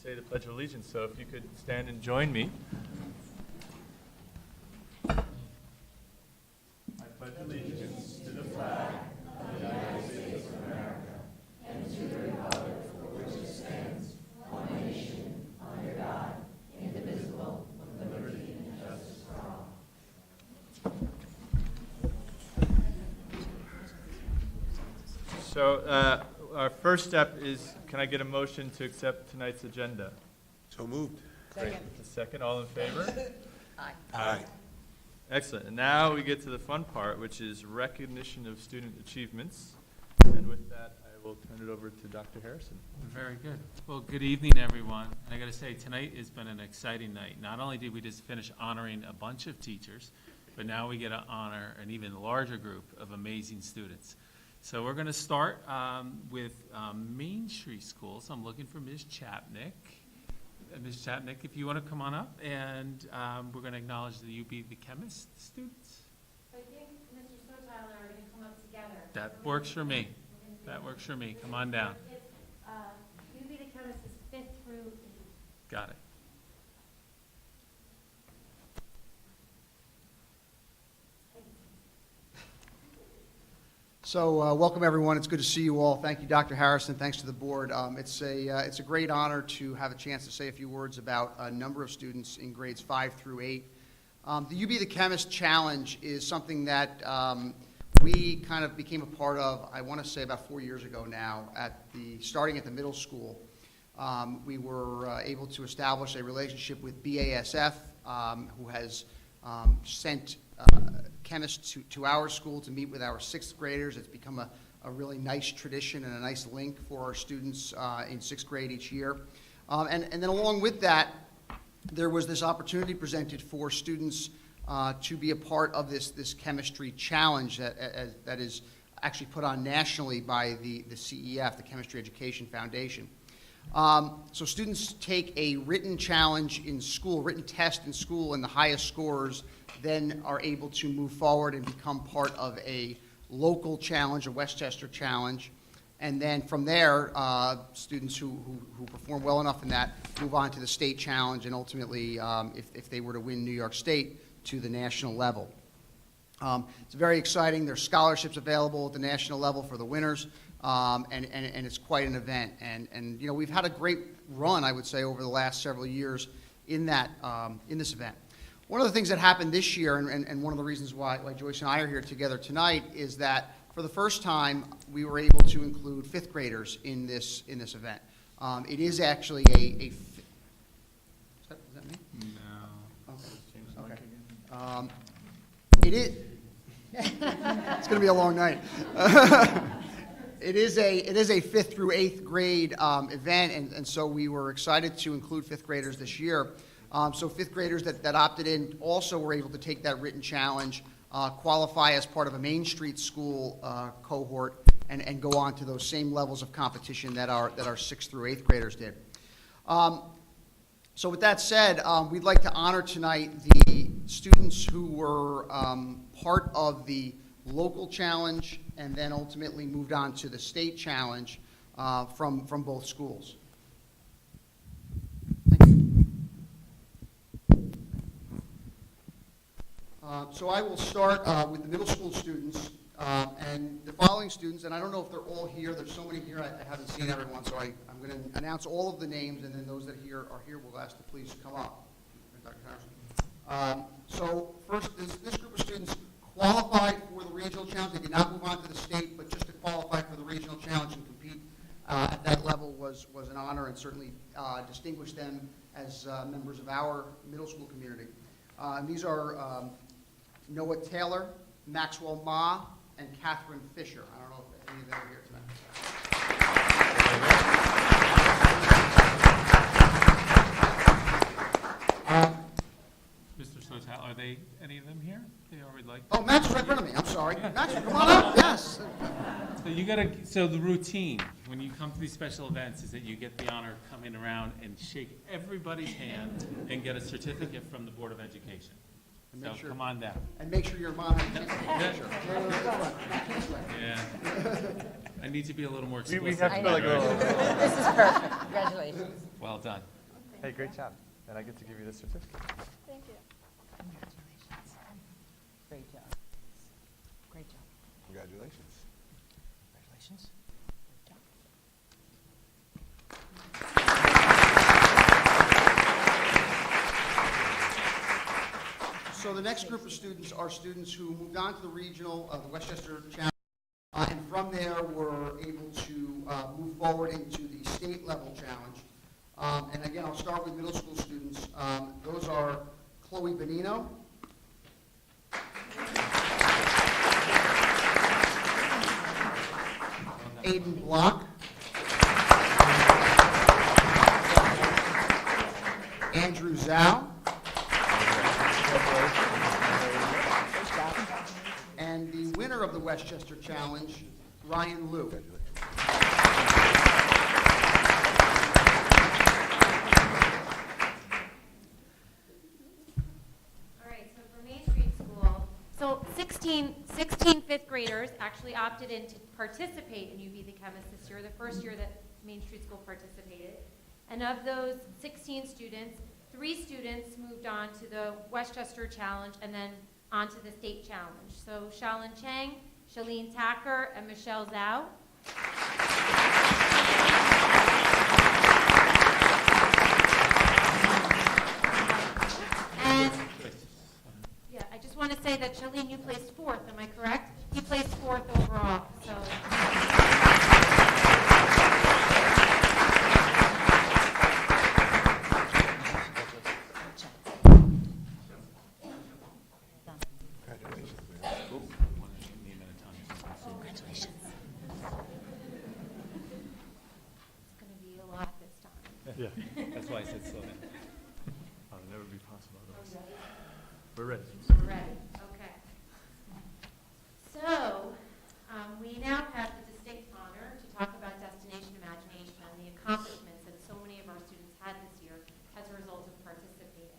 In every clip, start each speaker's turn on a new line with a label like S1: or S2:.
S1: say the Pledge of Allegiance. So if you could stand and join me. I pledge allegiance to the flag of the United States of America and to the republic for which it stands, one nation, under God, indivisible, with liberty and justice for all. So our first step is, can I get a motion to accept tonight's agenda?
S2: So moved.
S1: Great. A second, all in favor?
S3: Aye.
S2: Aye.
S1: Excellent. And now we get to the fun part, which is recognition of student achievements. And with that, I will turn it over to Dr. Harrison.
S4: Very good. Well, good evening, everyone. And I got to say, tonight has been an exciting night. Not only did we just finish honoring a bunch of teachers, but now we get to honor an even larger group of amazing students. So we're going to start with Main Street Schools. I'm looking for Ms. Chapnick. Ms. Chapnick, if you want to come on up, and we're going to acknowledge the UB the Chemist students.
S5: I think Mr. Sotil and I are going to come up together.
S4: That works for me. That works for me. Come on down.
S5: It's, UB the Chemist is 5th through 8th.
S4: Got it.
S6: So welcome, everyone. It's good to see you all. Thank you, Dr. Harrison. Thanks to the board. It's a great honor to have a chance to say a few words about a number of students in grades 5 through 8. The UB the Chemist Challenge is something that we kind of became a part of, I want to say about 4 years ago now, starting at the middle school. We were able to establish a relationship with BASF, who has sent chemists to our school to meet with our 6th graders. It's become a really nice tradition and a nice link for our students in 6th grade each year. And then along with that, there was this opportunity presented for students to be a part of this chemistry challenge that is actually put on nationally by the CEF, the Chemistry Education Foundation. So students take a written challenge in school, written test in school, and the highest scorers then are able to move forward and become part of a local challenge, a Westchester challenge. And then from there, students who perform well enough in that move on to the state challenge, and ultimately, if they were to win New York State, to the national level. It's very exciting. There's scholarships available at the national level for the winners, and it's quite an event. And you know, we've had a great run, I would say, over the last several years in this event. One of the things that happened this year, and one of the reasons why Joyce and I are here together tonight, is that for the first time we were able to include 5th graders in this event. It is actually is that me?
S4: No.
S6: Okay. It is. It's going to be a long night. It is a 5th through 8th grade event, and so we were excited to include 5th graders this year. So 5th graders that opted in also were able to take that written challenge, qualify as part of a Main Street School cohort, and go on to those same levels of competition that our 6th through 8th graders did. So with that said, we'd like to honor tonight the students who were part of the local challenge and then ultimately moved on to the state challenge from both schools. Thank you. So I will start with the middle school students and the following students, and I don't know if they're all here. There's so many here, I haven't seen everyone, so I'm going to announce all of the names, and then those that are here will ask to please come up. Dr. Harrison. So first, this group of students qualified for the regional challenge. They did not move on to the state, but just to qualify for the regional challenge and compete at that level was an honor, and certainly distinguished them as members of our middle school community. These are Noah Taylor, Maxwell Ma, and Catherine Fisher. I don't know if any of them are here tonight.
S4: Mr. Sotal, are any of them here? They already like.
S6: Oh, Max is right in front of me. I'm sorry. Max, come on up. Yes.
S4: So the routine when you come to these special events is that you get the honor of coming around and shake everybody's hand and get a certificate from the Board of Education. So come on down.
S6: And make sure your mom has a picture.
S4: Yeah. I need to be a little more
S1: We
S4: explicit.
S1: have to go like a little.
S3: This is perfect. Congratulations.
S4: Well done.
S2: Hey, great job. And I get to give you this certificate.
S3: Thank you.
S7: Congratulations. Great job. Great job.
S2: Congratulations.
S7: Congratulations. Great job.
S6: So the next group of students are students who moved on to the regional, the Westchester Challenge, and from there were able to move forward into the state level challenge. And again, I'll start with middle school students. Those are Chloe Benino, Aiden Block, Andrew Zhao, and the winner of the Westchester Challenge, Ryan Liu.
S5: All right, so for Main Street School, so 16 fifth graders actually opted in to participate in UB the Chemist this year, the first year that Main Street School participated. And of those 16 students, 3 students moved on to the Westchester Challenge and then on to the state challenge. So Shaolin Chang, Shalene Tacker, and Michelle Zhao. And yeah, I just want to say that Shalene, you placed 4th, am I correct? You placed 4th overall, so.
S2: Congratulations, man.
S7: Congratulations.
S5: It's going to be a lot this time.
S4: Yeah, that's why I said slow down. That'll never be possible otherwise. We're ready.
S5: We're ready, okay. So, we now have the distinct honor to talk about Destination Imagination and the accomplishments that so many of our students had this year as a result of participating.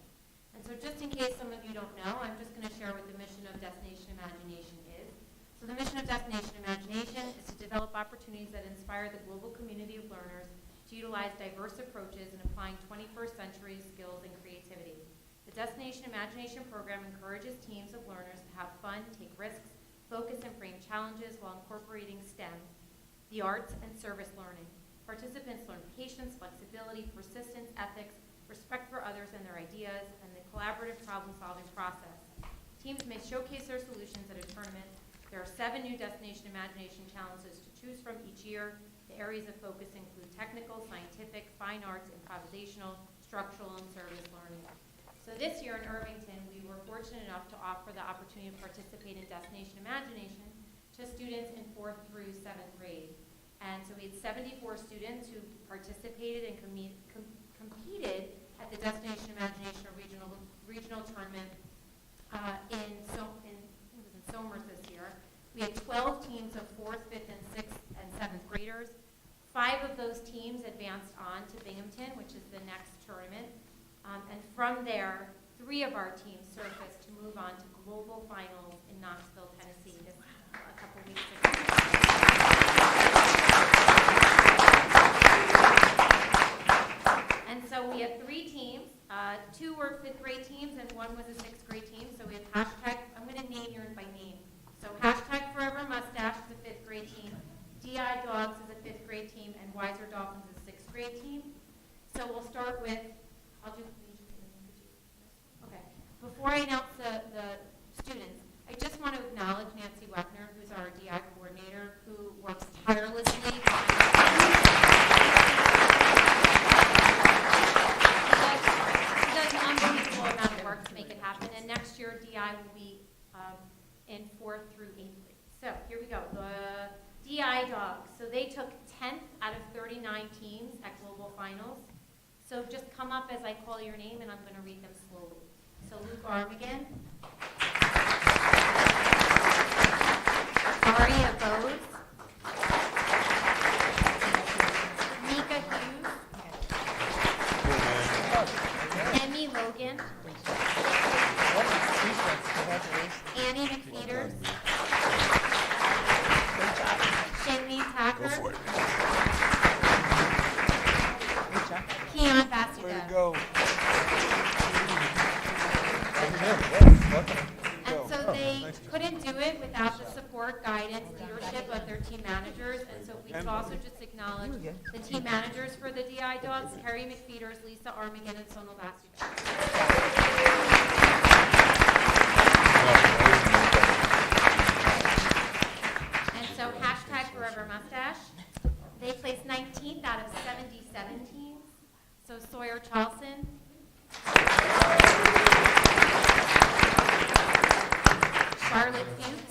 S5: And so just in case some of you don't know, I'm just going to share what the mission of Destination Imagination is. So the mission of Destination Imagination is to develop opportunities that inspire the global community of learners to utilize diverse approaches in applying 21st century skills and creativity. The Destination Imagination program encourages teams of learners to have fun, take risks, focus and frame challenges while incorporating STEM, the arts, and service learning. Participants learn patience, flexibility, persistence, ethics, respect for others and their ideas, and the collaborative problem-solving process. Teams may showcase their solutions at a tournament. There are 7 new Destination Imagination challenges to choose from each year. The areas of focus include technical, scientific, fine arts, improvisational, structural, and service learning. So this year in Irvington, we were fortunate enough to offer the opportunity to participate in Destination Imagination to students in 4th through 7th grade. And so we had 74 students who participated and competed at the Destination Imagination regional tournament it was in Somers this year. We had 12 teams of 4th, 5th, and 6th and 7th graders. 5 of those teams advanced on to Binghamton, which is the next tournament. And from there, 3 of our teams surfaced to move on to global finals in Knoxville, Tennessee, just a couple weeks ago. And so we had 3 teams. 2 were 5th grade teams and 1 was a 6th grade team. So we have hashtag, I'm going to name yours by name. So hashtag Forever Mustache is a 5th grade team, DI Dogs is a 5th grade team, and Wiser Dolphins is a 6th grade team. So we'll start with, okay. Before I announce the students, I just want to acknowledge Nancy Wepner, who's our DI coordinator, who works tirelessly. She does an unbelievable amount of work to make it happen. And next year, DI will be in 4th through 8th grade. So here we go. The DI Dogs. So they took 10th out of 39 teams at global finals. So just come up as I call your name, and I'm going to read them slowly. So Luke Armigan, Aria Bose, Mika Hughes, Emmy Logan, Annie McFeeters, Shanley Tacker, Keon Bassett.
S2: Way to go.
S5: And so they couldn't do it without the support, guidance, leadership of their team managers. And so we could also just acknowledge the team managers for the DI Dogs, Carrie McFeeters, Lisa Armigan, and Sonal Bassett. And so hashtag Forever Mustache. They placed 19th out of 77 teams. So Sawyer Charlson. Charlotte Fuchs.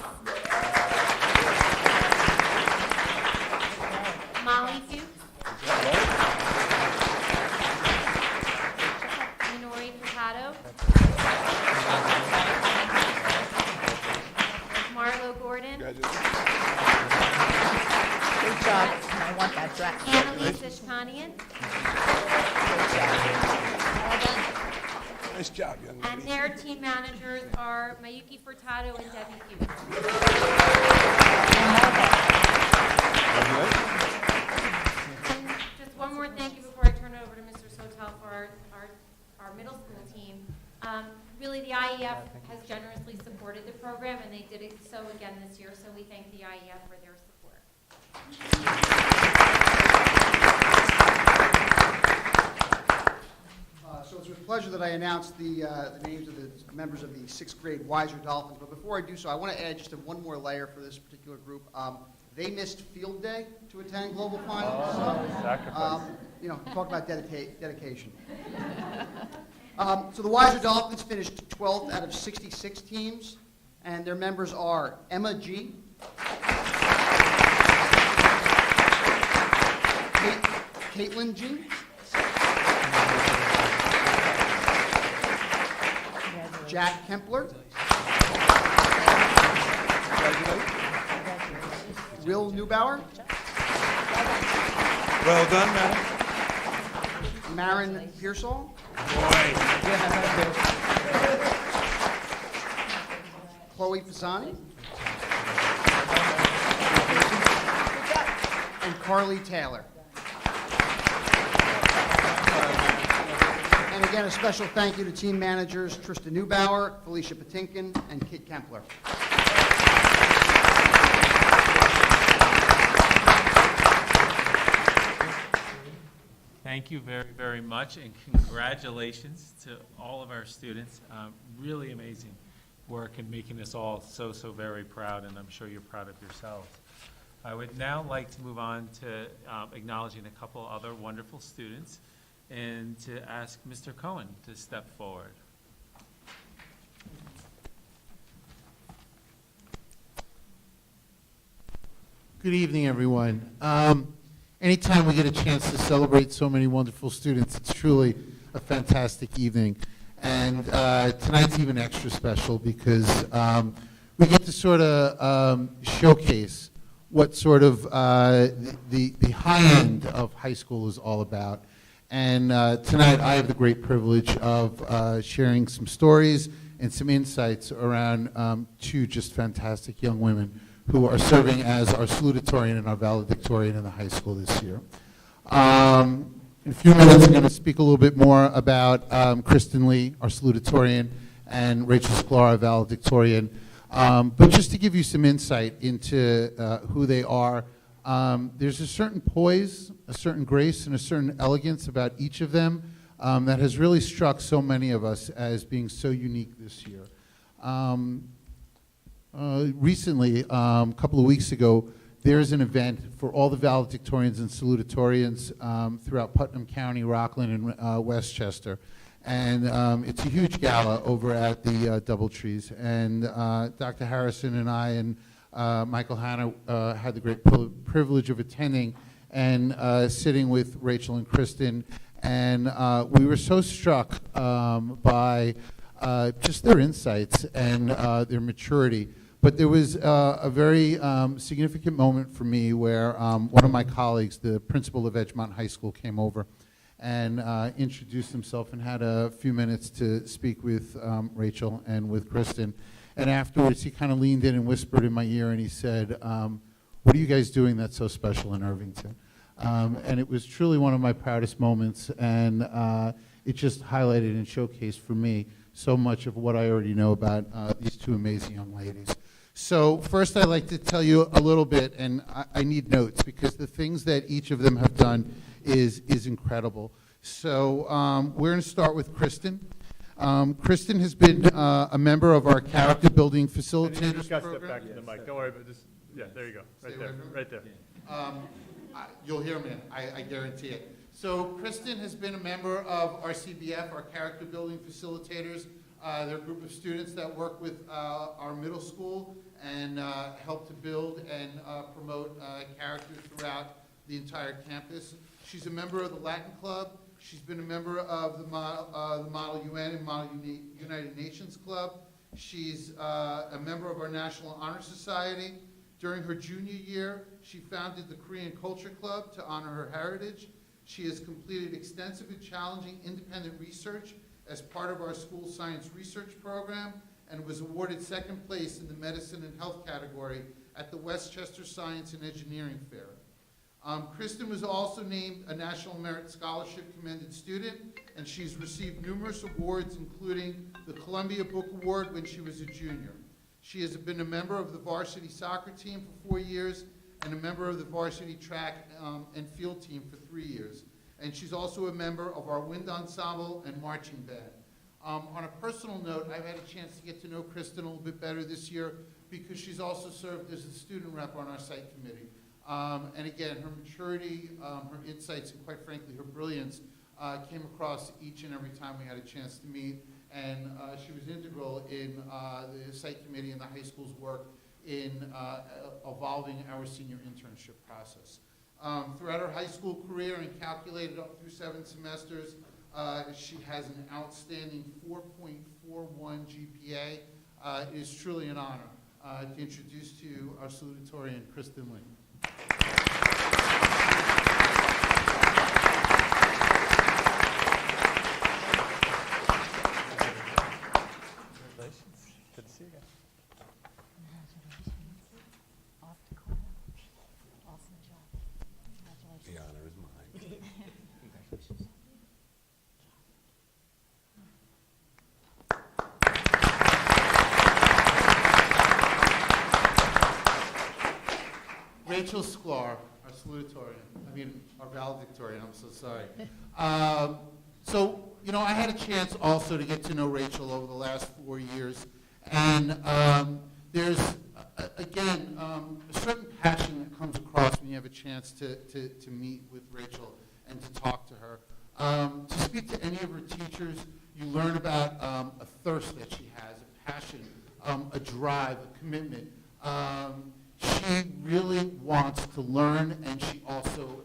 S5: Molly Fuchs. Minori Furtado. Marlo Gordon.
S2: Congratulations.
S7: Good job. I want that dress.
S5: Annalise Ishkanian.
S2: Nice job, young lady.
S5: And their team managers are Mayuki Furtado and Debbie Fuchs. And just one more thank you before I turn it over to Mr. Sotel for our middle school team. Really, the IEF has generously supported the program, and they did it so again this year, so we thank the IEF for their support.
S6: So it's with pleasure that I announce the names of the members of the 6th grade Wiser Dolphins. But before I do so, I want to add just one more layer for this particular group. They missed field day to attend Global Finals.
S2: Sacrifice.
S6: Talk about dedication. So the Wiser Dolphins finished 12th out of 66 teams, and their members are Emma G., Caitlin G., Jack Kempler, Will Neubauer,
S2: Well done, madam.
S6: Marin Pearsall, Chloe Pisani, and Carly Taylor. And again, a special thank you to team managers Trista Neubauer, Felicia Patinkin, and Kit Kempler.
S4: Thank you very, very much, and congratulations to all of our students. Really amazing work in making us all so very proud, and I'm sure you're proud of yourselves. I would now like to move on to acknowledging a couple other wonderful students, and to ask Mr. Cohen to step forward.
S3: Good evening, everyone. Anytime we get a chance to celebrate so many wonderful students, it's truly a fantastic evening. And tonight's even extra special because we get to sort of showcase what sort of the high end of high school is all about. And tonight I have the great privilege of sharing some stories and some insights around two just fantastic young women who are serving as our salutatorian and our valedictorian in the high school this year. In a few minutes I'm going to speak a little bit more about Kristen Lee, our salutatorian, and Rachel Sklar, our valedictorian. But just to give you some insight into who they are, there's a certain poise, a certain grace, and a certain elegance about each of them that has really struck so many of us as being so unique this year. Recently, a couple of weeks ago, there's an event for all the valedictorians and salutatorians throughout Putnam County, Rockland, and Westchester. And it's a huge gala over at the Doubletrees. And Dr. Harrison and I and Michael Hanna had the great privilege of attending and sitting with Rachel and Kristen. And we were so struck by just their insights and their maturity. But there was a very significant moment for me where one of my colleagues, the principal of Edgemont High School, came over and introduced himself and had a few minutes to speak with Rachel and with Kristen. And afterwards, he kind of leaned in and whispered in my ear, and he said, what are you guys doing that's so special in Irvington? And it was truly one of my proudest moments, and it just highlighted and showcased for me so much of what I already know about these two amazing young ladies. So first I'd like to tell you a little bit, and I need notes, because the things that each of them have done is incredible. So we're going to start with Kristen. Kristen has been a member of our character building
S2: You
S3: facilitators
S2: just got to step
S3: program.
S2: back to the mic. Don't worry about this. Yeah, there you go. Right
S3: Stay
S2: there.
S3: away from it?
S2: Right there.
S3: You'll hear me, I guarantee it. So Kristen has been a member of our CBF, our character building facilitators. They're a group of students that work with our middle school and help to build and promote character throughout the entire campus. She's a member of the Latin Club. She's been a member of the Model UN and Model United Nations Club. She's a member of our National Honor Society. During her junior year, she founded the Korean Culture Club to honor her heritage. She has completed extensive and challenging independent research as part of our school science research program and was awarded second place in the medicine and health category at the Westchester Science and Engineering Fair. Kristen was also named a National Merit Scholarship Commended Student, and she's received numerous awards, including the Columbia Book Award when she was a junior. She has been a member of the varsity soccer team for 4 years and a member of the varsity track and field team for 3 years. And she's also a member of our wind ensemble and marching band. On a personal note, I've had a chance to get to know Kristen a little bit better this year because she's also served as a student rep on our site committee. And again, her maturity, her insights, and quite frankly, her brilliance came across each and every time we had a chance to meet. And she was integral in the site committee and the high school's work in evolving our senior internship process. Throughout her high school career and calculated up through 7 semesters, she has an outstanding 4.41 GPA. It is truly an honor to introduce to you our salutatorian, Kristen Lee.
S2: Congratulations. Good to see you again.
S7: Off to Cornell. Awesome job. Congratulations.
S8: The honor is mine.
S3: Rachel Sklar, our our valedictorian, I'm so sorry. So, you know, I had a chance also to get to know Rachel over the last 4 years, and there's, again, a certain passion that comes across when you have a chance to meet with Rachel and to talk to her. To speak to any of her teachers, you learn about a thirst that she has, a passion, a drive, a commitment. She really wants to learn, and she also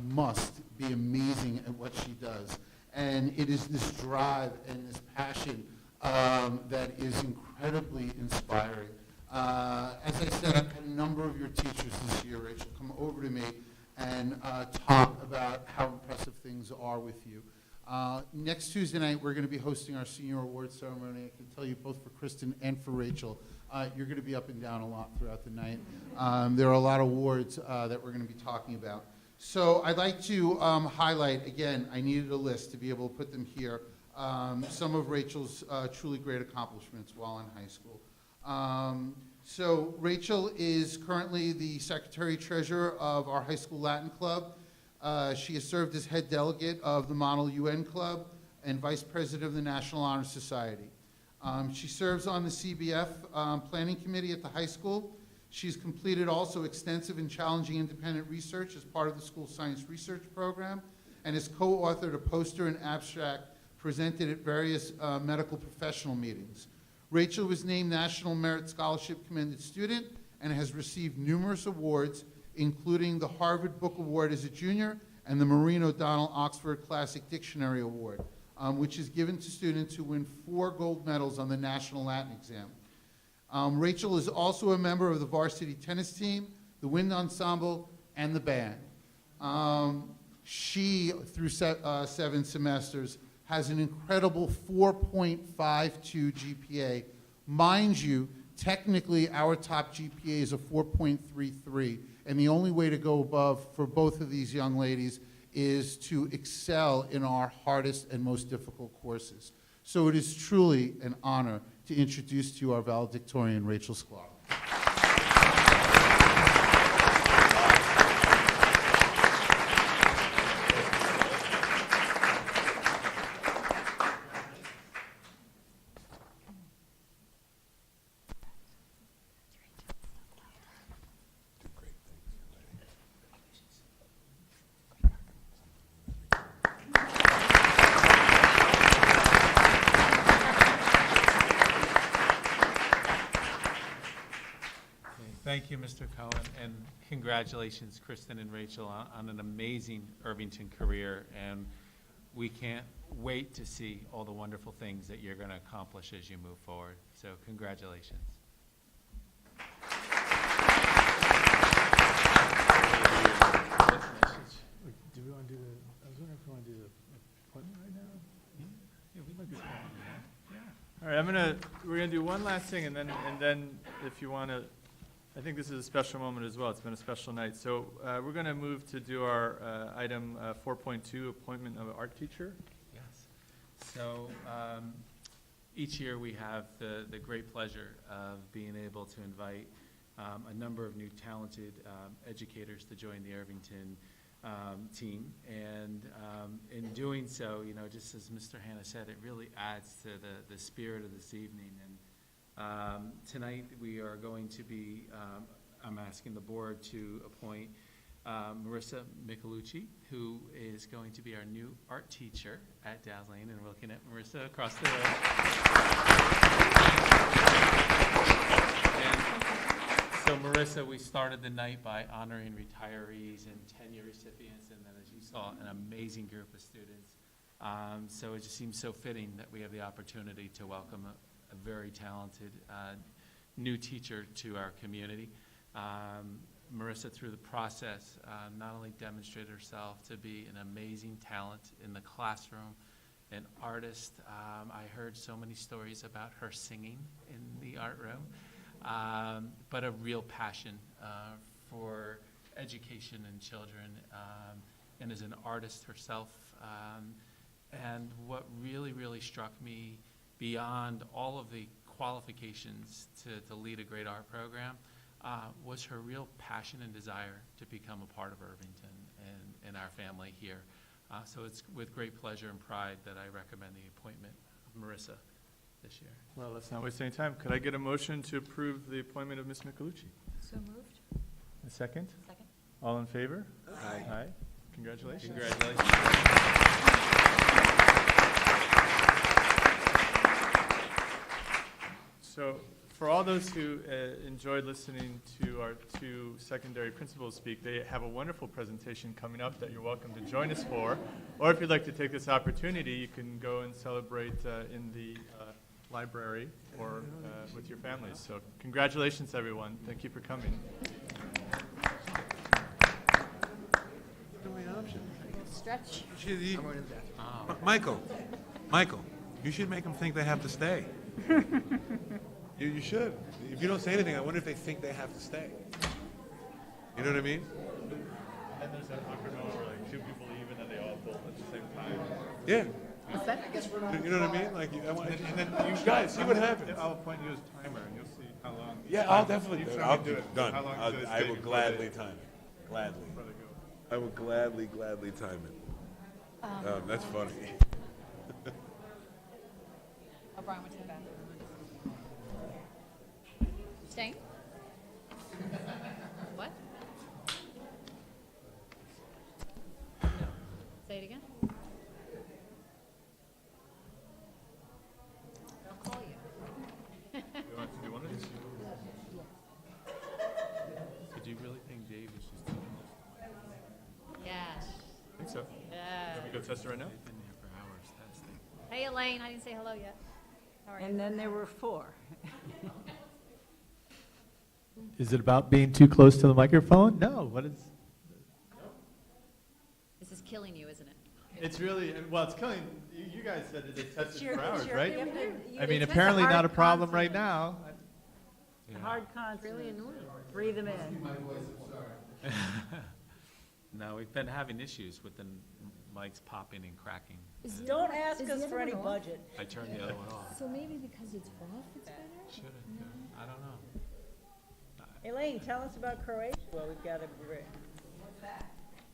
S3: must be amazing at what she does. And it is this drive and this passion that is incredibly inspiring. As I said, I've had a number of your teachers this year, Rachel, come over to me and talk about how impressive things are with you. Next Tuesday night, we're going to be hosting our senior awards ceremony. I can tell you both for Kristen and for Rachel, you're going to be up and down a lot throughout the night. There are a lot of awards that we're going to be talking about. So I'd like to highlight, again, I needed a list to be able to put them here, some of Rachel's truly great accomplishments while in high school. So Rachel is currently the Secretary-Treasurer of our high school Latin Club. She has served as head delegate of the Model UN Club and Vice President of the National Honor Society. She serves on the CBF Planning Committee at the high school. She's completed also extensive and challenging independent research as part of the school science research program and has co-authored a poster and abstract presented at various medical professional meetings. Rachel was named National Merit Scholarship Commended Student and has received numerous awards, including the Harvard Book Award as a junior and the Maureen O'Donnell Oxford Classic Dictionary Award, which is given to students who win 4 gold medals on the National Latin exam. Rachel is also a member of the varsity tennis team, the wind ensemble, and the band. She, through 7 semesters, has an incredible 4.52 GPA. Mind you, technically our top GPA is a 4.33. And the only way to go above for both of these young ladies is to excel in our hardest and most difficult courses. So it is truly an honor to introduce to you our valedictorian, Rachel Sklar.
S4: Thank you, Mr. Cohen, and congratulations, Kristen and Rachel, on an amazing Irvington career, and we can't wait to see all the wonderful things that you're going to accomplish as you move forward. So congratulations.
S2: Do we want to do the, I was wondering if we want to do the appointment right now?
S4: Yeah, we look at
S2: All right, we're gonna do one last thing, and then if you want to, I think this is a special moment as well. It's been a special night. So we're going to move to do our item 4.2, appointment of an art teacher.
S4: Yes. So each year we have the great pleasure of being able to invite a number of new talented educators to join the Irvington team. And in doing so, you know, just as Mr. Hanna said, it really adds to the spirit of this evening. And tonight we are going to be, I'm asking the board to appoint Marissa Michelucci, who is going to be our new art teacher at Dow's Lane, and we're looking at Marissa across the room. And so Marissa, we started the night by honoring retirees and tenure recipients, and then as you saw, an amazing group of students. So it just seems so fitting that we have the opportunity to welcome a very talented new teacher to our community. Marissa, through the process, not only demonstrated herself to be an amazing talent in the classroom, an artist. I heard so many stories about her singing in the art room, but a real passion for education and children, and as an artist herself. And what really, really struck me, beyond all of the qualifications to lead a great art program, was her real passion and desire to become a part of Irvington and our family here. So it's with great pleasure and pride that I recommend the appointment of Marissa this year.
S2: Well, let's not waste any time. Could I get a motion to approve the appointment of Ms. Michelucci?
S7: So moved.
S2: A second?
S7: Second.
S2: All in favor?
S1: Aye.
S2: Aye. Congratulations.
S4: Congratulations.
S2: So for all those who enjoyed listening to our two secondary principals speak, they have a wonderful presentation coming up that you're welcome to join us for. Or if you'd like to take this opportunity, you can go and celebrate in the library or with your families. So congratulations, everyone. Thank you for coming.
S7: Stretch.
S1: Michael, you should make them think they have to stay. You should. If you don't say anything, I wonder if they think they have to stay. You know what I mean?
S2: And there's that awkward moment where like two people leave and then they all pull at the same time.
S1: Yeah.
S7: What's that?
S1: You know what I mean? Like, and then you guys see what happens.
S2: I'll appoint you as timer and you'll see how long.
S1: Yeah, I'll definitely
S2: You
S1: do it.
S2: tell me
S1: I'll
S2: to
S1: do it. Done.
S2: How long should it
S1: I
S2: stay
S1: will
S2: before
S1: gladly
S2: they-
S1: time it. Gladly.
S2: before they go?
S1: I will gladly time it. That's funny.
S7: O'Brien went to the bathroom. Staying? What? Say it again? I'll call you.
S2: Do you want to do one of these?
S4: So do you really think Dave is just doing this?
S7: Yes.
S2: I think so.
S7: Yeah.
S2: Can we go test it right now?
S4: They've been there for hours testing.
S7: Hey, Elaine, I didn't say hello yet. How are you?
S8: And then there were 4.
S2: Is it about being too close to the microphone? No. What is?
S7: This is killing you, isn't it?
S2: It's really, well, it's killing, you guys said that they tested for hours,
S8: Sure,
S2: right?
S8: you- you-
S2: I mean,
S8: it's
S2: apparently
S8: a
S2: not a
S8: hard
S2: problem right
S8: consonant.
S2: now.
S8: Hard consonant. Really annoying. Breathe them in.
S4: No, we've been having issues with the mics popping and cracking.
S8: Don't ask
S7: Is the
S8: us
S7: other
S8: for any
S7: one off?
S8: budget.
S4: I turned the other one off.
S7: So maybe because it's off, it's better?
S4: Should have, I don't know.
S8: Elaine, tell us about Croatia. Well, we've got a break.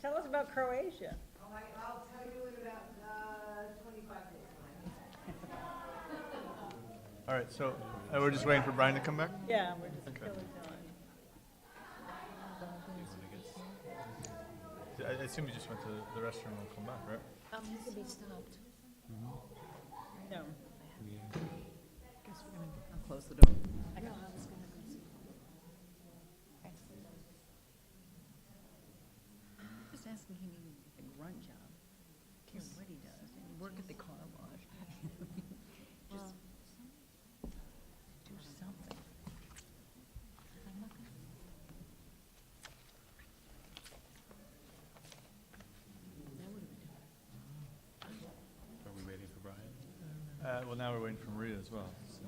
S8: Tell us about Croatia.
S1: I'll tell you in about 25 days.
S2: All right, so we're just waiting for Brian to come back?
S8: Yeah, we're just
S2: Okay.
S8: killing time.
S2: I assume you just went to the restroom and come back, right?
S7: He could be stopped.
S8: No.
S7: Guess we're gonna, I'll close the door. I know, I was gonna go see. Just asking him even a grunt job. Care what he does, and work at the car wash. Just do something. I'm not gonna. That would've been.
S4: Are we waiting for Brian?
S2: Well, now we're waiting for Maria as well, so.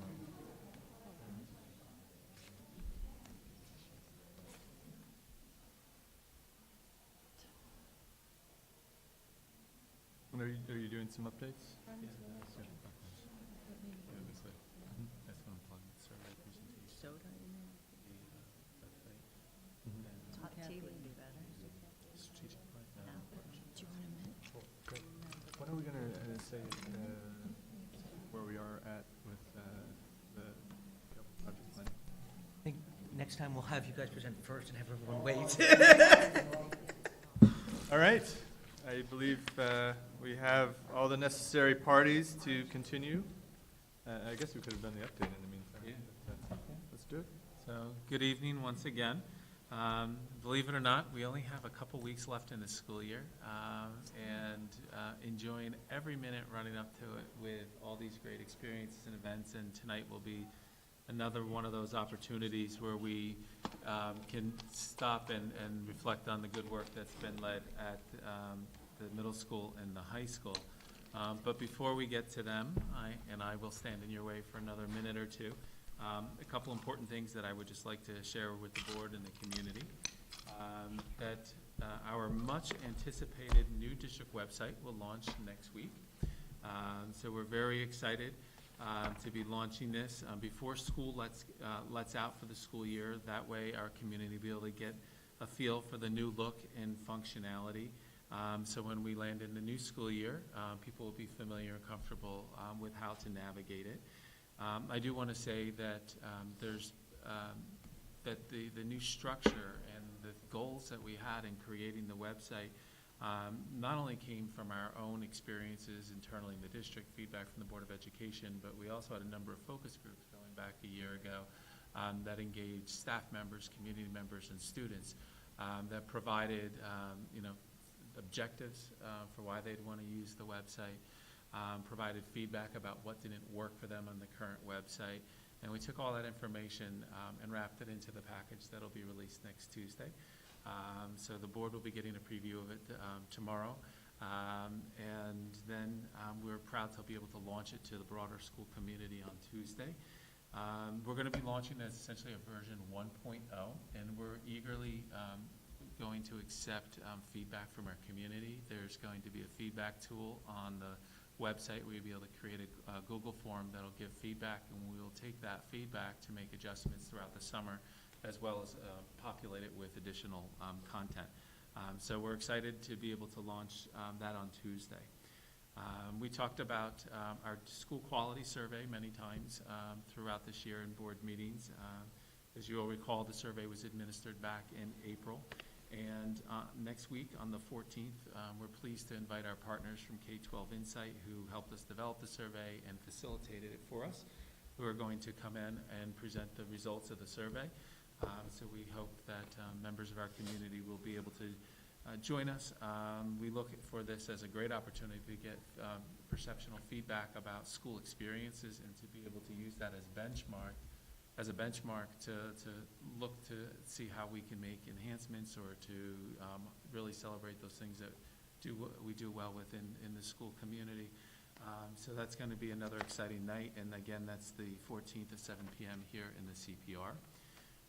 S2: Are you doing some updates?
S4: Yeah, that's what I'm plugging, survey presentation,
S7: Soda in there?
S4: website,
S7: Hot tea would be better.
S4: strategic plan.
S7: No. Do you want a minute?
S2: When are we going to say where we are at with the project plan?
S9: I think next time we'll have you guys present first and have everyone wait.
S2: All right. I believe we have all the necessary parties to continue. I guess we could have done the update in the meantime.
S4: Yeah.
S2: But, let's do it.
S4: So, good evening once again. Believe it or not, we only have a couple weeks left in the school year, and enjoying every minute running up to it with all these great experiences and events, and tonight will be another one of those opportunities where we can stop and reflect on the good work that's been led at the middle school and the high school. But before we get to them, I will stand in your way for another minute or two. A couple important things that I would just like to share with the board and the community. That our much anticipated new district website will launch next week. So we're very excited to be launching this before school lets out for the school year. That way our community will be able to get a feel for the new look and functionality. So when we land in the new school year, people will be familiar and comfortable with how to navigate it. I do want to say that that the new structure and the goals that we had in creating the website not only came from our own experiences internally in the district, feedback from the Board of Education, but we also had a number of focus groups going back a year ago that engaged staff members, community members, and students that provided objectives for why they'd want to use the website, provided feedback about what didn't work for them on the current website, and we took all that information and wrapped it into the package that'll be released next Tuesday. So the board will be getting a preview of it tomorrow, and then we're proud to be able to launch it to the broader school community on Tuesday. We're going to be launching as essentially a version 1.0, and we're eagerly going to accept feedback from our community. There's going to be a feedback tool on the website where you'll be able to create a Google form that'll give feedback, and we will take that feedback to make adjustments throughout the summer, as well as populate it with additional content. So we're excited to be able to launch that on Tuesday. We talked about our school quality survey many times throughout this year in board meetings. As you all recall, the survey was administered back in April. And next week, on the 14th, we're pleased to invite our partners from K-12 Insight, who helped us develop the survey and facilitated it for us, who are going to come in and present the results of the survey. So we hope that members of our community will be able to join us. We look for this as a great opportunity to get perceptional feedback about school experiences and to be able to use that as a benchmark to look to see how we can make enhancements or to really celebrate those things that we do well within in the school community. So that's going to be another exciting night, and again, that's the 14th at 7 p.m. here in the CPR.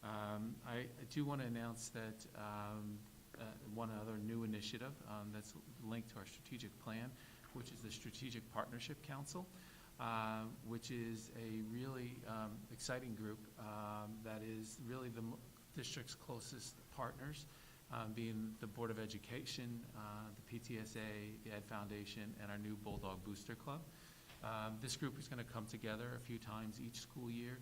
S4: I do want to announce that one other new initiative that's linked to our strategic plan, which is the Strategic Partnership Council, which is a really exciting group that is really the district's closest partners, being the Board of Education, the PTSA, the Ed Foundation, and our new Bulldog Booster Club. This group is going to come together a few times each school year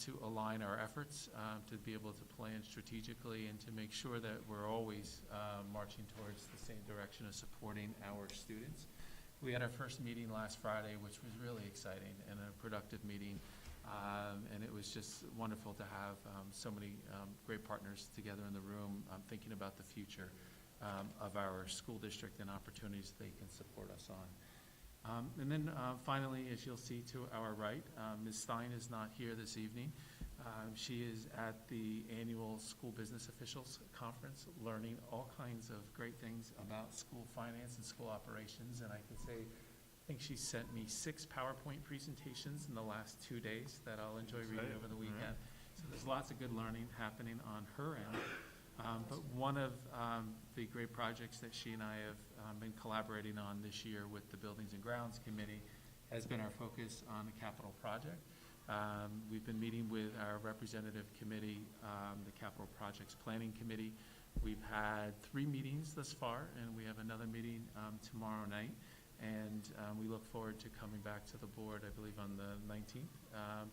S4: to align our efforts, to be able to plan strategically and to make sure that we're always marching towards the same direction of supporting our students. We had our first meeting last Friday, which was really exciting and a productive meeting, and it was just wonderful to have so many great partners together in the room thinking about the future of our school district and opportunities they can support us on. And then finally, as you'll see to our right, Ms. Stein is not here this evening. She is at the annual School Business Officials Conference, learning all kinds of great things about school finance and school operations. And I can say, I think she sent me 6 PowerPoint presentations in the last 2 days that I'll enjoy reading over the weekend. So there's lots of good learning happening on her end. But one of the great projects that she and I have been collaborating on this year with the Buildings and Grounds Committee has been our focus on the capital project. We've been meeting with our representative committee, the Capital Projects Planning Committee. We've had 3 meetings thus far, and we have another meeting tomorrow night. And we look forward to coming back to the board, I believe, on the 19th,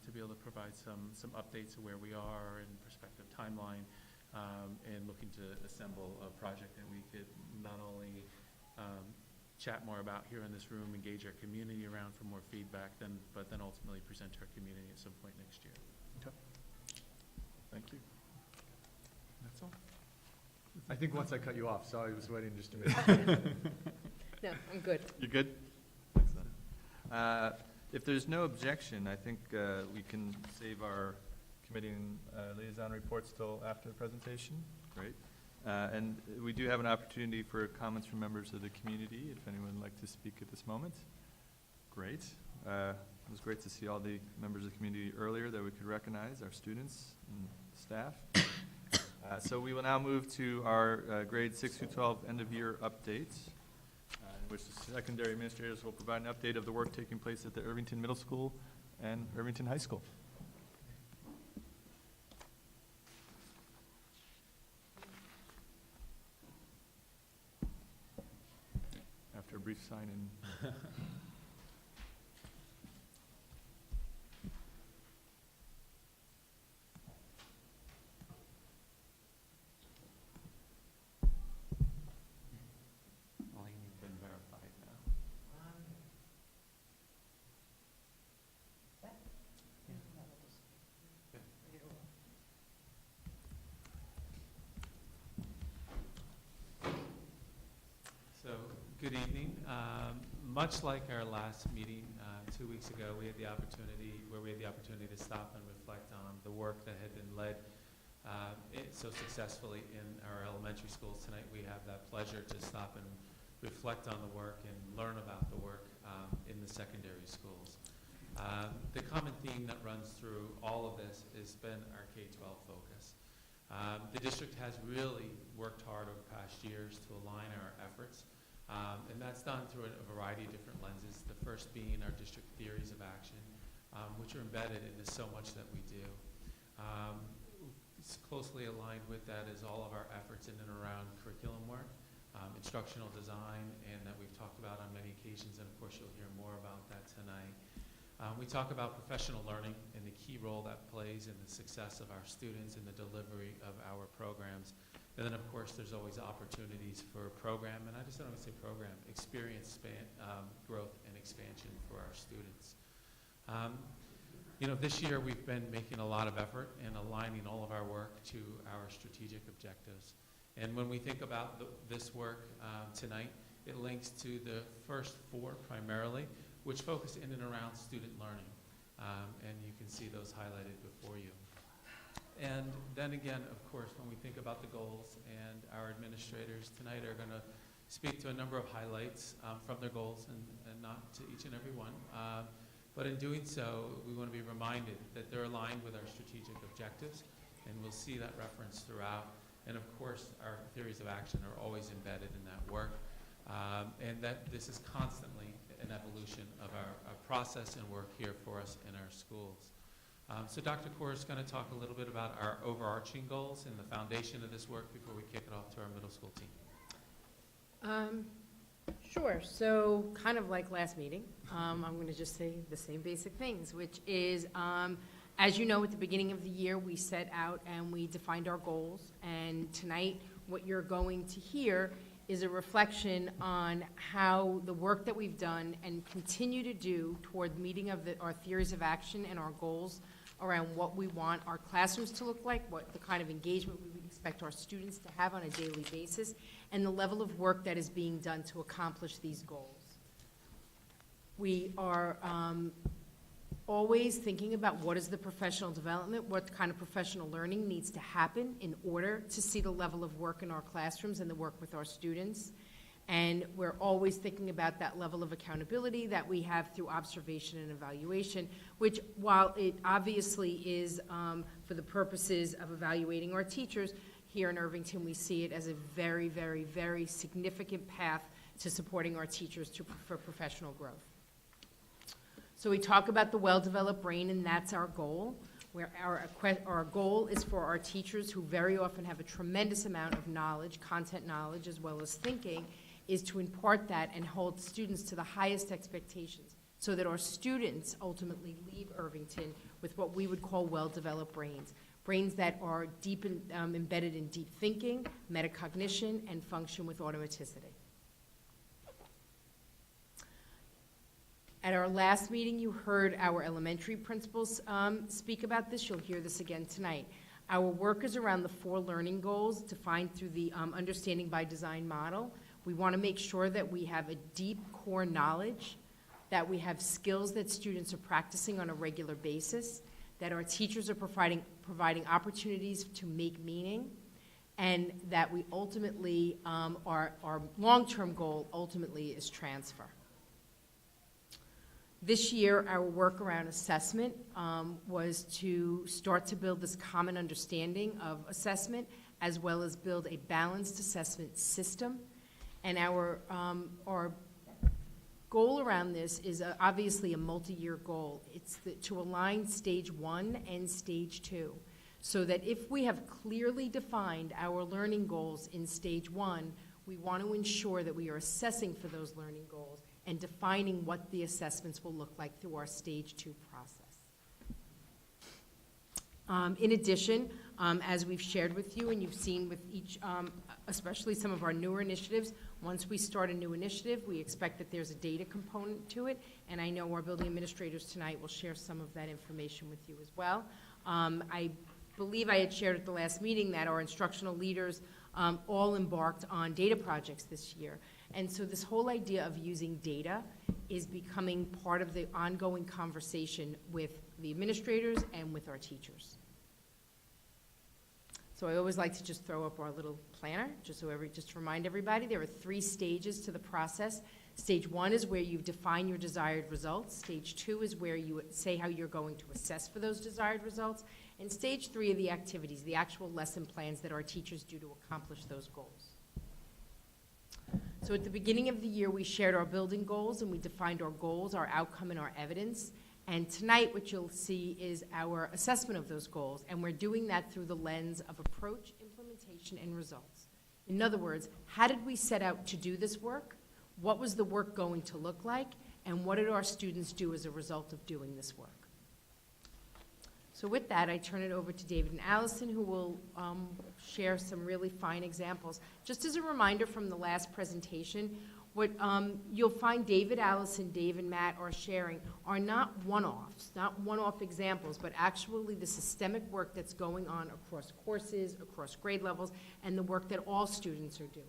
S4: to be able to provide some updates of where we are and prospective timeline. And looking to assemble a project that we could not only chat more about here in this room, engage our community around for more feedback, but then ultimately present to our community at some point next year.
S2: Okay. Thank you. That's all. I think once I cut you off, so I was waiting just a minute.
S8: No, I'm good.
S2: You good? Excellent. If there's no objection, I think we can save our committee and liaison reports till after the presentation. Great. And we do have an opportunity for comments from members of the community, if anyone would like to speak at this moment. Great. It was great to see all the members of the community earlier that we could recognize, our students and staff. So we will now move to our grades 6 through 12 end-of-year updates, in which the secondary administrators will provide an update of the work taking place at the Irvington Middle School and Irvington High School. After a brief sign-in. Been verified now.
S4: So, good evening. Much like our last meeting 2 weeks ago, we had the opportunity to stop and reflect on the work that had been led so successfully in our elementary schools. Tonight, we have that pleasure to stop and reflect on the work and learn about the work in the secondary schools. The common theme that runs through all of this has been our K-12 focus. The district has really worked hard over the past years to align our efforts, and that's done through a variety of different lenses, the first being our district theories of action, which are embedded into so much that we do. It's closely aligned with that is all of our efforts in and around curriculum work, instructional design, and that we've talked about on many occasions, and of course you'll hear more about that tonight. We talk about professional learning and the key role that plays in the success of our students and the delivery of our programs. And then, of course, there's always opportunities for program, and I just don't want to say program, experience growth and expansion for our students. This year we've been making a lot of effort in aligning all of our work to our strategic objectives. And when we think about this work tonight, it links to the first 4 primarily, which focus in and around student learning. And you can see those highlighted before you. And then again, of course, when we think about the goals, and our administrators tonight are going to speak to a number of highlights from their goals, and not to each and every one. But in doing so, we want to be reminded that they're aligned with our strategic objectives, and we'll see that reference throughout. And of course, our theories of action are always embedded in that work, and that this is constantly an evolution of our process and work here for us in our schools. So Dr. Kaur is going to talk a little bit about our overarching goals and the foundation of this work before we kick it off to our middle school team.
S10: Sure. So kind of like last meeting, I'm going to just say the same basic things, which is, as you know, at the beginning of the year, we set out and we defined our goals. And tonight, what you're going to hear is a reflection on how the work that we've done and continue to do toward meeting of our theories of action and our goals around what we want our classrooms to look like, what the kind of engagement we would expect our students to have on a daily basis, and the level of work that is being done to accomplish these goals. We are always thinking about what is the professional development, what kind of professional learning needs to happen in order to see the level of work in our classrooms and the work with our students. And we're always thinking about that level of accountability that we have through observation and evaluation, which, while it obviously is for the purposes of evaluating our teachers, here in Irvington we see it as a very, very, very significant path to supporting our teachers for professional growth. So we talk about the well-developed brain, and that's our goal. Where our goal is for our teachers, who very often have a tremendous amount of knowledge, content knowledge, as well as thinking, is to impart that and hold students to the highest expectations so that our students ultimately leave Irvington with what we would call well-developed brains, brains that are deep embedded in deep thinking, metacognition, and function with automaticity. At our last meeting, you heard our elementary principals speak about this. You'll hear this again tonight. Our work is around the 4 learning goals defined through the Understanding by Design model. We want to make sure that we have a deep core knowledge, that we have skills that students are practicing on a regular basis, that our teachers are providing opportunities to make meaning, and that we ultimately, our long-term goal ultimately is transfer. This year, our work around assessment was to start to build this common understanding of assessment, as well as build a balanced assessment system. And our goal around this is obviously a multi-year goal. It's to align stage 1 and stage 2, so that if we have clearly defined our learning goals in stage 1, we want to ensure that we are assessing for those learning goals and defining what the assessments will look like through our stage 2 process. In addition, as we've shared with you and you've seen with each, especially some of our newer initiatives, once we start a new initiative, we expect that there's a data component to it, and I know our building administrators tonight will share some of that information with you as well. I believe I had shared at the last meeting that our instructional leaders all embarked on data projects this year. And so this whole idea of using data is becoming part of the ongoing conversation with the administrators and with our teachers. So I always like to just throw up our little planner, just to remind everybody, there are 3 stages to the process. Stage 1 is where you define your desired results. Stage 2 is where you say how you're going to assess for those desired results. And stage 3 are the activities, the actual lesson plans that our teachers do to accomplish those goals. So at the beginning of the year, we shared our building goals, and we defined our goals, our outcome, and our evidence. And tonight, what you'll see is our assessment of those goals, and we're doing that through the lens of approach, implementation, and results. In other words, how did we set out to do this work? What was the work going to look like? And what did our students do as a result of doing this work? So with that, I turn it over to David and Allison, who will share some really fine examples. Just as a reminder from the last presentation, what you'll find David, Allison, Dave, and Matt are sharing are not one-offs, not one-off examples, but actually the systemic work that's going on across courses, across grade levels, and the work that all students are doing.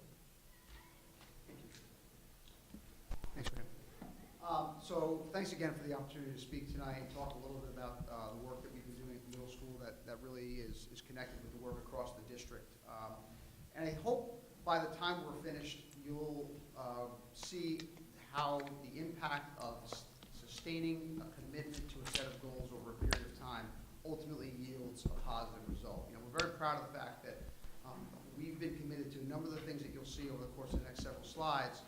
S6: Thanks, Graham. So thanks again for the opportunity to speak tonight and talk a little bit about the work that we've been doing at the middle school that really is connected with the work across the district. And I hope by the time we're finished, you'll see how the impact of sustaining a commitment to a set of goals over a period of time ultimately yields a positive result. You know, we're very proud of the fact that we've been committed to a number of the things that you'll see over the course of the next several slides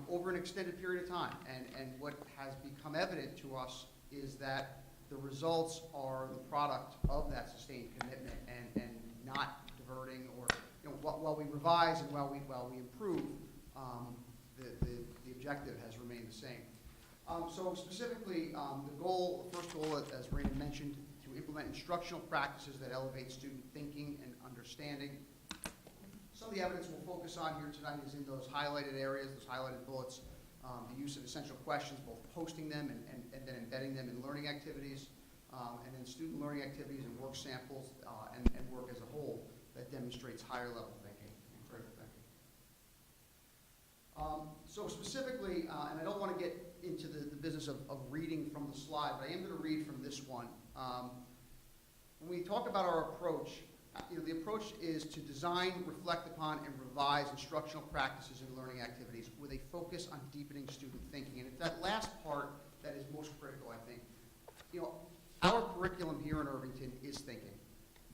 S6: over an extended period of time. And what has become evident to us is that the results are the product of that sustained commitment and not diverting or, you know, while we revise and while we improve, the objective has remained the same. So specifically, the first goal, as Raina mentioned, to implement instructional practices that elevate student thinking and understanding. Some of the evidence we'll focus on here tonight is in those highlighted areas, those highlighted bullets, the use of essential questions, both posting them and then embedding them in learning activities, and then student learning activities and work samples and work as a whole that demonstrates higher level thinking and critical thinking. So specifically, and I don't want to get into the business of reading from the slide, but I am going to read from this one. When we talk about our approach, you know, the approach is to design, reflect upon, and revise instructional practices and learning activities with a focus on deepening student thinking. And it's that last part that is most critical, I think. You know, our curriculum here in Irvington is thinking.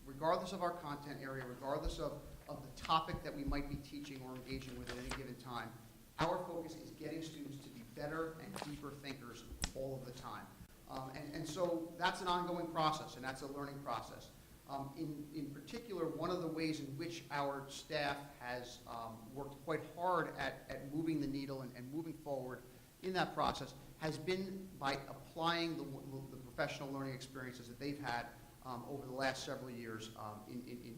S6: Regardless of our content area, regardless of the topic that we might be teaching or engaging with at any given time, our focus is getting students to be better and deeper thinkers all of the time. And so that's an ongoing process, and that's a learning process. In particular, one of the ways in which our staff has worked quite hard at moving the needle and moving forward in that process has been by applying the professional learning experiences that they've had over the last several years in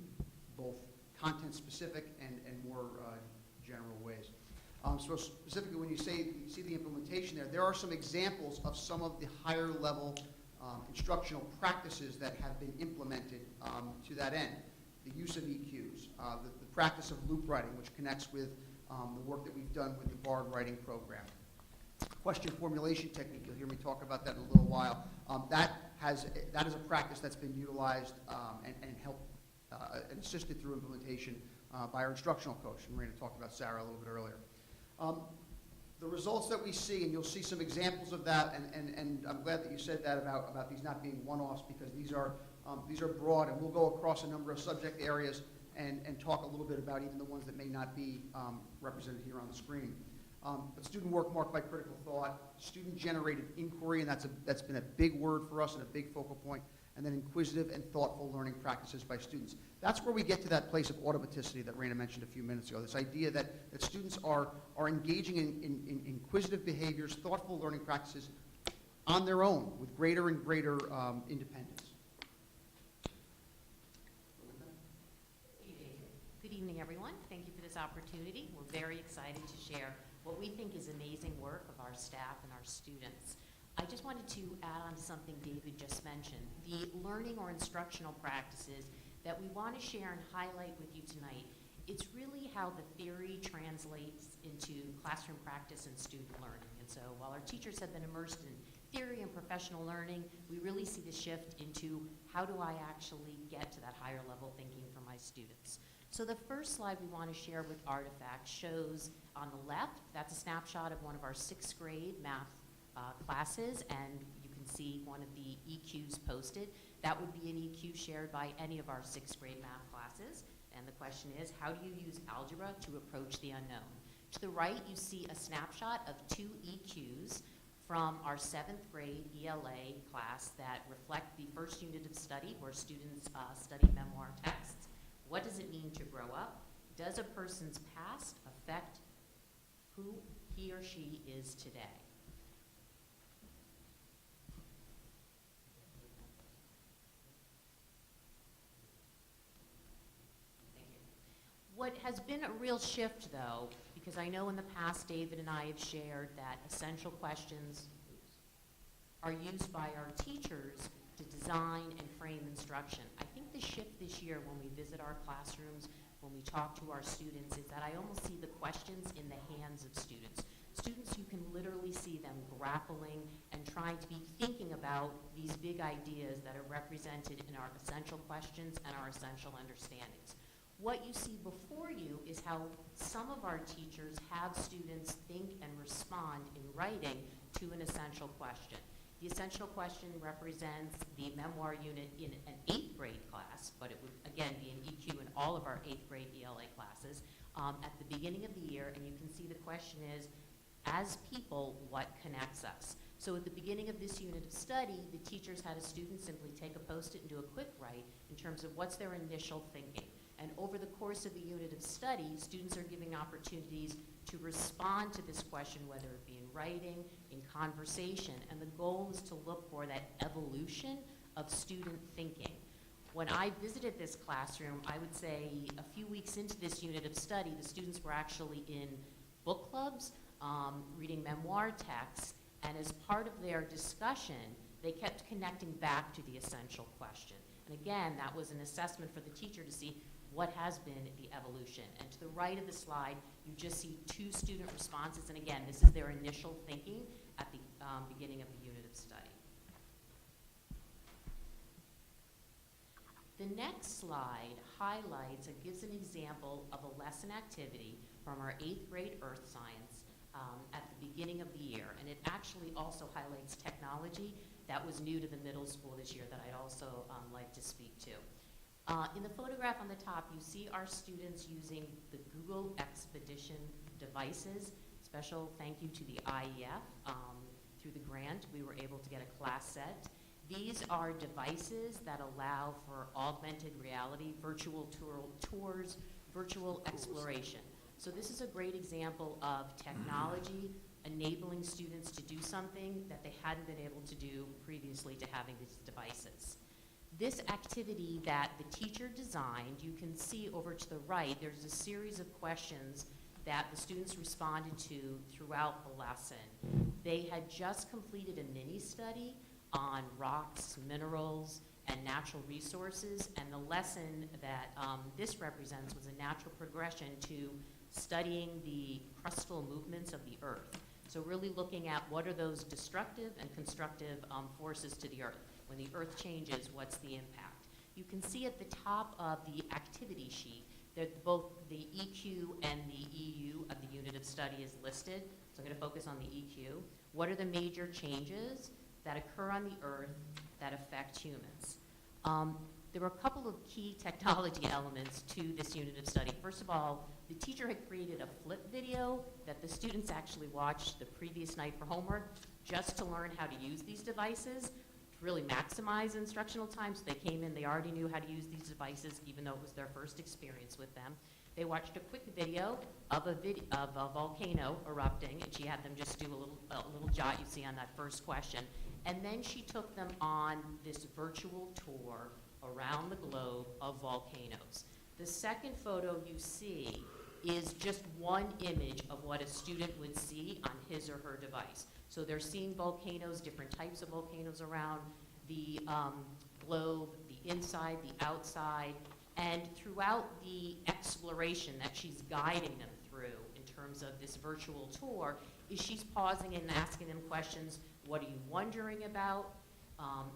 S6: both content-specific and more general ways. So specifically, when you see the implementation there are some examples of some of the higher level instructional practices that have been implemented to that end. The use of EQs, the practice of loop writing, which connects with the work that we've done with the BARD writing program. Question formulation technique, you'll hear me talk about that in a little while. That is a practice that's been utilized and helped and assisted through implementation by our instructional coach, and Marina talked about Sarah a little bit earlier. The results that we see, and you'll see some examples of that, and I'm glad that you said that about these not being one-offs, because these are broad, and we'll go across a number of subject areas and talk a little bit about even the ones that may not be represented here on the screen. But student work marked by critical thought, student-generated inquiry, and that's been a big word for us and a big focal point, and then inquisitive and thoughtful learning practices by students. That's where we get to that place of automaticity that Raina mentioned a few minutes ago, this idea that students are engaging in inquisitive behaviors, thoughtful learning practices on their own with greater and greater independence.
S11: Good evening, everyone. Thank you for this opportunity. We're very excited to share what we think is amazing work of our staff and our students. I just wanted to add on to something David just mentioned, the learning or instructional practices that we want to share and highlight with you tonight. It's really how the theory translates into classroom practice and student learning. And so while our teachers have been immersed in theory and professional learning, we really see the shift into how do I actually get to that higher level thinking for my students. So the first slide we want to share with Artifact shows on the left, that's a snapshot of one of our 6th grade math classes, and you can see one of the EQs posted. That would be an EQ shared by any of our 6th grade math classes. And the question is, how do you use algebra to approach the unknown? To the right, you see a snapshot of 2 EQs from our 7th grade ELA class that reflect the first unit of study where students study memoir texts. What does it mean to grow up? Does a person's past affect who he or she is today? What has been a real shift, though, because I know in the past David and I have shared that essential questions are used by our teachers to design and frame instruction. I think the shift this year when we visit our classrooms, when we talk to our students, is that I almost see the questions in the hands of students. Students, you can literally see them grappling and trying to be thinking about these big ideas that are represented in our essential questions and our essential understandings. What you see before you is how some of our teachers have students think and respond in writing to an essential question. The essential question represents the memoir unit in an 8th grade class, but it would, again, be an EQ in all of our 8th grade ELA classes at the beginning of the year. And you can see the question is, as people, what connects us? So at the beginning of this unit of study, the teachers had a student simply take a Post-it and do a quick write in terms of what's their initial thinking. And over the course of the unit of study, students are giving opportunities to respond to this question, whether it be in writing, in conversation, and the goal is to look for that evolution of student thinking. When I visited this classroom, I would say a few weeks into this unit of study, the students were actually in book clubs, reading memoir texts, and as part of their discussion, they kept connecting back to the essential question. And again, that was an assessment for the teacher to see what has been the evolution. And to the right of the slide, you just see 2 student responses, and again, this is their initial thinking at the beginning of the unit of study. The next slide highlights or gives an example of a lesson activity from our 8th grade Earth Science at the beginning of the year. And it actually also highlights technology that was new to the middle school this year that I'd also like to speak to. In the photograph on the top, you see our students using the Google Expedition devices. Special thank you to the IEF. Through the grant, we were able to get a class set. These are devices that allow for augmented reality, virtual tours, virtual exploration. So this is a great example of technology enabling students to do something that they hadn't been able to do previously to having these devices. This activity that the teacher designed, you can see over to the right, there's a series of questions that the students responded to throughout the lesson. They had just completed a mini study on rocks, minerals, and natural resources, and the lesson that this represents was a natural progression to studying the crustal movements of the Earth. So really looking at what are those destructive and constructive forces to the Earth. When the Earth changes, what's the impact? You can see at the top of the activity sheet that both the EQ and the EU of the unit of study is listed. So I'm going to focus on the EQ. What are the major changes that occur on the Earth that affect humans? There were a couple of key technology elements to this unit of study. First of all, the teacher had created a flip video that the students actually watched the previous night for homework just to learn how to use these devices, to really maximize instructional time. So they came in, they already knew how to use these devices, even though it was their first experience with them. They watched a quick video of a volcano erupting, and she had them just do a little jot you see on that first question. And then she took them on this virtual tour around the globe of volcanoes. The second photo you see is just one image of what a student would see on his or her device. So they're seeing volcanoes, different types of volcanoes around the globe, the inside, the outside, and throughout the exploration that she's guiding them through in terms of this virtual tour, is she's pausing and asking them questions. What are you wondering about?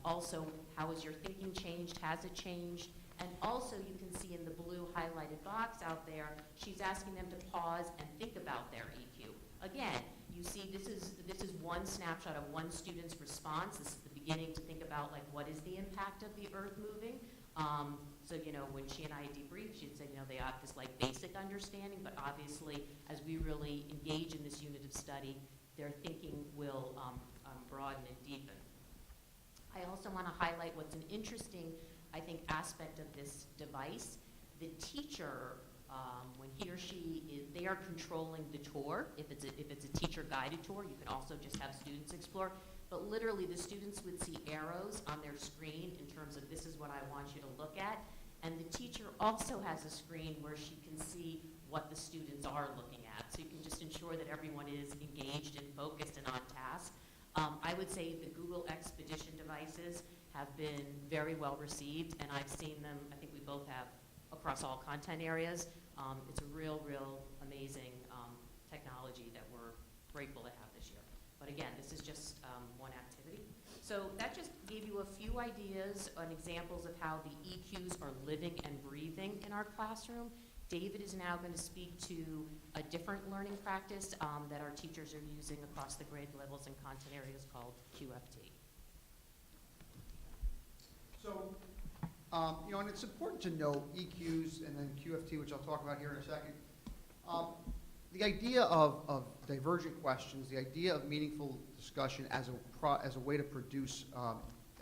S11: Also, how has your thinking changed? Has it changed? And also, you can see in the blue highlighted box out there, she's asking them to pause and think about their EQ. Again, you see this is one snapshot of one student's response. This is the beginning to think about, like, what is the impact of the Earth moving? So, when she and I debriefed, she'd say, they have this, like, basic understanding, but obviously, as we really engage in this unit of study, their thinking will broaden and deepen. I also want to highlight what's an interesting, I think, aspect of this device. The teacher, when he or she they are controlling the tour. If it's a teacher-guided tour, you can also just have students explore. But literally, the students would see arrows on their screen in terms of this is what I want you to look at. And the teacher also has a screen where she can see what the students are looking at. So you can just ensure that everyone is engaged and focused and on task. I would say the Google Expedition devices have been very well received, and I've seen them, I think we both have, across all content areas. It's a real amazing technology that we're grateful to have this year. But again, this is just one activity. So that just gave you a few ideas and examples of how the EQs are living and breathing in our classroom. David is now going to speak to a different learning practice that our teachers are using across the grade levels and content areas called QFT.
S6: So, and it's important to note EQs and then QFT, which I'll talk about here in a second. The idea of divergent questions, the idea of meaningful discussion as a way to produce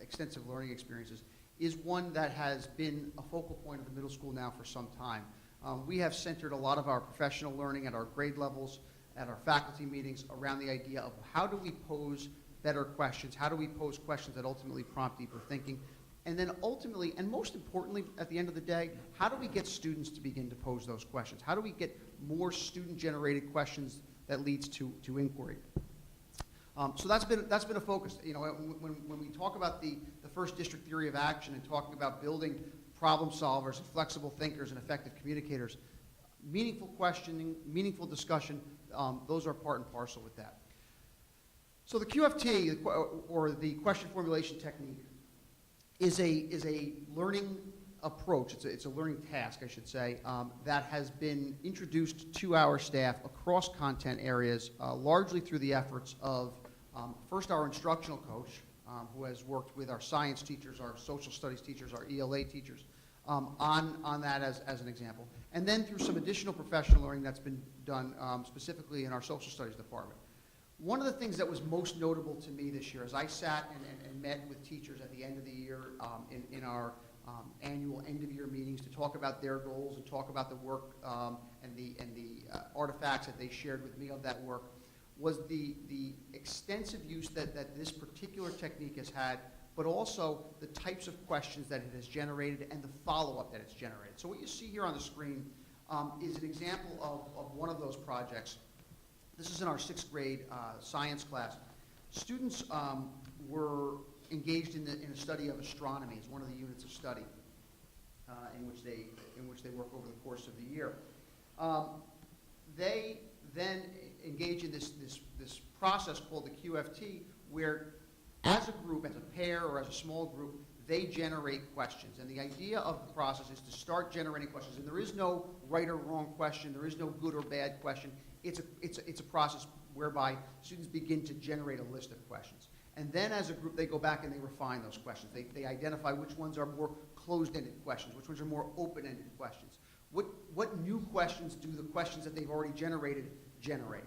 S6: extensive learning experiences is one that has been a focal point of the middle school now for some time. We have centered a lot of our professional learning at our grade levels, at our faculty meetings, around the idea of how do we pose better questions, how do we pose questions that ultimately prompt deeper thinking, and then ultimately, and most importantly, at the end of the day, how do we get students to begin to pose those questions? How do we get more student-generated questions that leads to inquiry? So that's been a focus. When we talk about the first district theory of action and talking about building problem solvers and flexible thinkers and effective communicators, meaningful questioning, meaningful discussion, those are part and parcel with that. So the QFT, or the question formulation technique, is a learning approach. It's a learning task, I should say, that has been introduced to our staff across content areas, largely through the efforts of first our instructional coach, who has worked with our science teachers, our social studies teachers, our ELA teachers, on that as an example, and then through some additional professional learning that's been done specifically in our social studies department. One of the things that was most notable to me this year, as I sat and met with teachers at the end of the year in our annual end-of-year meetings to talk about their goals and talk about the work and the artifacts that they shared with me of that work, was the extensive use that this particular technique has had, but also the types of questions that it has generated and the follow-up that it's generated. So what you see here on the screen is an example of one of those projects. This is in our 6th grade science class. Students were engaged in a study of astronomy as one of the units of study in which they work over the course of the year. They then engage in this process called the QFT, where as a group, as a pair, or as a small group, they generate questions. And the idea of the process is to start generating questions. And there is no right or wrong question. There is no good or bad question. It's a process whereby students begin to generate a list of questions. And then as a group, they go back and they refine those questions. They identify which ones are more closed-ended questions, which ones are more open-ended questions. What new questions do the questions that they've already generated generate?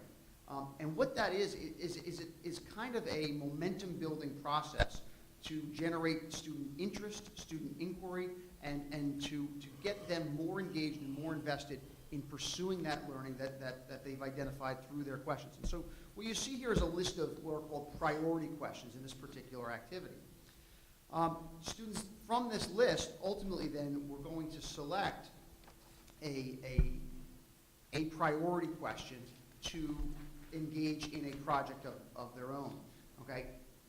S6: And what that is kind of a momentum-building process to generate student interest, student inquiry, and to get them more engaged and more invested in pursuing that learning that they've identified through their questions. And so what you see here is a list of what are called priority questions in this particular activity. Students from this list, ultimately then, we're going to select a priority question to engage in a project of their own, okay?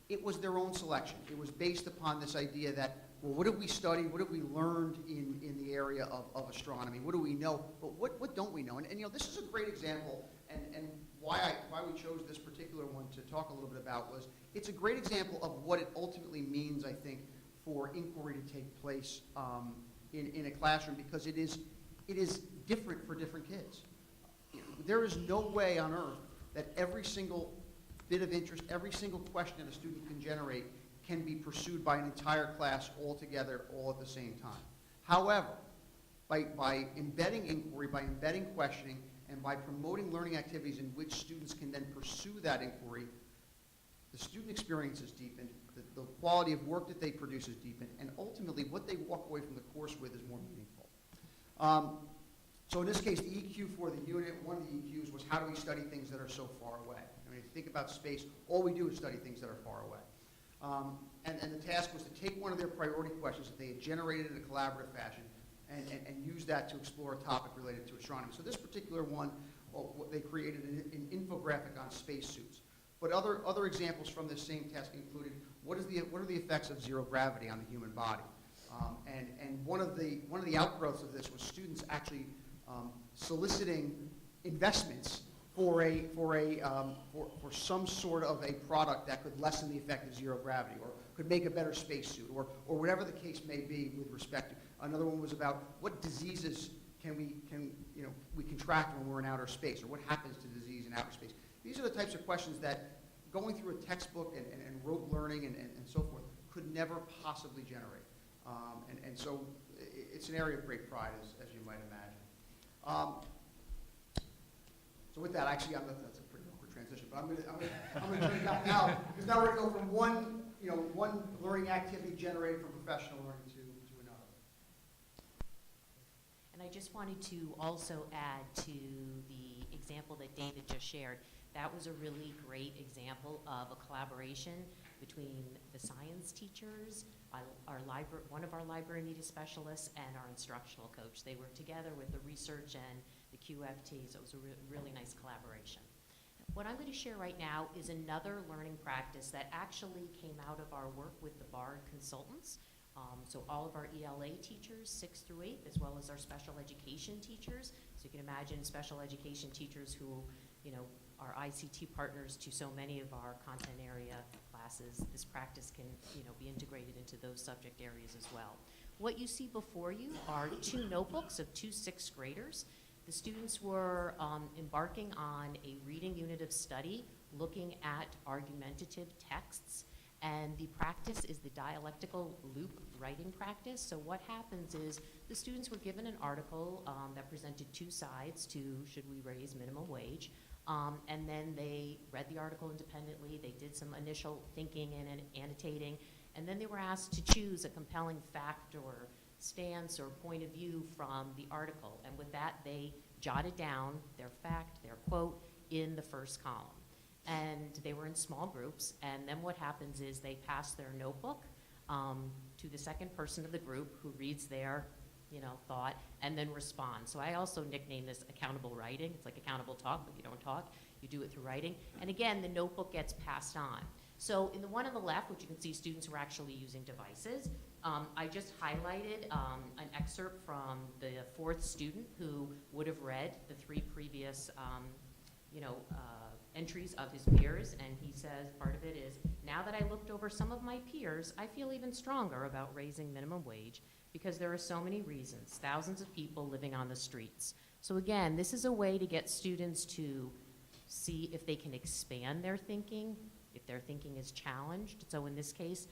S6: It was their own selection. It was based upon this idea that, well, what have we studied? What have we learned in the area of astronomy? What do we know? But what don't we know? And this is a great example, and why we chose this particular one to talk a little bit about was it's a great example of what it ultimately means, I think, for inquiry to take place in a classroom, because it is different for different kids. There is no way on earth that every single bit of interest, every single question that a student can generate can be pursued by an entire class all together, all at the same time. However, by embedding inquiry, by embedding questioning, and by promoting learning activities in which students can then pursue that inquiry, the student experience is deepened, the quality of work that they produce is deepened, and ultimately what they walk away from the course with is more meaningful. So in this case, the EQ for the unit, one of the EQs was how do we study things that are so far away? I mean, if you think about space, all we do is study things that are far away. And the task was to take one of their priority questions that they had generated in a collaborative fashion and use that to explore a topic related to astronomy. So this particular one, they created an infographic on spacesuits. But other examples from this same task included what are the effects of zero gravity on the human body? And one of the outgrowths of this was students actually soliciting investments for some sort of a product that could lessen the effect of zero gravity, or could make a better spacesuit, or whatever the case may be with respect to. Another one was about what diseases can we contract when we're in outer space, or what happens to disease in outer space. These are the types of questions that going through a textbook and rote learning and so forth could never possibly generate. And so it's an area of great pride, as you might imagine. So with that, actually, that's a pretty awkward transition, but I'm going to turn it back now, because now we're going to go from one learning activity generated from professional learning to another.
S11: And I just wanted to also add to the example that David just shared. That was a really great example of a collaboration between the science teachers, one of our library media specialists, and our instructional coach. They worked together with the research and the QFT, so it was a really nice collaboration. What I'm going to share right now is another learning practice that actually came out of our work with the BARD consultants. So all of our ELA teachers, 6 through 8, as well as our special education teachers. So you can imagine special education teachers who, are ICT partners to so many of our content area classes. This practice can, be integrated into those subject areas as well. What you see before you are 2 notebooks of 2 6th graders. The students were embarking on a reading unit of study, looking at argumentative texts. And the practice is the dialectical loop writing practice. So what happens is the students were given an article that presented 2 sides to should we raise minimum wage. And then they read the article independently. They did some initial thinking and annotating. And then they were asked to choose a compelling fact or stance or point of view from the article. And with that, they jotted down their fact, their quote, in the first column. And they were in small groups, and then what happens is they pass their notebook to the second person of the group who reads their thought and then responds. So I also nickname this accountable writing. It's like accountable talk, but you don't talk. You do it through writing. And again, the notebook gets passed on. So in the one on the left, which you can see students who are actually using devices, I just highlighted an excerpt from the 4th student who would have read the 3 previous entries of his peers, and he says part of it is, now that I looked over some of my peers, I feel even stronger about raising minimum wage because there are so many reasons, thousands of people living on the streets. So again, this is a way to get students to see if they can expand their thinking, if their thinking is challenged. So in this case,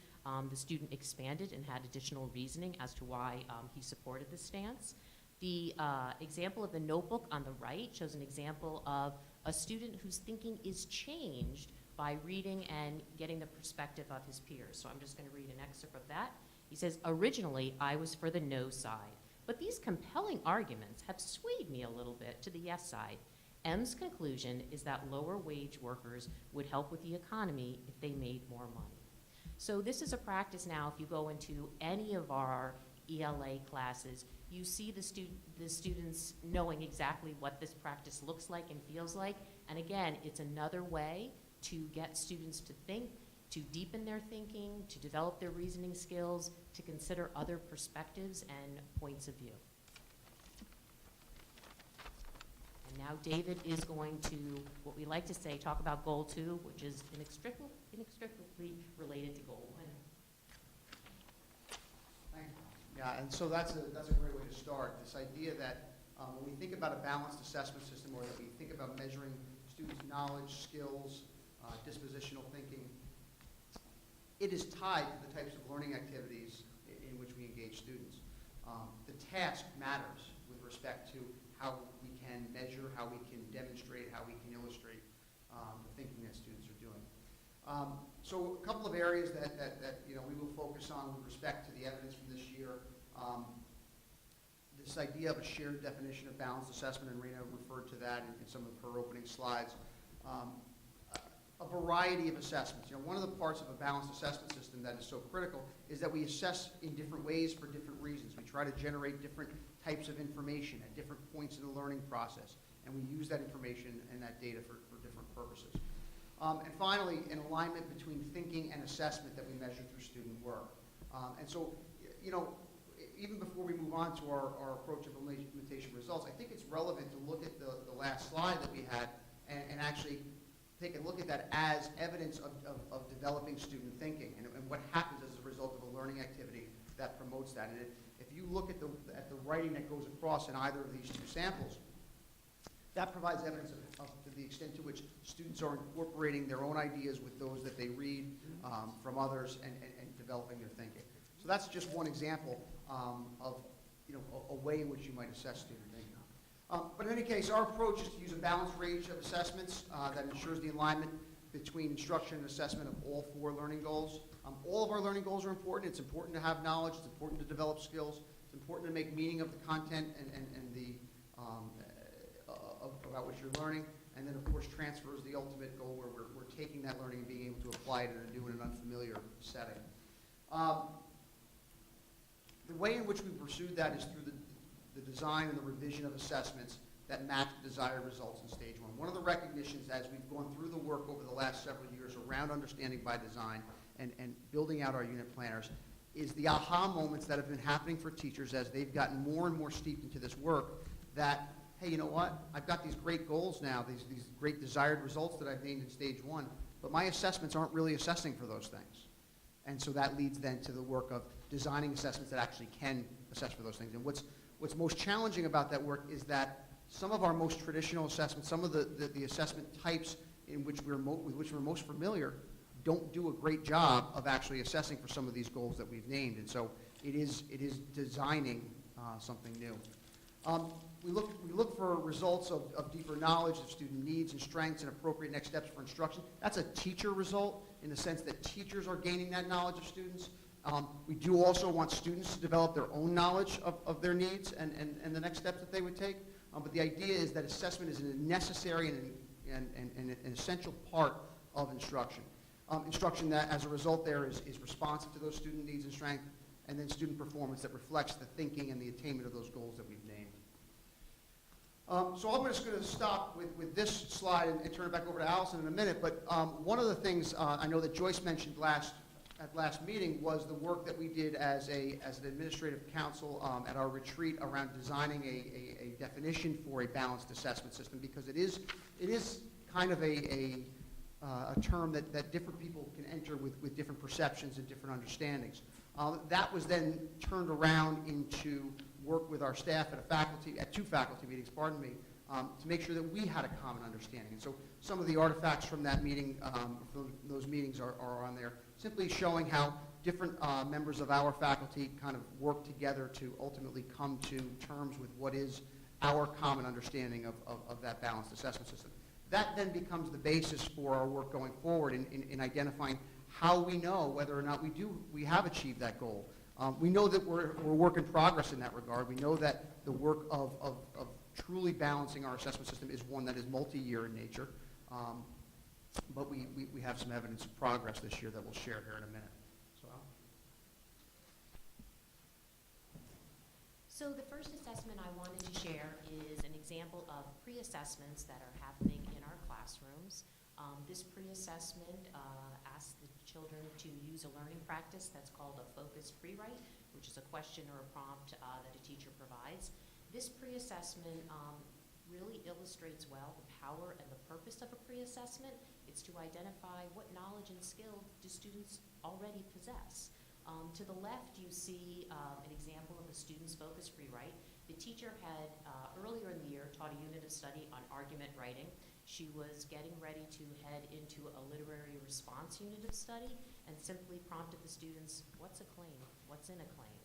S11: the student expanded and had additional reasoning as to why he supported this stance. The example of the notebook on the right shows an example of a student whose thinking is changed by reading and getting the perspective of his peers. So I'm just going to read an excerpt of that. He says, originally, I was for the no side, but these compelling arguments have swayed me a little bit to the yes side. M's conclusion is that lower wage workers would help with the economy if they made more money. So this is a practice now, if you go into any of our ELA classes, you see the students knowing exactly what this practice looks like and feels like. And again, it's another way to get students to think, to deepen their thinking, to develop their reasoning skills, to consider other perspectives and points of view. And now David is going to, what we like to say, talk about goal 2, which is inextricably related to goal 1.
S6: Thank you. Yeah, and so that's a great way to start. This idea that when we think about a balanced assessment system, or that we think about measuring students' knowledge, skills, dispositional thinking, it is tied to the types of learning activities in which we engage students. The task matters with respect to how we can measure, how we can demonstrate, how we can illustrate the thinking that students are doing. So a couple of areas that we will focus on with respect to the evidence from this year. This idea of a shared definition of balanced assessment, and Rena referred to that in some of her opening slides. A variety of assessments. One of the parts of a balanced assessment system that is so critical is that we assess in different ways for different reasons. We try to generate different types of information at different points in the learning process, and we use that information and that data for different purposes. And finally, an alignment between thinking and assessment that we measure through student work. And so, even before we move on to our approach of implementation results, I think it's relevant to look at the last slide that we had and actually take a look at that as evidence of developing student thinking and what happens as a result of a learning activity that promotes that. And if you look at the writing that goes across in either of these 2 samples, that provides evidence of the extent to which students are incorporating their own ideas with those that they read from others and developing their thinking. So So that's just one example of a way in which you might assess student thinking. But in any case, our approach is to use a balanced range of assessments that ensures the alignment between instruction and assessment of all 4 learning goals. All of our learning goals are important. It's important to have knowledge. It's important to develop skills. It's important to make meaning of the content and the about what you're learning. And then, of course, transfer is the ultimate goal, where we're taking that learning and being able to apply it in a new and an unfamiliar setting. The way in which we pursued that is through the design and the revision of assessments that match the desired results in stage 1. One of the recognitions as we've gone through the work over the last several years around understanding by design and building out our unit planners is the aha moments that have been happening for teachers as they've gotten more and more steeped into this work that, hey, you know what? I've got these great goals now, these great desired results that I've named in stage 1, but my assessments aren't really assessing for those things. And so that leads then to the work of designing assessments that actually can assess for those things. And what's most challenging about that work is that some of our most traditional assessments, some of the assessment types in which with which we're most familiar, don't do a great job of actually assessing for some of these goals that we've named. And so it is designing something new. We look for results of deeper knowledge of student needs and strengths and appropriate next steps for instruction. That's a teacher result in the sense that teachers are gaining that knowledge of students. We do also want students to develop their own knowledge of their needs and the next steps that they would take. But the idea is that assessment is a necessary and an essential part of instruction. Instruction that, as a result there, is responsive to those student needs and strengths, and then student performance that reflects the thinking and the attainment of those goals that we've named. So I'm just going to stop with this slide and turn it back over to Allison in a minute. But one of the things I know that Joyce mentioned at last meeting was the work that we did as an administrative council at our retreat around designing a definition for a balanced assessment system, because it is kind of a term that different people can enter with different perceptions and different understandings. That was then turned around into work with our staff at 2 faculty meetings, to make sure that we had a common understanding. And so some of the artifacts from that meeting, from those meetings are on there, simply showing how different members of our faculty kind of work together to ultimately come to terms with what is our common understanding of that balanced assessment system. That then becomes the basis for our work going forward in identifying how we know whether or not we have achieved that goal. We know that we're work in progress in that regard. We know that the work of truly balancing our assessment system is one that is multi-year in nature. But we have some evidence of progress this year that we'll share here in a minute.
S11: So the first assessment I wanted to share is an example of pre-assessments that are happening in our classrooms. This pre-assessment asks the children to use a learning practice that's called a focused pre-write, which is a question or a prompt that a teacher provides. This pre-assessment really illustrates well the power and the purpose of a pre-assessment. It's to identify what knowledge and skill do students already possess. To the left, you see an example of a student's focused pre-write. The teacher had, earlier in the year, taught a unit of study on argument writing. She was getting ready to head into a literary response unit of study and simply prompted the students, what's a claim? What's in a claim?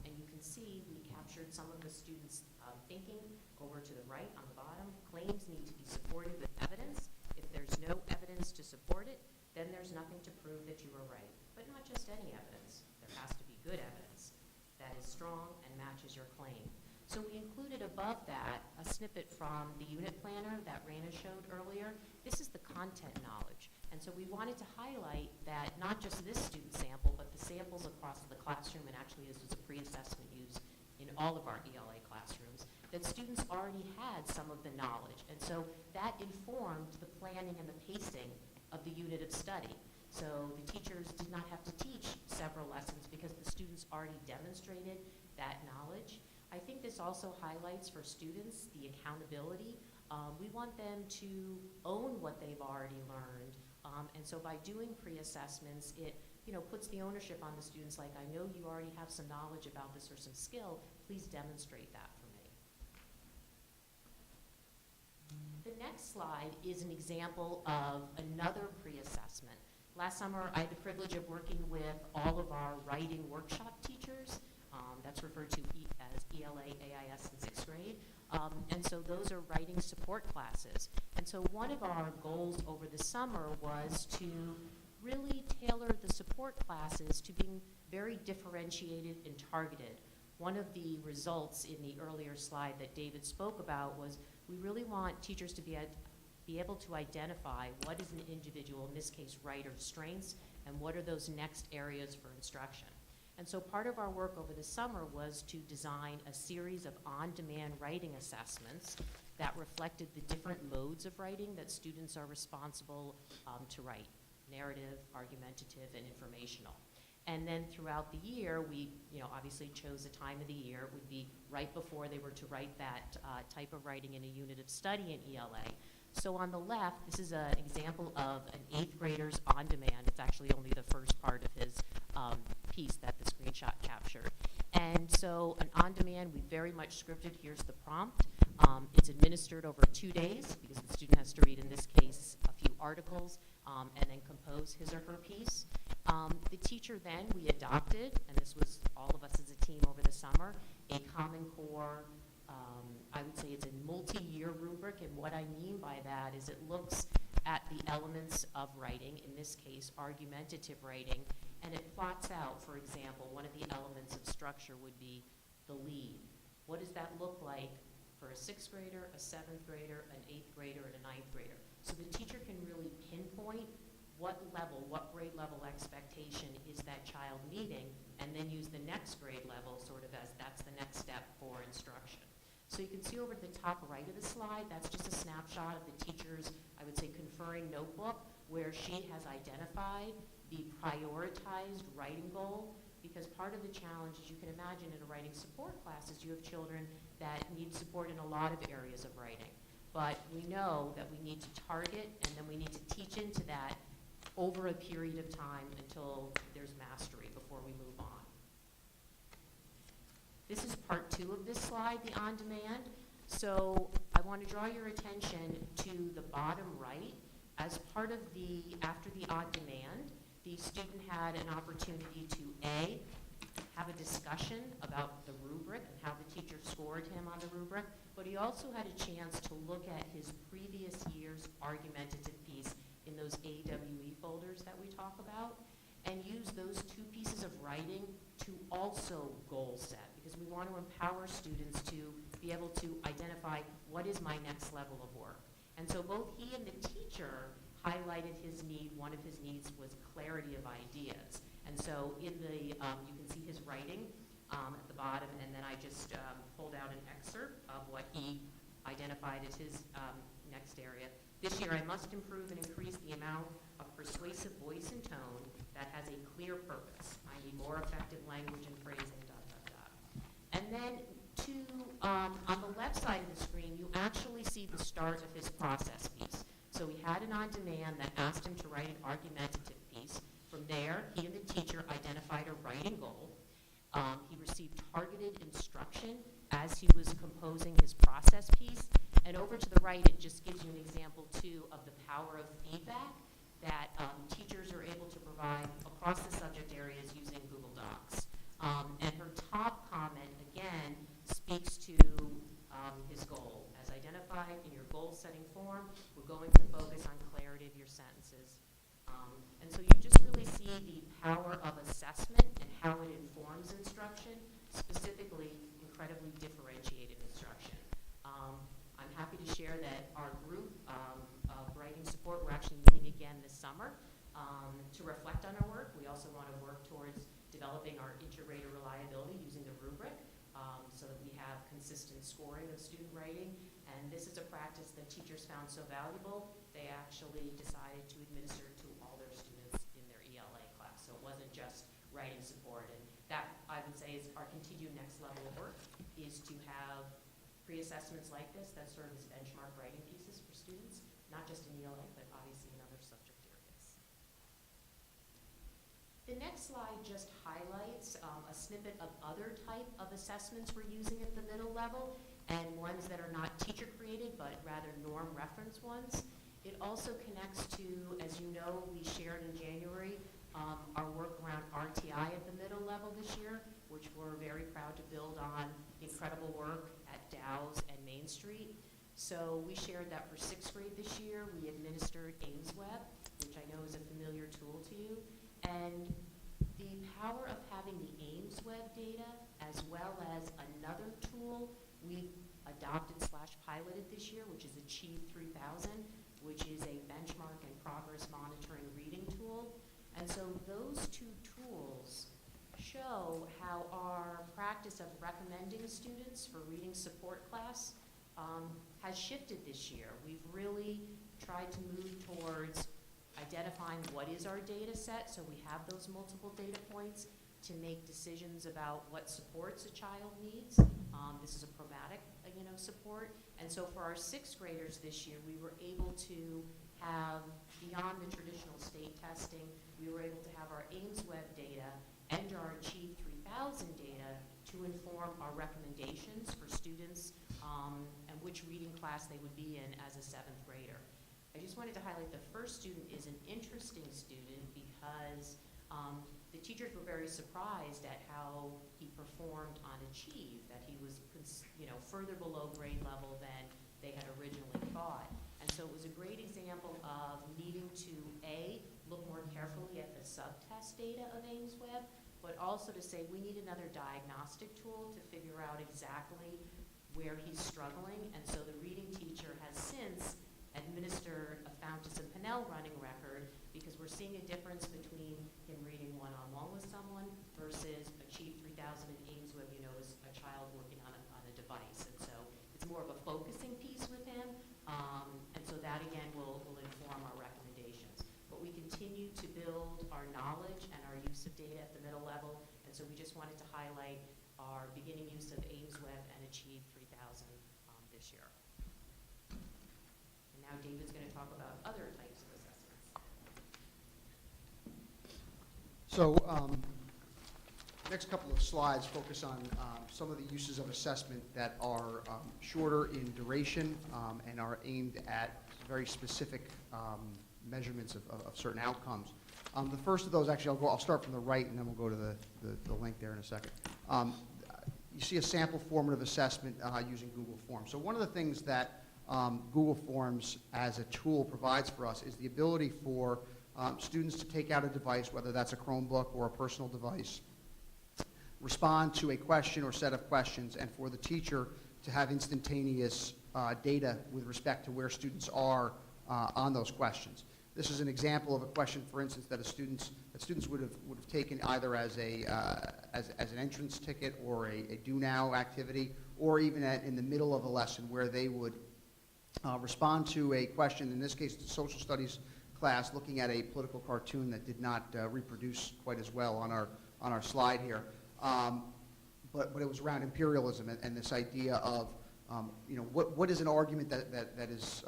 S11: And you can see we captured some of the students' thinking over to the right on the bottom. Claims need to be supported with evidence. If there's no evidence to support it, then there's nothing to prove that you were right. But not just any evidence. There has to be good evidence that is strong and matches your claim. So we included above that a snippet from the unit planner that Raina showed earlier. This is the content knowledge. And so we wanted to highlight that not just this student sample, but the samples across the classroom, and actually this was a pre-assessment used in all of our ELA classrooms, that students already had some of the knowledge. And so that informed the planning and the pacing of the unit of study. So the teachers did not have to teach several lessons because the students already demonstrated that knowledge. I think this also highlights for students the accountability. We want them to own what they've already learned. And so by doing pre-assessments, it puts the ownership on the students, like, I know you already have some knowledge about this or some skill, please demonstrate that for me. The next slide is an example of another pre-assessment. Last summer, I had the privilege of working with all of our writing workshop teachers. That's referred to as ELA, AIS in 6th grade. And so those are writing support classes. And so one of our goals over the summer was to really tailor the support classes to being very differentiated and targeted. One of the results in the earlier slide that David spoke about was we really want teachers to be able to identify what is an individual, in this case writer's strengths, and what are those next areas for instruction. And so part of our work over the summer was to design a series of on-demand writing assessments that reflected the different modes of writing that students are responsible to write: narrative, argumentative, and informational. And then throughout the year, we obviously chose a time of the year. It would be right before they were to write that type of writing in a unit of study in ELA. So on the left, this is an example of an 8th grader's on-demand. It's actually only the first part of his piece that the screenshot captured. And so an on-demand, we very much scripted. Here's the prompt. It's administered over 2 days because the student has to read, in this case, a few articles and then compose his or her piece. The teacher then, we adopted, and this was all of us as a team over the summer, a Common Core, I would say it's a multi-year rubric, and what I mean by that is it looks at the elements of writing, in this case argumentative writing, and it plots out, for example, one of the elements of structure would be the lead. What does that look like for a 6th grader, a 7th grader, an 8th grader, and a 9th grader? So the teacher can really pinpoint what level, what grade level expectation is that child meeting, and then use the next grade level sort of as that's the next step for instruction. So you can see over at the top right of the slide, that's just a snapshot of the teacher's, I would say, conferring notebook, where she has identified the prioritized writing goal, because part of the challenge, as you can imagine, in a writing support class is you have children that need support in a lot of areas of writing. But we know that we need to target, and then we need to teach into that over a period of time until there's mastery before we move on. This is part 2 of this slide, the on-demand. So I want to draw your attention to the bottom right. As part of after the on-demand, the student had an opportunity to A, have a discussion about the rubric and how the teacher scored him on the rubric, but he also had a chance to look at his previous year's argumentative piece in those AWE folders that we talk about, and use those 2 pieces of writing to also goal set, because we want to empower students to be able to identify what is my next level of work. And so both he and the teacher highlighted his need. One of his needs was clarity of ideas. And so in the, you can see his writing at the bottom, and then I just pulled out an excerpt of what he identified as his next area. This year I must improve and increase the amount of persuasive voice and tone that has a clear purpose. I need more effective language and phrasing, ... And then on the left side of the screen, you actually see the start of his process piece. So he had an on-demand that asked him to write an argumentative piece. From there, he and the teacher identified a writing goal. He received targeted instruction as he was composing his process piece. And over to the right, it just gives you an example, too, of the power of feedback that teachers are able to provide across the subject areas using Google Docs. And her top comment, again, speaks to his goal. As identified in your goal-setting form, we're going to focus on clarity of your sentences. And so you just really see the power of assessment and how it informs instruction, specifically incredibly differentiated instruction. I'm happy to share that our group of writing support, we're actually meeting again this summer to reflect on our work. We also want to work towards developing our inter-rater reliability using the rubric so that we have consistent scoring of student writing. And this is a practice that teachers found so valuable, they actually decided to administer it to all their students in their ELA class. So it wasn't just writing support. And that, I would say, is our continued next level of work, is to have pre-assessments like this that serve as benchmark writing pieces for students, not just in ELA, but obviously in other subject areas. The next slide just highlights a snippet of other type of assessments we're using at the middle level, and ones that are not teacher-created, but rather norm reference ones. It also connects to, as you know, we shared in January, our work around RTI at the middle level this year, which we're very proud to build on incredible work at Dow's and Main Street. So we shared that for 6th grade this year. We administered AimsWeb, which I know is a familiar tool to you. And the power of having the AimsWeb data as well as another tool we've adopted/piloted this year, which is Achieve 3000, which is a benchmark and progress monitoring reading tool. And so those two tools show how our practice of recommending students for reading support class has shifted this year. We've really tried to move towards identifying what is our data set, so we have those multiple data points to make decisions about what supports a child needs. This is a programmatic, support. And so for our 6th graders this year, we were able to have, beyond the traditional state testing, we were able to have our AimsWeb data and our Achieve 3000 data to inform our recommendations for students and which reading class they would be in as a 7th grader. I just wanted to highlight the first student is an interesting student because the teachers were very surprised at how he performed on Achieve, that he was further below grade level than they had originally thought. And so it was a great example of needing to, A, look more carefully at the subtest data of AimsWeb, but also to say we need another diagnostic tool to figure out exactly where he's struggling. And so the reading teacher has since administered a Fountas and Pinnell running record because we're seeing a difference between him reading one-on-one with someone versus Achieve 3000 and AimsWeb, is a child working on a device. And so it's more of a focusing piece with him. And so that, again, will inform our recommendations. But we continue to build our knowledge and our use of data at the middle level. And so we just wanted to highlight our beginning use of AimsWeb and Achieve 3000 this year. And now David's going to talk about other types of assessments.
S6: So next couple of slides focus on some of the uses of assessment that are shorter in duration and are aimed at very specific measurements of certain outcomes. The first of those, actually, I'll start from the right, and then we'll go to the link there in a second. You see a sample formative assessment using Google Forms. So one of the things that Google Forms as a tool provides for us is the ability for students to take out a device, whether that's a Chromebook or a personal device, respond to a question or set of questions, and for the teacher to have instantaneous data with respect to where students are on those questions. This is an example of a question, for instance, that students would have taken either as an entrance ticket or a do now activity, or even in the middle of a lesson where they would respond to a question. In this case, it's a social studies class looking at a political cartoon that did not reproduce quite as well on our slide here. But it was around imperialism and this idea of what is an argument that is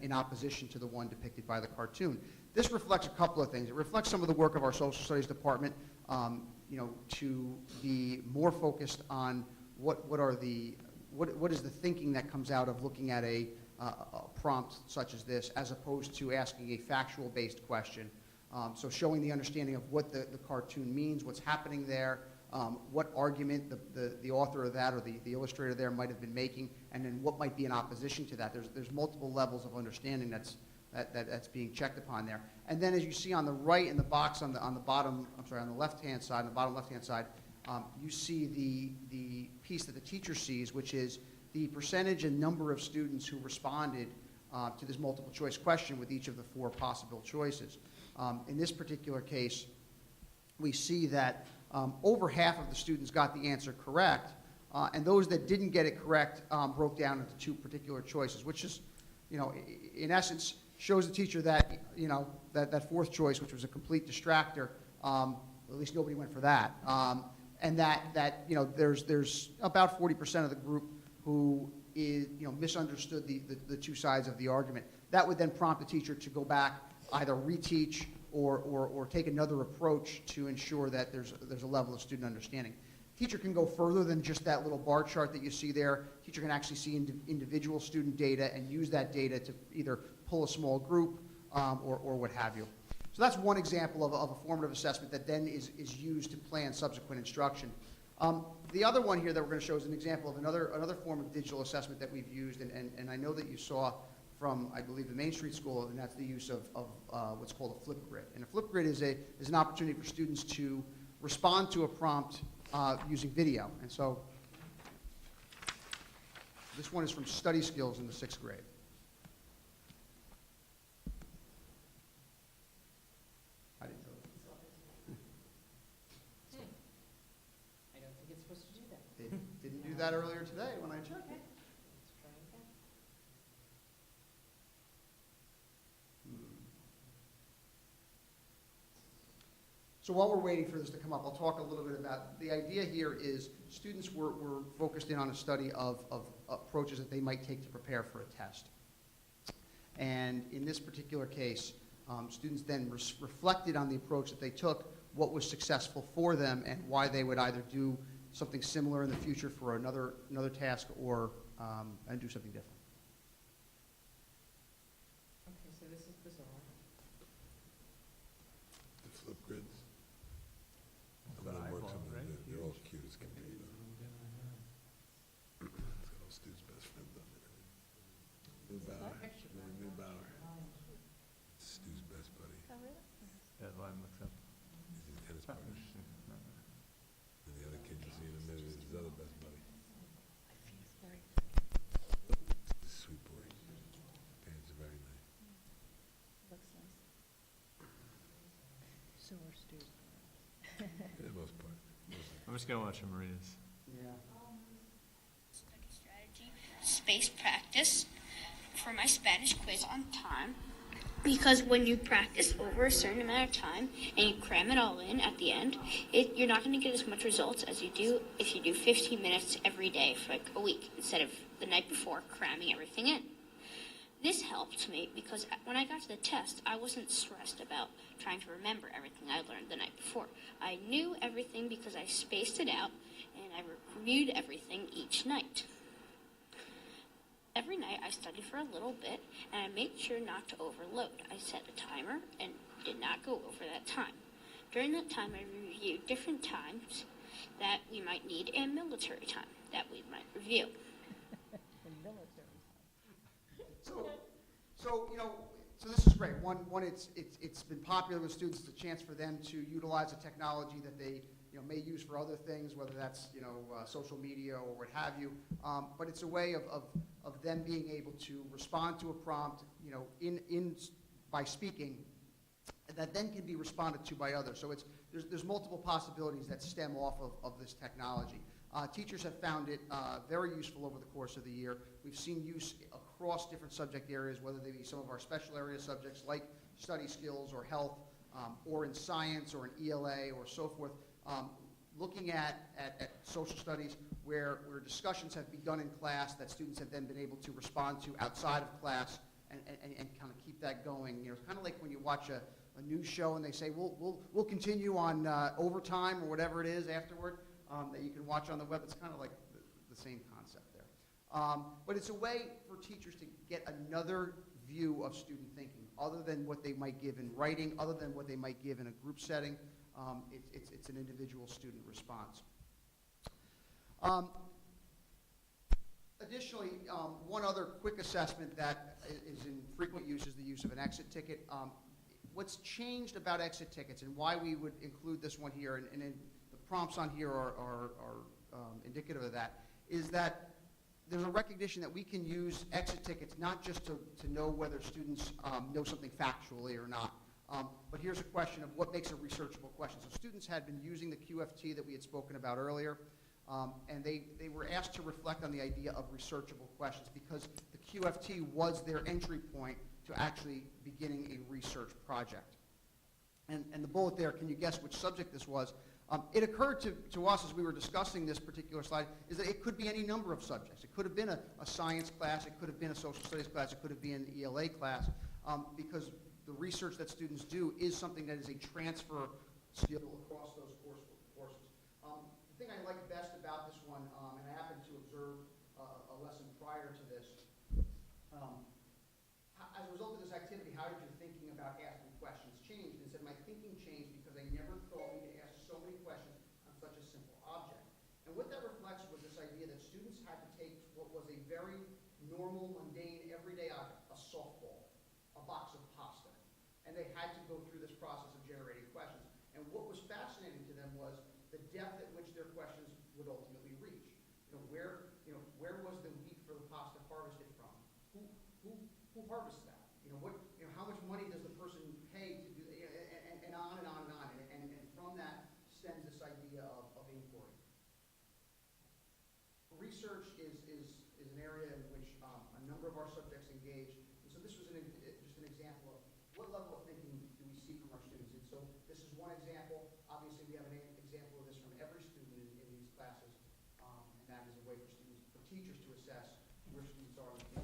S6: in opposition to the one depicted by the cartoon. This reflects a couple of things. It reflects some of the work of our social studies department, to be more focused on what is the thinking that comes out of looking at a prompt such as this, as opposed to asking a factual-based question. So showing the understanding of what the cartoon means, what's happening there, what argument the author of that or the illustrator there might have been making, and then what might be in opposition to that. There's multiple levels of understanding that's being checked upon there. And then as you see on the right in the box on the bottom, on the left-hand side, on the bottom left-hand side, you see the piece that the teacher sees, which is the percentage and number of students who responded to this multiple choice question with each of the 4 possible choices. In this particular case, we see that over half of the students got the answer correct, and those that didn't get it correct broke down into 2 particular choices, which is, in essence, shows the teacher that, that 4th choice, which was a complete distractor, at least nobody went for that, and that there's about 40% of the group who misunderstood the 2 sides of the argument. That would then prompt the teacher to go back, either reteach or take another approach to ensure that there's a level of student understanding. Teacher can go further than just that little bar chart that you see there. Teacher can actually see individual student data and use that data to either pull a small group, or what have you. So that's one example of a formative assessment that then is used to plan subsequent instruction. The other one here that we're going to show is an example of another form of digital assessment that we've used, and I know that you saw from, I believe, the Main Street School, and that's the use of what's called a flip grid. And a flip grid is an opportunity for students to respond to a prompt using video. And so this one is from Study Skills in the 6th grade. I didn't know that.
S10: I don't think it's supposed to do that.
S6: It didn't do that earlier today when I checked it.
S10: Let's try again.
S6: So while we're waiting for this to come up, I'll talk a little bit about, the idea here is students were focused in on a study of approaches that they might take to prepare for a test. And in this particular case, students then reflected on the approach that they took, what was successful for them, and why they would either do something similar in the future for another task or and do something different.
S10: Okay, so this is bizarre.
S1: The flip grids. I'm gonna work some of them. They're all cute as can be. It's got all Stu's best friend on it. New Bauer. New Bauer. Stu's best buddy.
S2: Yeah, the line looks up.
S1: He's his tennis partner. And the other kid you see in a minute is his other best buddy. Sweet boy. Parents are very nice.
S7: Looks nice. So are Stu's.
S1: For the most part.
S2: I'm just gonna watch Marina's.
S6: Yeah.
S12: Study strategy, space practice for my Spanish quiz on time. Because when you practice over a certain amount of time and you cram it all in at the end, you're not going to get as much results as you do if you do 15 minutes every day for like a week instead of the night before cramming everything in. This helped me because when I got to the test, I wasn't stressed about trying to remember everything I learned the night before. I knew everything because I spaced it out and I reviewed everything each night. Every night I studied for a little bit and I made sure not to overload. I set a timer and did not go over that time. During that time I reviewed different times that we might need and military time that we might review.
S6: So this is great. One, it's been popular with students. It's a chance for them to utilize a technology that they may use for other things, whether that's social media or what have you. But it's a way of them being able to respond to a prompt, by speaking, that then can be responded to by others. So there's multiple possibilities that stem off of this technology. Teachers have found it very useful over the course of the year. We've seen use across different subject areas, whether they be some of our special area subjects like study skills or health, or in science or in ELA or so forth. Looking at social studies where discussions have begun in class that students have then been able to respond to outside of class and kind of keep that going. It's kind of like when you watch a news show and they say, we'll continue on overtime or whatever it is afterward. That you can watch on the web. It's kind of like the same concept there. But it's a way for teachers to get another view of student thinking, other than what they might give in writing, other than what they might give in a group setting. It's an individual student response. Additionally, one other quick assessment that is in frequent use is the use of an exit ticket. What's changed about exit tickets and why we would include this one here, and the prompts on here are indicative of that, is that there's a recognition that we can use exit tickets not just to know whether students know something factually or not, but here's a question of what makes a researchable question. So students had been using the QFT that we had spoken about earlier, and they were asked to reflect on the idea of researchable questions because the QFT was their entry point to actually beginning a research project. And the bullet there, can you guess which subject this was? It occurred to us as we were discussing this particular slide is that it could be any number of subjects. It could have been a science class, it could have been a social studies class, it could have been an ELA class, because the research that students do is something that is a transfer skill across those courses. The thing I like best about this one, and I happened to observe a lesson prior to this, as a result of this activity, how did your thinking about asking questions change? And said, my thinking changed because I never thought we could ask so many questions on such a simple object. And what that reflects was this idea that students had to take what was a very normal, mundane, everyday object, a softball, a box of pasta, and they had to go through this process of generating questions. And what was fascinating to them was the depth at which their questions would ultimately reach. Where was the wheat for the pasta harvested from? Who harvests that? How much money does the person pay to do that? And on and on and on. And from that stems this idea of inquiry. Research is an area in which a number of our subjects engage. And so this was just an example of what level of thinking do we see from our students. And so this is one example. Obviously, we have an example of this from every student in these classes. And that is a way for teachers to assess where students are in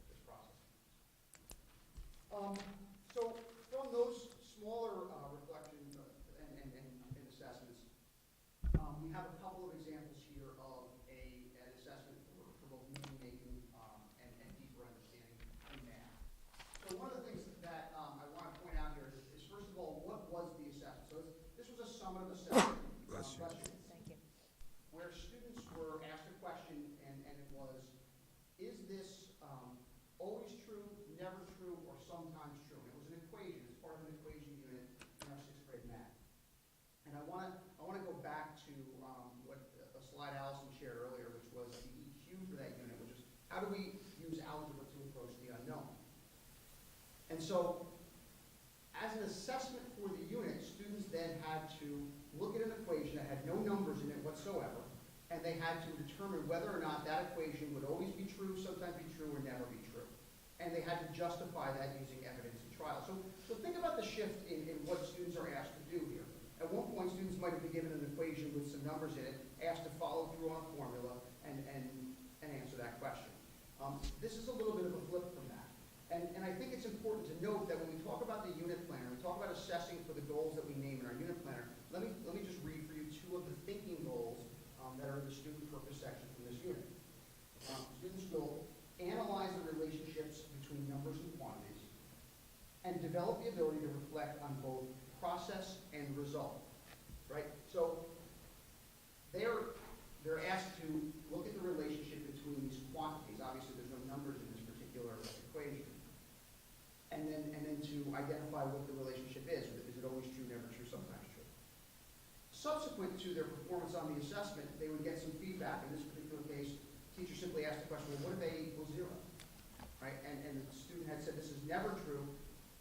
S6: this process. So from those smaller reflections and assessments, we have a couple of examples here of an assessment for both meaning making and deeper understanding in math. So one of the things that I want to point out here is first of all, what was the assessment? So this was a summative assessment question.
S8: Thank you.
S6: Where students were asked a question, and it was, is this always true, never true, or sometimes true? And it was an equation. It's part of an equation unit in our 6th grade math. And I want to go back to what a slide Allison shared earlier, which was the EQ for that unit, which is how do we use algebra to approach the unknown? And so as an assessment for the unit, students then had to look at an equation that had no numbers in it whatsoever, and they had to determine whether or not that equation would always be true, sometimes be true, or never be true. And they had to justify that using evidence and trial. So think about the shift in what students are asked to do here. At one point, students might have been given an equation with some numbers in it, asked to follow through on a formula, and answer that question. This is a little bit of a flip from that. And I think it's important to note that when we talk about the unit planner, we talk about assessing for the goals that we name in our unit planner. Let me just read for you two of the thinking goals that are in the student purpose section from this unit. Students will analyze the relationships between numbers and quantities and develop the ability to reflect on both process and result, right? So they're asked to look at the relationship between these quantities. Obviously, there's no numbers in this particular equation. And then to identify what the relationship is. Is it always true, never true, sometimes true? Subsequent to their performance on the assessment, they would get some feedback. In this particular case, teacher simply asked the question, well, what if A equals 0? Right? And the student had said this is never true.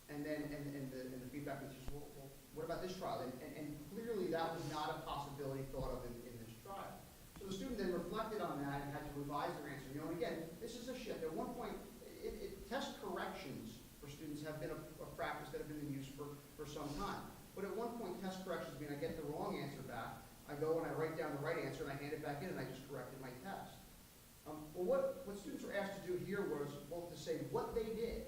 S6: And then the feedback was just, well, what about this trial? And clearly that was not a possibility thought of in this trial. So the student then reflected on that and had to revise their answer. And again, this is a shift. At one point, test corrections for students have been a practice that have been in use for some time. But at one point, test corrections mean I get the wrong answer back. I go and I write down the right answer and I hand it back in and I just corrected my test. Well, what students were asked to do here was both to say what they did,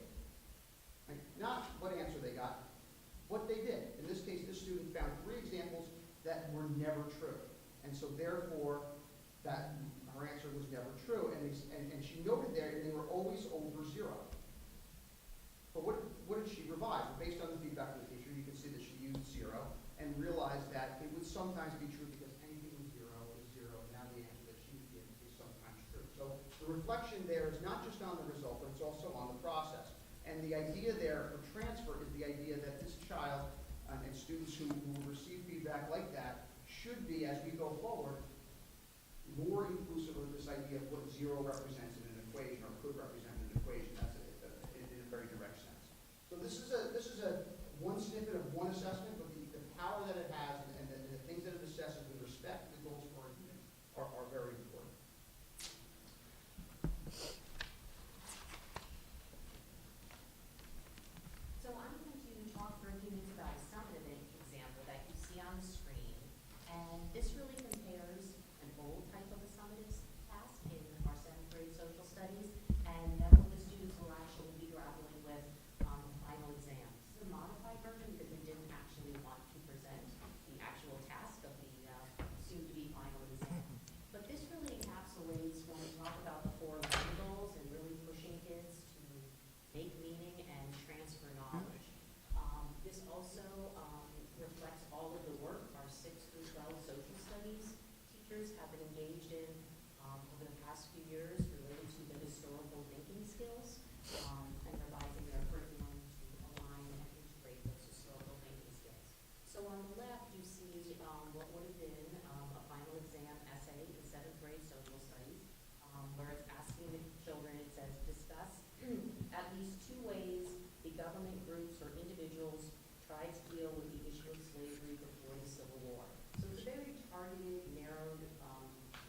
S6: like not what answer they got, what they did. In this case, this student found 3 examples that were never true. And so therefore, that her answer was never true. And she noted there, and they were always over 0. But what did she revise? Well, based on the feedback from the teacher, you can see that she used 0 and realized that it would sometimes be true because anything with 0 is 0. Now the answer that she gives is sometimes true. So the reflection there is not just on the result, but it's also on the process. And the idea there for transfer is the idea that this child and students who receive feedback like that should be, as we go forward, more inclusive of this idea of what 0 represents in an equation or could represent in an equation. That's in a very direct sense. So this is a one snippet of one assessment, but the power that it has and the things that it assesses with respect to the goals for our unit are very important.
S11: So I'm going to talk for a few minutes about a summative example that you see on the screen. And this really compares an old type of a summative task in our 7th grade social studies, and that's what the students will actually be grappling with on the final exam. This is a modified version because we didn't actually want to present the actual task of the soon-to-be final exam. But this really encapsulates when we talk about the 4 learning goals and really pushing kids to make teachers have been engaged in over the past few years related to the historical thinking skills and revising their curriculum to align and integrate those historical thinking skills. So on the left, you see what would have been a final exam essay in 7th grade social studies, where it's asking the children, it says, discuss at least 2 ways the government groups or individuals tried to deal with the issue of slavery before the Civil War. So it's a very targeted, narrowed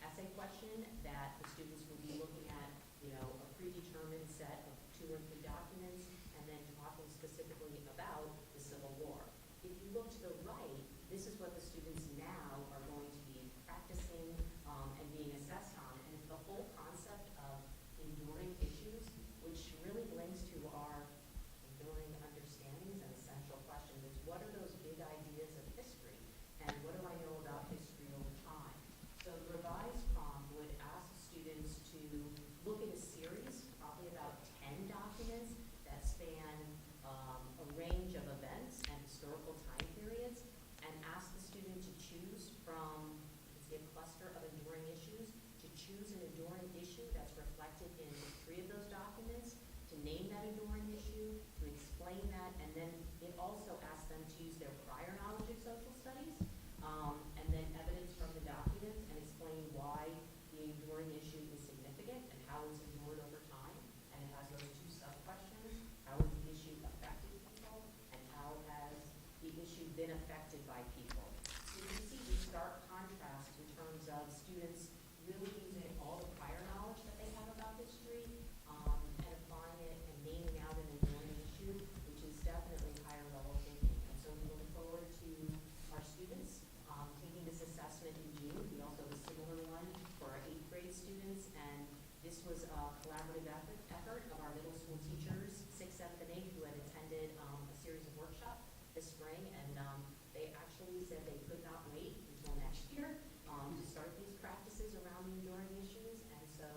S11: essay question that the students will be looking at, a predetermined set of 2 or 3 documents and then talking specifically about the Civil War. If you look to the right, this is what the students now are going to be practicing and being assessed on. And it's the whole concept of enduring issues, which really links to our enduring understandings and essential questions. Is what are those big ideas of history? And what do I know about history over time? So the revised prompt would ask students to look at a series, probably about 10 documents that span a range of events and historical time periods, and ask the student to choose from, a cluster of enduring issues, to choose an enduring issue that's reflected in 3 of those documents, to name that enduring issue, to explain that, and then it also asks them to use their prior knowledge of social studies, and then evidence from the documents, and explain why the enduring issue is significant and how it's endured over time. And it has those 2 sub-questions: how has the issue affected people, and how has the issue been affected by people? So you can see the stark contrast in terms of students really using all the prior knowledge that they have about history, and applying it and naming out an enduring issue, which is definitely higher level thinking. And so we look forward to our students taking this assessment in June. We also have a similar one for our 8th grade students, and this was a collaborative effort of our middle school teachers, 6th, 7th, and 8th, who had attended a series of workshops this spring, and they actually said they could not wait until next year to start these practices around the enduring issues. And so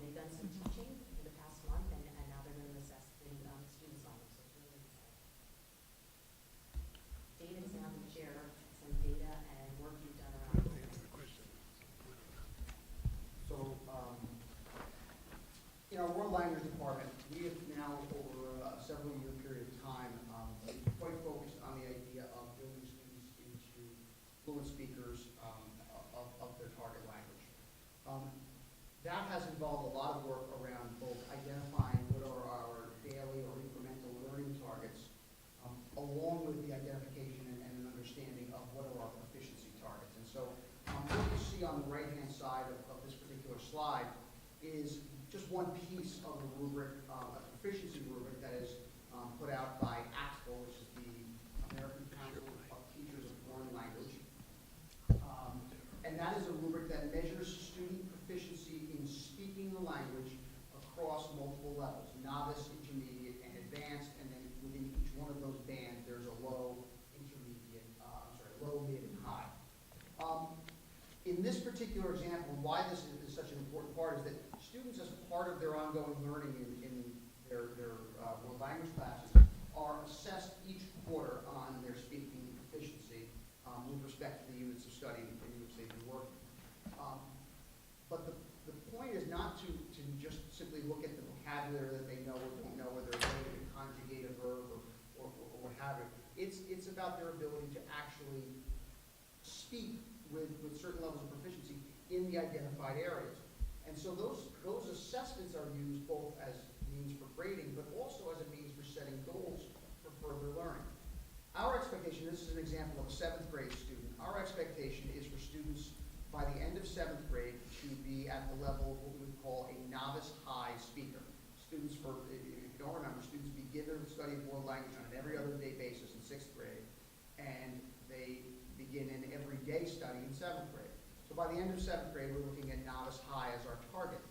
S11: they've done some teaching in the past month, and now they're going to assess the students on them. So it's really exciting. David is now going to share some data and work you've done around this.
S6: So, in our world language department, we have now, over a several-year period of time, been quite focused on the idea of building students into fluent speakers of their target language. That has involved a lot of work around both identifying what are our daily or incremental learning targets, along with the identification and an understanding of what are our proficiency targets. And so what you see on the right-hand side of this particular slide is just one piece of a rubric, a proficiency rubric that is put out by ACTFL, which is the American Council of Teachers of Foreign Language. And that is a rubric that measures student proficiency in speaking the language across multiple levels: novice, intermediate, and advanced. And then within each one of those bands, there's a low, intermediate, low, mid, and high. In this particular example, why this is such an important part is that students, as part of their ongoing learning in their world language classes, are assessed each quarter on their speaking proficiency with respect to the units of study in which they've been working. But the point is not to just simply look at the vocabulary that they know or don't know, or their ability to conjugate a verb or what have you. It's about their ability to actually speak with certain levels of proficiency in the identified areas. And so those assessments are used both as means for grading, but also as a means for setting goals for further learning. Our expectation, this is an example of a 7th grade student, our expectation is for students by the end of 7th grade to be at the level of what we would call a novice high speaker. Students, if you don't remember, students begin their study of world language on an every other day basis in 6th grade, and they begin an everyday study in 7th grade. So by the end of 7th grade, we're looking at novice high as our target.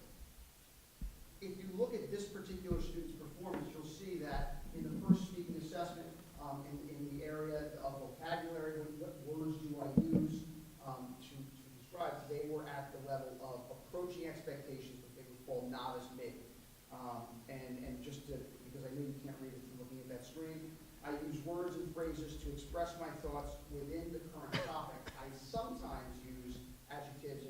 S6: If you look at this particular student's performance, you'll see that in the first speaking assessment, in the area of vocabulary, what words do I use to describe, they were at the level of approaching expectations, what they would call novice mid. And just because I know you can't read it from looking at that screen, I use words and phrases to express my thoughts within the current topic. I sometimes use adjectives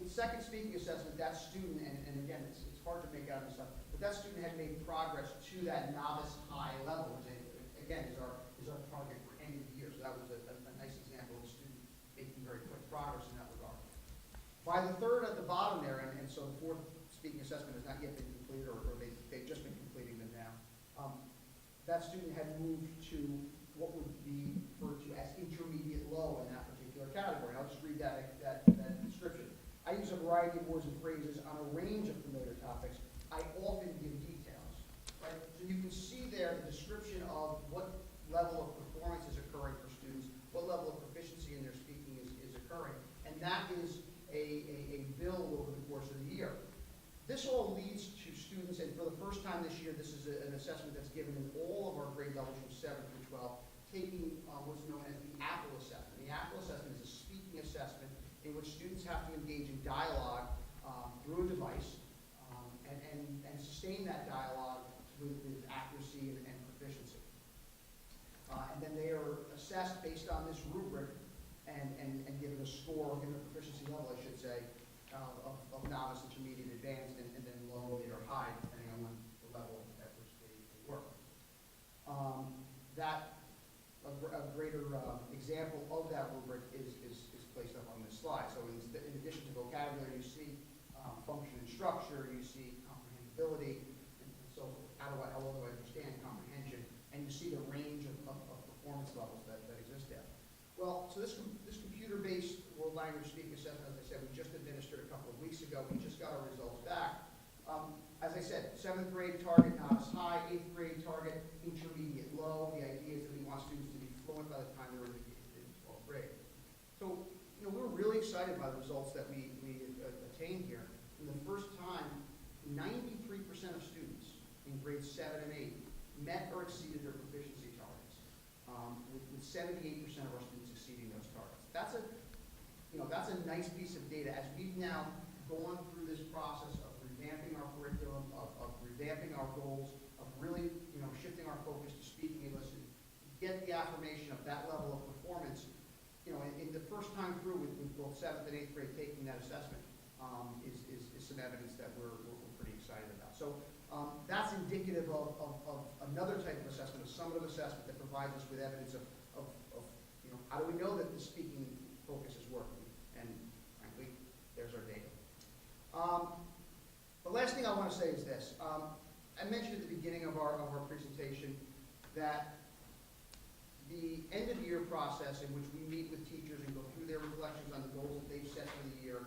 S6: second speaking assessment, that student, and again, it's hard to make out of this stuff, but that student had made progress to that novice high level, which again is our target for end of the year. So that was a nice example of a student making very quick progress in that regard. By the third at the bottom there, and so the fourth speaking assessment has not yet been completed, or they've just been completing them now. That student had moved to what would be referred to as intermediate low in that particular category. I'll just read that description. I use a variety of words and phrases on a range of familiar topics. I often give details, right? So you can see there the description of what level of performance is occurring for students, what level of proficiency in their speaking is occurring, and that is a build over the course of the year. This all leads to students, and for the first time this year, this is an assessment that's given in all of our grade levels from 7 through 12, taking what's known as the Apple assessment. The Apple assessment is a speaking assessment in which students have to engage in dialogue through a device and sustain that dialogue with accuracy and proficiency. And then they are assessed based on this rubric and given a score, given a proficiency level, I should say, of novice, intermediate, advanced, and then low, mid, or high, depending on the level at which they work. A greater example of that rubric is placed up on this slide. So in addition to vocabulary, you see function and structure, you see comprehensibility, and so forth. How well do I understand comprehension? And you see the range of performance levels that exist there. Well, so this computer-based world language speaking assessment, as I said, we just administered a couple of weeks ago. We just got our results back. As I said, 7th grade target novice high, 8th grade target intermediate low. The idea is that we want students to be fluent by the time they're in 12th grade. So, we're really excited by the results that we attained here. For the first time, 93% of students in grades 7 and 8 met or exceeded their proficiency targets, with 78% of our students exceeding those targets. That's a nice piece of data as we've now gone through this process of revamping our curriculum, of revamping our goals, of really, shifting our focus to speaking and listening. Get the affirmation of that level of performance, in the first time through with both 7th and 8th grade taking that assessment, is some evidence that we're pretty excited about. So that's indicative of another type of assessment, a summative assessment that provides us with evidence of how do we know that the speaking focus is working? And frankly, there's our data. The last thing I want to say is this. I mentioned at the beginning of our presentation that the end of the year process in which we meet with teachers and go through their reflections on the goals that they've set for the year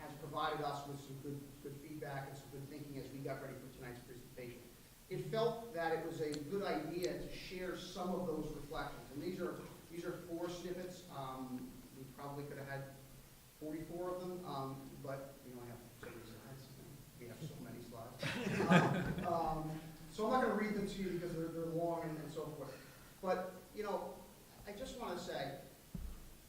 S6: has provided us with some good feedback and some good thinking as we got ready for tonight's presentation. It felt that it was a good idea to share some of those reflections. And these are 4 snippets. We probably could have had 44 of them, but I have so many slides. We have so many slides. So I'm not going to read them to you because they're long and so forth. But, I just want to say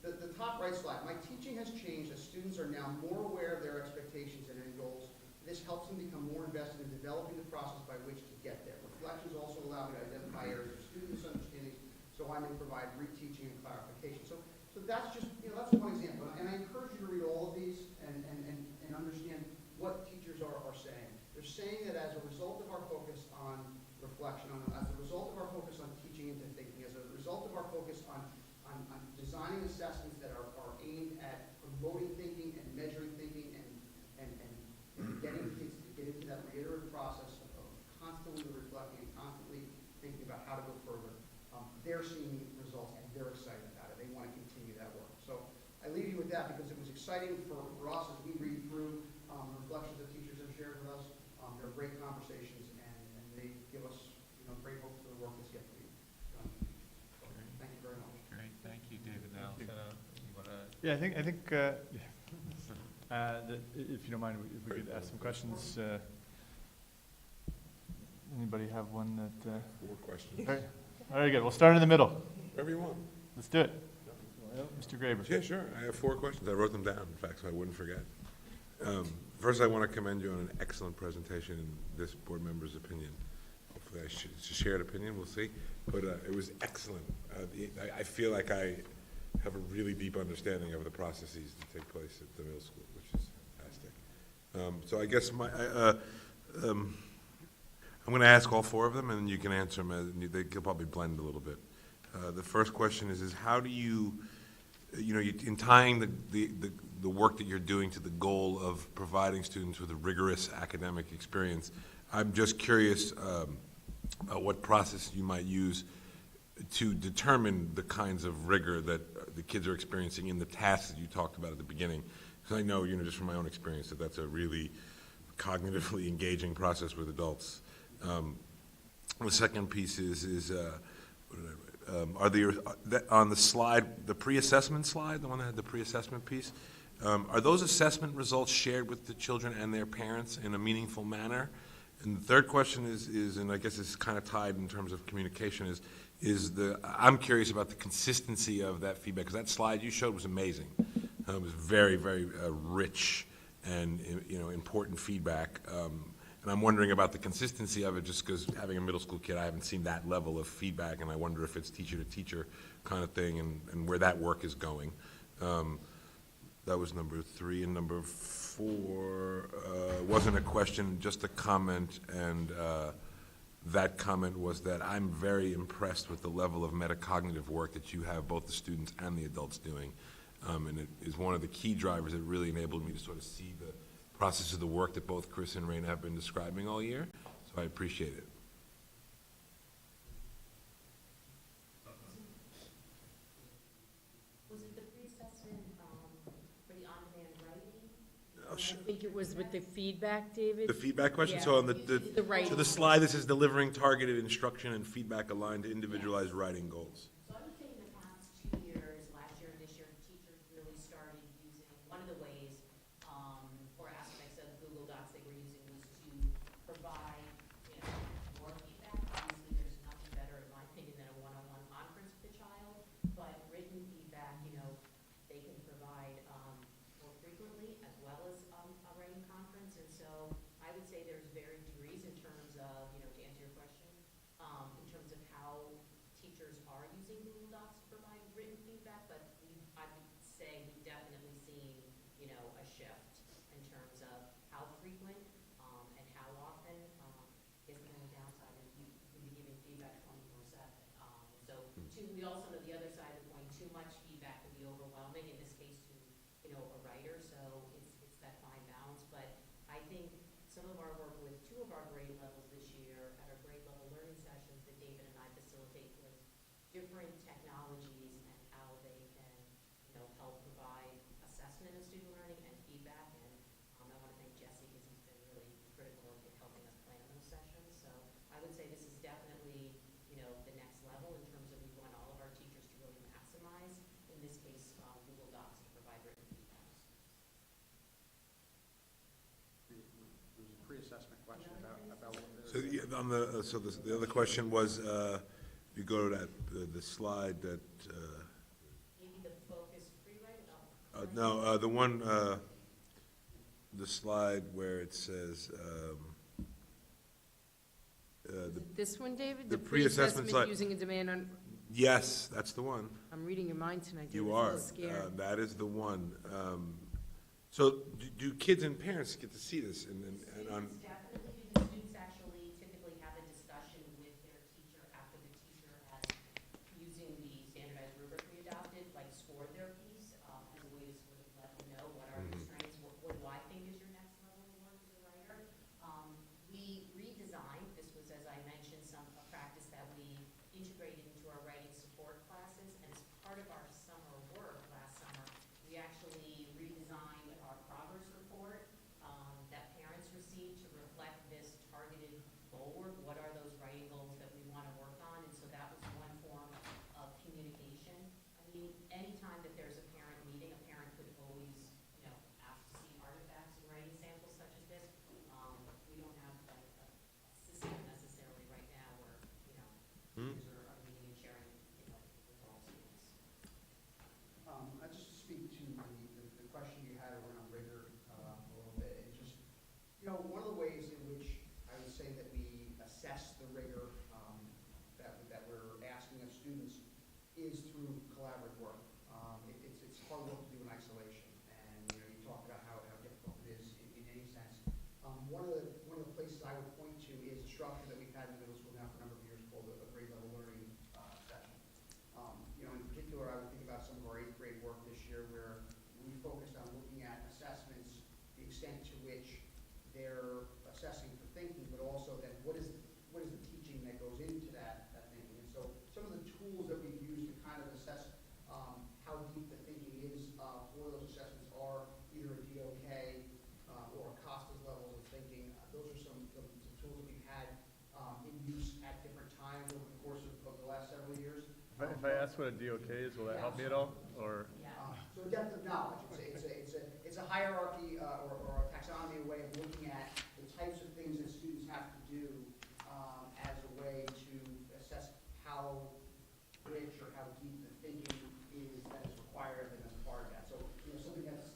S6: that the top right slide, my teaching has changed as students are now more aware of their expectations and end goals. This helps them become more invested in developing the process by which to get there. Reflections also allow me to identify areas of student misunderstandings so I may provide reteaching and clarification. So that's just, that's one example. And I encourage you to read all of these and understand what teachers are saying. They're saying that as a result of our focus on reflection, as a result of our focus on teaching into thinking, as a result of our focus on designing assessments that are aimed at promoting thinking and measuring thinking and getting kids to get into that reiterative process of constantly reflecting and constantly thinking about how to go further, they're seeing results and they're excited about it. They want to continue that work. So I leave you with that because it was exciting for us as we read through reflections that teachers have shared with us. They're great conversations and they give us great hope for the work that's yet to be done. So, thank you very much.
S4: Great, thank you, David. Now, you want to?
S2: Yeah, I think that if you don't mind, if we could ask some questions. Anybody have one that?
S13: 4 questions.
S2: All right, good. We'll start in the middle.
S13: Whatever you want.
S2: Let's do it. Mr. Graber.
S13: Yeah, sure. I have 4 questions. I wrote them down, in fact, so I wouldn't forget. First, I want to commend you on an excellent presentation in this board member's opinion. Hopefully, it's a shared opinion. We'll see. But it was excellent. I feel like I have a really deep understanding of the processes that take place at the middle school, which is So I guess I'm going to ask all four of them, and you can answer them. They could probably blend a little bit. The first question is how do you, in tying the work that you're doing to the goal of providing students with a rigorous academic experience, I'm just curious what process you might use to determine the kinds of rigor that the kids are experiencing in the tasks that you talked about at the beginning. Because I know, just from my own experience, that that's a really cognitively engaging process with adults. The second piece is what did I write? Are there, on the slide, the pre-assessment slide, the one that had the pre-assessment piece, are those assessment results shared with the children and their parents in a meaningful manner? And the third question is, and I guess it's kind of tied in terms of communication, I'm curious about the consistency of that feedback, because that slide you showed was amazing. It was very, very rich and important feedback. And I'm wondering about the consistency of it, just because having a middle school kid, I haven't seen that level of feedback, and I wonder if it's teacher to teacher kind of thing, and where that work is going. That was number 3, and number 4 wasn't a question, just a comment, and that comment was that I'm very impressed with the level of metacognitive work that you have both the students and the adults doing, and it is one of the key drivers that really enabled me to sort of see the process of the work that both Chris and Raina have been describing all year, so I appreciate it.
S11: Was it the pre-assessment for the on-demand writing?
S10: I think it was with the feedback, David.
S13: The feedback question,
S10: Yeah.
S13: so on
S10: The writing.
S13: so the slide, this is delivering targeted instruction and feedback aligned to individualized writing goals.
S11: So I would say in the past 2 years, last year and this year, teachers really started using, one of the ways or aspects of Google Docs they were using was to provide, more feedback. Obviously, there's nothing better, in my opinion, than a one-on-one conference with the child, but written feedback, they can provide more frequently as well as a writing conference. And so I would say there's varied degrees in terms of, to answer your question, in terms of how teachers are using Google Docs to provide written feedback, but I would say we've definitely seen, a shift in terms of how frequent and how often. I guess the only downside is we can be giving feedback 24/7. We also know the other side of the coin, too much feedback can be overwhelming, in this case to, a writer, so it's that fine balance. But I think some of our work with 2 of our grade levels this year at our grade level learning sessions that David and I facilitate was different technologies and how they can, help provide assessment of student learning and feedback. And I want to thank Jesse because he's been really critical in helping us plan those sessions. So I would say this is definitely, the next level in terms of we want all of our teachers to really maximize, in this case, Google Docs to provide written feedback.
S6: There was a pre-assessment question about
S13: So the other question was, if you go to that the slide that.
S11: Maybe the focus free-writing?
S13: No, the one, the slide where it says,
S10: This one, David?
S13: the pre-assessment slide.
S10: Using a demand on,
S13: Yes, that's the one.
S10: I'm reading your mind tonight, David.
S13: You
S10: It's a
S13: are.
S10: little scary.
S13: That is the one. So do kids and parents get to see this? And on,
S11: Students definitely do. The students actually typically have a discussion with their teacher after the teacher has, using the standardized rubric we adopted, scored their piece as a way to sort of let them know what are your strengths, what do I think is your next level of work as a writer. We redesigned, this was, as I mentioned, a practice that we integrated into our writing support classes, and as part of our summer work last summer, we actually redesigned our progress report that parents receive to reflect this targeted goal work. What are those writing goals that we want to work on? And so that was one form of communication. I mean, anytime that there's a parent meeting, a parent could always, ask to see artifacts and writing samples such as this. We don't have a system necessarily right now where, teachers are meeting and sharing, with all students.
S6: Just to speak to the question you had around rigor a little bit, and just, one of the ways in which I would say that we assess the rigor that we're asking of students is through collaborative work. It's hard work to do in isolation, and you talk about how difficult it is in any sense I would point to is a structure that we've had in the middle school now for a number of years called a grade level learning session. In particular, I would think about some of our 8th grade work this year where we focused on looking at assessments, the extent to which they're assessing for thinking, but also then what is the teaching that goes into that thinking. And so some of the tools that we've used to kind of assess how deep the thinking is for those assessments are either a DOK or a Costas levels of thinking. Those are some tools that we've had in use at different times over the course of the last several years.
S2: If I ask what a DOK is, will that help me at all? Or
S6: So depth of knowledge, it's a hierarchy or a taxonomy, a way of looking at the types of things that students have to do as a way to assess how rich or how deep the thinking is that is required and as part of that. So something that's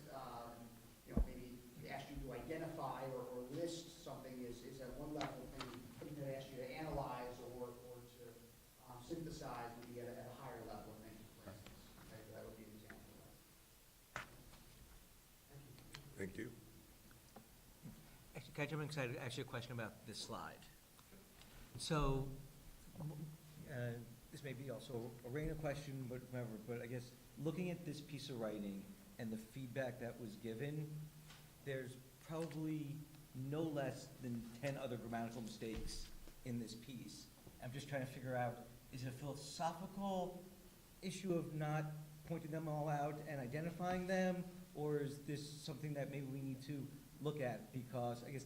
S6: maybe asked you to identify or list something is at one level of thinking. Something that asks you to analyze or to synthesize would be at a higher level of thinking, for instance. Okay, that would be an example of that.
S13: Thank you.
S9: Actually, can I jump in, because I had actually a question about this slide. So, this may be also a Raina question, but whatever, but I guess looking at this piece of writing and the feedback that was given, there's probably no less than 10 other grammatical mistakes in this piece. I'm just trying to figure out, is it a philosophical issue of not pointing them all out and identifying them, or is this something that maybe we need to look at? Because I guess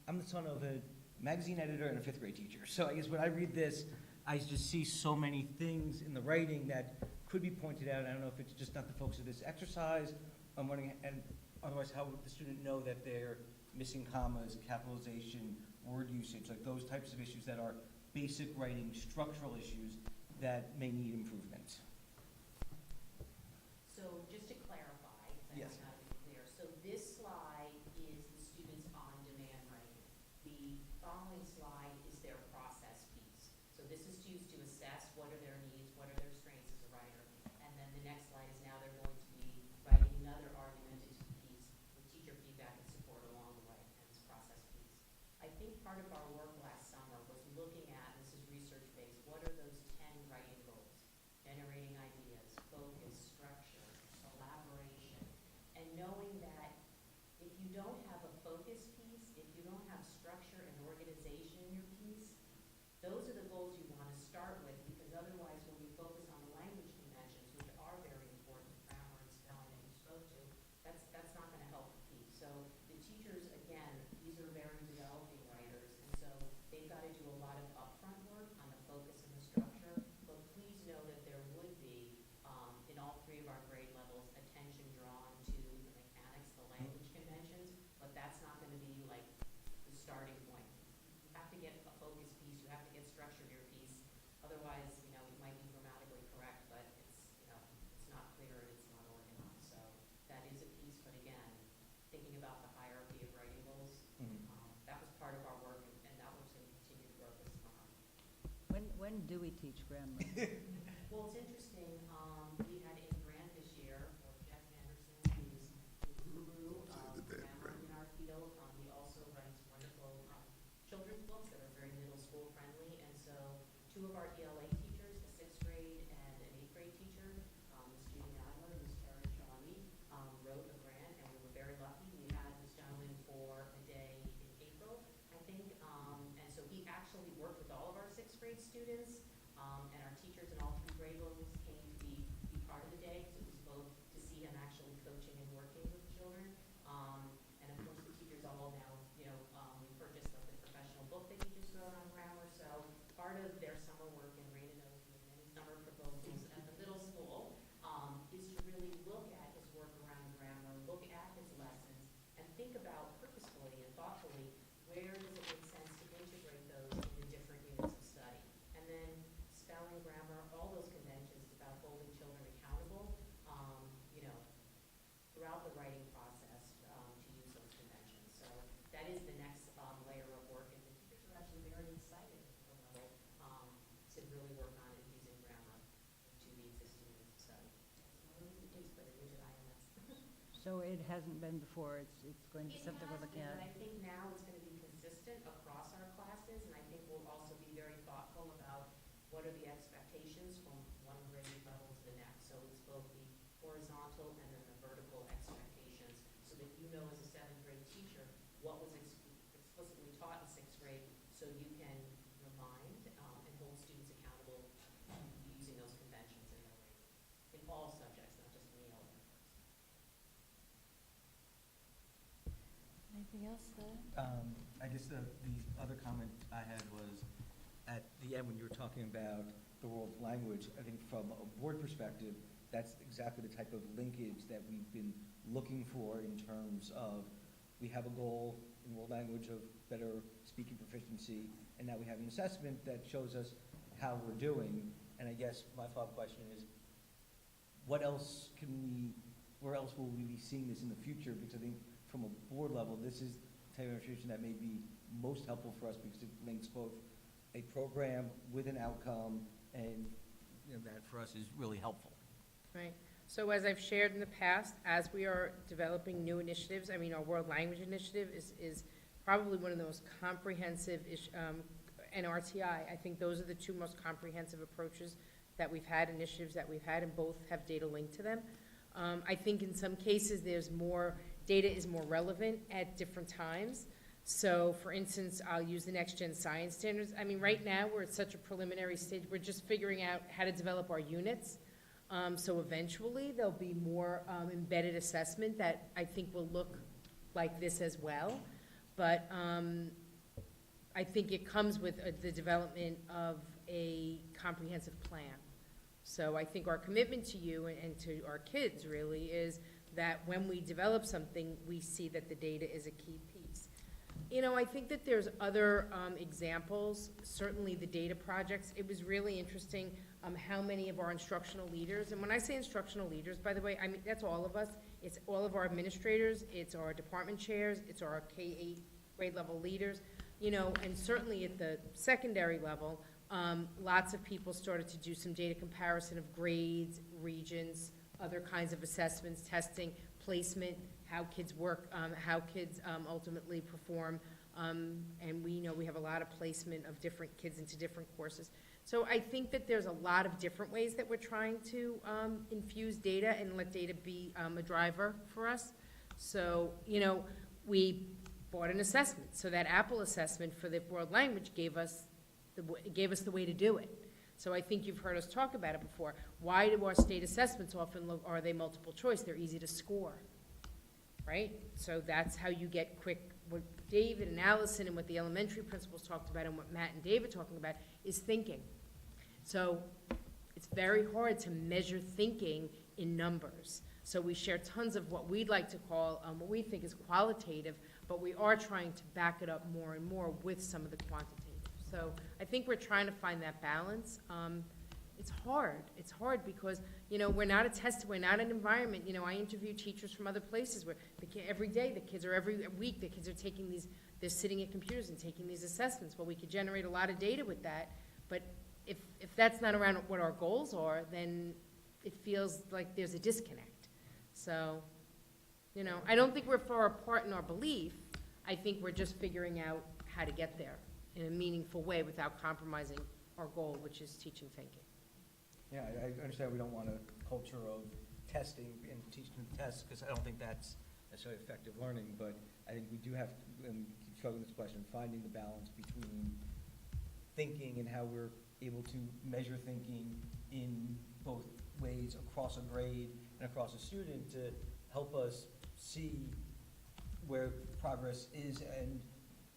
S9: I'm the son of a magazine editor and a 5th grade teacher, so I guess when I read this, I just see so many things in the writing that could be pointed out. I don't know if it's just not the focus of this exercise. I'm wondering, and otherwise, how would the student know that they're missing commas, capitalization, word usage, like those types of issues that are basic writing structural issues that may need improvement?
S11: So just to clarify, because
S9: Yes.
S11: I might not be clear, so this slide is the students' on-demand writing. The following slide is their process piece. So this is used to assess what are their needs, what are their strengths as a writer. And then the next slide is now they're going to be writing another argumentative piece with teacher feedback and support along the way, and this process piece. I think part of our work last summer was looking at, and this is research-based, what are those 10 writing goals? Generating ideas, focus, structure, collaboration, and knowing that if you don't have a focus piece, if you don't have structure and organization in your piece, those are the goals you want to start with, because otherwise when we focus on the language conventions, which are very important, grammar and spelling that you spoke to, that's not going to help the piece. So the teachers, again, these are very developing writers, and so they've got to do a lot of upfront work on the focus and the structure, but please know that there would be, in all 3 of our grade levels, attention drawn to the mechanics, the language conventions, but that's not going to be like the starting point. You have to get a focus piece, you have to get structure to your piece, otherwise, it might be grammatically correct, but it's not clear and it's not organized. So that is a piece, but again, thinking about the hierarchy of writing goals, that was part of our work, and that work's going to continue to grow this summer.
S7: When do we teach grammar?
S11: Well, it's interesting, we had a grant this year for Jeff Anderson, who's the guru of grammar in our field. He also writes wonderful children's books that are very middle school friendly, and so 2 of our ELA teachers, a 6th grade and an 8th grade teacher, Ms. Judy Adler and Ms. Terry Shawnee, wrote a grant, and we were very lucky. We had this gentleman for a day in April, I think, and so he actually worked with all of our 6th grade students, and our teachers in all 3 grade levels came to be part of the day, because it was both to see him actually coaching and working with children, and of course the teachers all now, we purchased the professional book that he just wrote on grammar, so part of their summer work, and Raina knows we have many summer proposals at the middle school, is to really look at his work around grammar, look at his lessons, and think about purposefully and thoughtfully, where does it make sense to integrate those into different units of study. And then spelling, grammar, all those conventions, it's about holding children accountable, throughout the writing process, to use those conventions. So that is the next layer of work, and the teachers are actually very excited at the level to really work on it using grammar to the existing units of study. It's one of the things, but it is at IMS.
S7: So it hasn't been before, it's going to be something we're looking
S11: It has
S7: at.
S11: been, but I think now it's going to be consistent across assessments, and I think we'll also be very thoughtful about what are the expectations from one grade level to the next. So it's both the horizontal and then the vertical expectations, so that you know as a seventh grade teacher what was explicitly taught in sixth grade, so you can remind and hold students accountable to using those conventions in their grade, in all subjects, not just in the element.
S7: Anything else?
S9: I guess the other comment I had was, at the end, when you were talking about the world language, I think from a board perspective, that's exactly the type of linkage that we've been looking for in terms of, we have a goal in world language of better speaking proficiency, and now we have an assessment that shows us how we're doing. And I guess my follow-up question is, where else will we be seeing this in the future? Because I think from a board level, this is the type of information that may be most helpful for us, because it links both a program with an outcome, and that for us is really helpful.
S10: Right. So as I've shared in the past, as we are developing new initiatives, I mean, our World Language Initiative is probably one of the most comprehensive, and RTI. I think those are the two most comprehensive approaches that we've had, initiatives that we've had, and both have data linked to them. I think in some cases, data is more relevant at different times. So, for instance, I'll use the Next Gen Science Standards. I mean, right now, we're at such a preliminary stage. We're just figuring out how to develop our units. So eventually, there'll be more embedded assessment that I think will look like this as well. But I think it comes with the development of a comprehensive plan. So I think our commitment to you and to our kids really is that when we develop something, we see that the data is a key piece. I think that there's other examples, certainly the data projects. It was really interesting how many of our instructional leaders, and when I say instructional leaders, by the way, I mean, that's all of us. It's all of our administrators, it's our department chairs, it's our K-8 grade level leaders, and certainly at the secondary level, lots of people started to do some data comparison of grades, regions, other kinds of assessments, testing, placement, how kids work, how kids ultimately perform, and we know we have a lot of placement of different kids into different courses. So I think that there's a lot of different ways that we're trying to infuse data and let data be a driver for us. So, we bought an assessment. So that Apple assessment for the world language gave us the way to do it. So I think you've heard us talk about it before. Why do our state assessments often are they multiple choice? They're easy to score, right? So that's how you get quick. What David and Allison and what the elementary principals talked about and what Matt and David talking about is thinking. So it's very hard to measure thinking in numbers. So we share tons of what we'd like to call, what we think is qualitative, but we are trying to back it up more and more with some of the quantitative. So I think we're trying to find that balance. It's hard. It's hard because, we're not a test, we're not an environment. I interview teachers from other places where every day the kids, or every week the kids are taking they're sitting at computers and taking these assessments. Well, we could generate a lot of data with that, but if that's not around what our goals are, then it feels like there's a disconnect. So, I don't think we're far apart in our belief. I think we're just figuring out how to get there in a meaningful way without compromising our goal, which is teaching thinking.
S9: Yeah, I understand we don't want a culture of testing and teaching tests, because I don't think that's necessarily effective learning, but I think we do have to, and we keep struggling with this question, finding the balance between thinking and how we're able to measure thinking in both ways across a grade and across a student to help us see where progress is and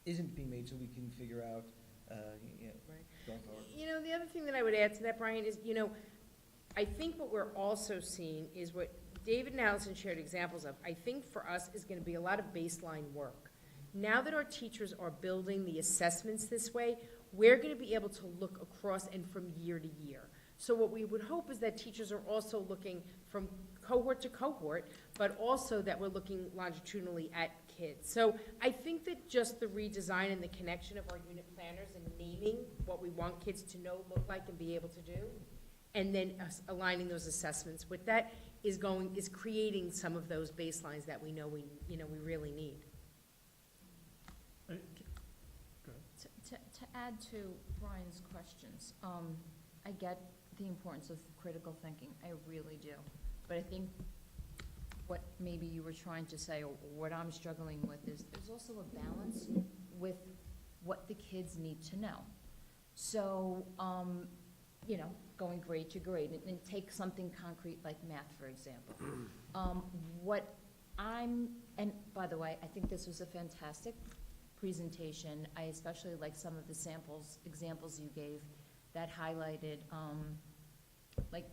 S9: isn't being made, so we can figure out, going forward.
S10: The other thing that I would add to that, Brian, is, I think what we're also seeing is what David and Allison shared examples of, I think for us is going to be a lot of baseline work. Now that our teachers are building the assessments this way, we're going to be able to look across and from year to year. So what we would hope is that teachers are also looking from cohort to cohort, but also that we're looking longitudinally at kids. So I think that just the redesign and the connection of our unit planners and naming what we want kids to know, look like, and be able to do, and then aligning those assessments with that is creating some of those baselines that we know we really need.
S2: Go ahead.
S7: To add to Brian's questions, I get the importance of critical thinking, I really do. But I think what maybe you were trying to say, or what I'm struggling with, is there's also a balance with what the kids need to know. So, going grade to grade, and take something concrete like math, for example. And by the way, I think this was a fantastic presentation. I especially like some of the examples you gave that highlighted, like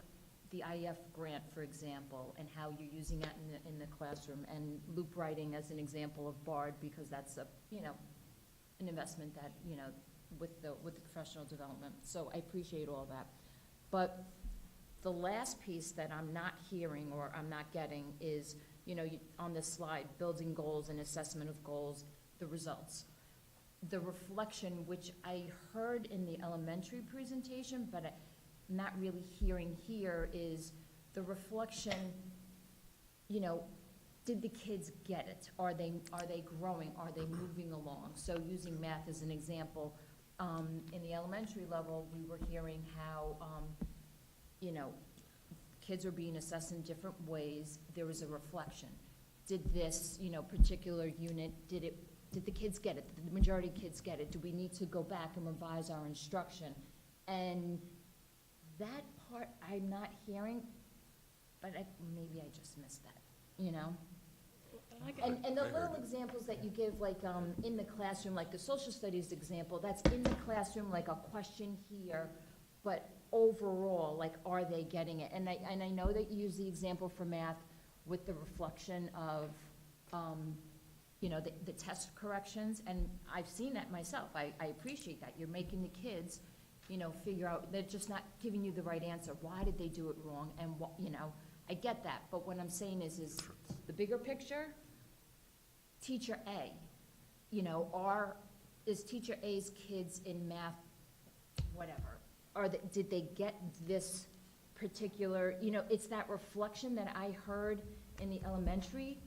S7: the IF grant, for example, and how you're using that in the classroom, and loop writing as an example of BARD, because that's an investment that, with the professional development. So I appreciate all that. But the last piece that I'm not hearing or I'm not getting is, on this slide, building goals and assessment of goals, the results. The reflection, which I heard in the elementary presentation, but I'm not really hearing here, is the reflection, did the kids get it? Are they growing? Are they moving along? So using math as an example, in the elementary level, we were hearing how, kids are being assessed in different ways. There was a reflection. Did this, particular unit, did the kids get it? Did the majority of kids get it? Do we need to go back and revise our instruction? And that part I'm not hearing, but maybe I just missed that, And the little examples that you give, like in the classroom, like the social studies example, that's in the classroom, like a question here, but overall, like, are they getting it? And I know that you use the example for math with the reflection of, the test corrections, and I've seen that myself. I appreciate that. You're making the kids, figure out, they're just not giving you the right answer. Why did they do it wrong? And what, I get that. But what I'm saying is the bigger picture, teacher A, is teacher A's kids in math, whatever, did they get this particular, it's that reflection that I heard in the elementary.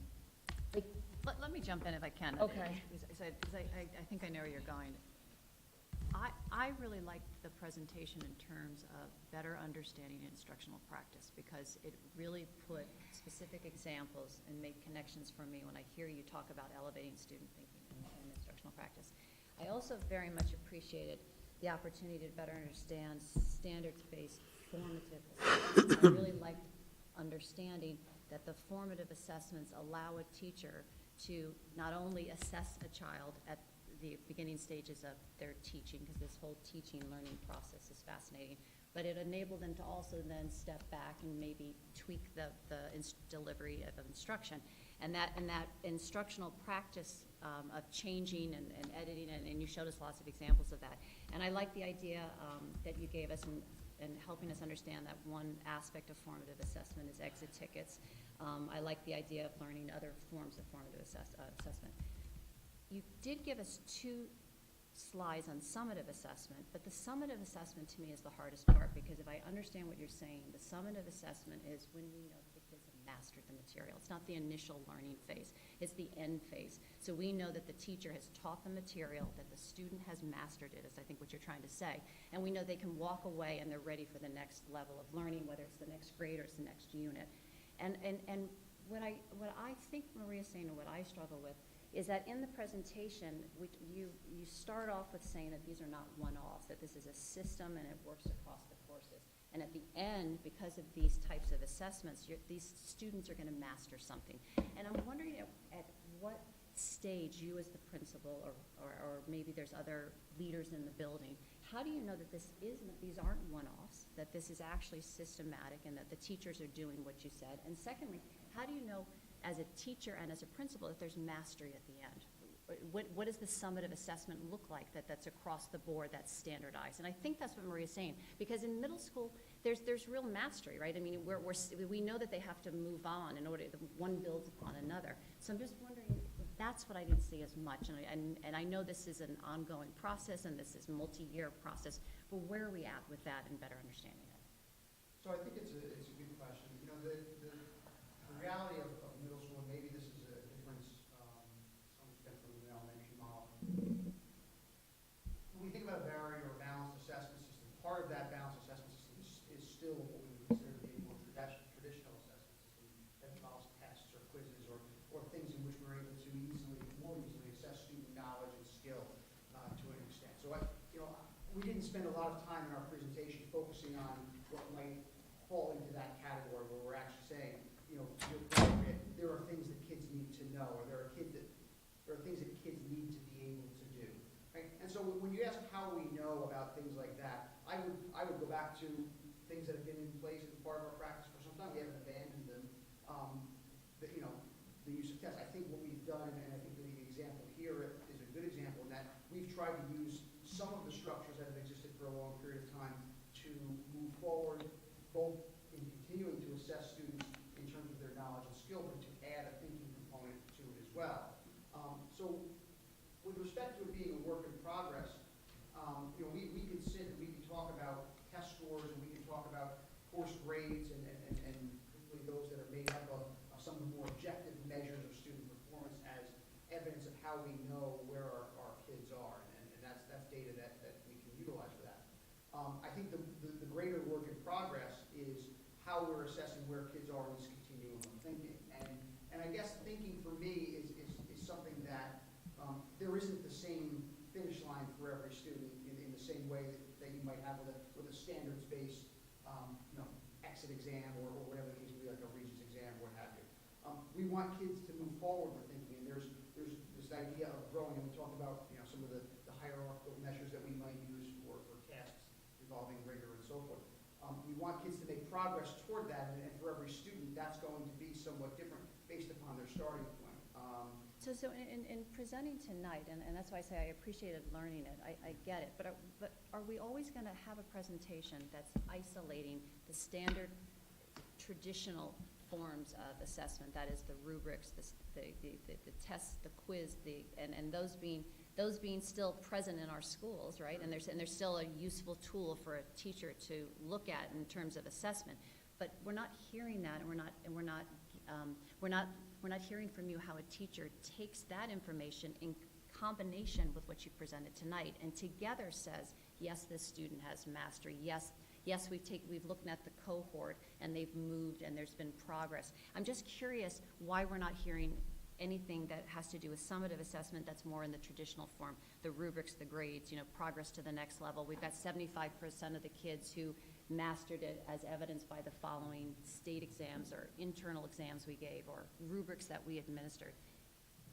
S7: Like,
S14: Let me jump in if I can.
S7: Okay.
S14: Because I think I know where you're going. I really liked the presentation in terms of better understanding instructional practice, because it really put specific examples and made connections for me when I hear you talk about elevating student thinking in instructional practice. I also very much appreciated the opportunity to better understand standards-based formative assessments. I really liked understanding that the formative assessments allow a teacher to not only assess a child at the beginning stages of their teaching, because this whole teaching learning process is fascinating, but it enabled them to also then step back and maybe tweak the delivery of instruction. And that instructional practice of changing and editing, and you showed us lots of examples of that. And I like the idea that you gave us in helping us understand that one aspect of formative assessment is exit tickets. I like the idea of learning other forms of formative assessment. You did give us 2 slides on summative assessment, but the summative assessment to me is the hardest part, because if I understand what you're saying, the summative assessment is when we know that the kids have mastered the material. It's not the initial learning phase, it's the end phase. So we know that the teacher has taught the material, that the student has mastered it, is I think what you're trying to say. And we know they can walk away and they're ready for the next level of learning, whether it's the next grade or it's the next unit. And what I think Maria's saying, and what I struggle with, is that in the presentation, you start off with saying that these are not one-offs, that this is a system and it works across the courses. And at the end, because of these types of assessments, these students are going to master something. And I'm wondering at what stage you as the principal, or maybe there's other leaders in the building, how do you know that these aren't one-offs, that this is actually systematic and that the teachers are doing what you said? And secondly, how do you know as a teacher and as a principal that there's mastery at the end? What does the summative assessment look like that's across the board, that's standardized? And I think that's what Maria's saying, because in middle school, there's real mastery, right? I mean, we know that they have to move on in order that one builds upon another. So I'm just wondering, that's what I didn't see as much. And I know this is an ongoing process and this is a multi-year process, but where are we at with that and better understanding it?
S6: So I think it's a good question. The reality of middle school, and maybe this is a difference to some extent from the elementary model. When we think about we didn't spend a lot of time in our presentation focusing on what might fall into that category, where we're actually saying, you know, to your point, there are things that kids need to know, or there are things that kids need to be able to do. Right? And so when you ask how we know about things like that, I would go back to things that have been in place as part of our practice for some time. We haven't abandoned them. You know, the use of tests. I think what we've done, and I think the example here is a good example in that we've tried to use some of the structures that have existed for a long period of time to move forward, both in continuing to assess students in terms of their knowledge and skill, but to add a thinking component to it as well. So with respect to it being a work in progress, you know, we can sit and we can talk about test scores and we can talk about course grades and particularly those that are made up of some of the more objective measures of student performance as evidence of how we know where our kids are, and that's data that we can utilize for that. I think the greater work in progress is how we're assessing where kids are in this continuum of thinking, and I guess thinking for me is something that there isn't the same finish line for every student in the same way that you might have with a standards-based you know, exit exam or whatever the case may be, like a Regents exam or what have you. We want kids to move forward with thinking, and there's this idea of growing, and we talked about, you know, some of the hierarchical measures that we might use for tasks involving rigor and so forth. We want kids to make progress toward that, and for every student, that's going to be somewhat different based upon their starting point.
S14: So in presenting tonight, and that's why I say I appreciated learning it, I get it, but are we always going to have a presentation that's isolating the standard traditional forms of assessment, that is the rubrics, the tests, the quiz, and those being still present in our schools, right? And there's still a useful tool for a teacher to look at in terms of assessment. But we're not hearing that, and we're not hearing from you how a teacher takes that information in combination with what you presented tonight and together says, yes, this student has mastery, yes, we've looked at the cohort and they've moved and there's been progress. I'm just curious why we're not hearing anything that has to do with summative assessment that's more in the traditional form, the rubrics, the grades, you know, progress to the next level. We've got 75% of the kids who mastered it as evidenced by the following state exams or internal exams we gave or rubrics that we administered.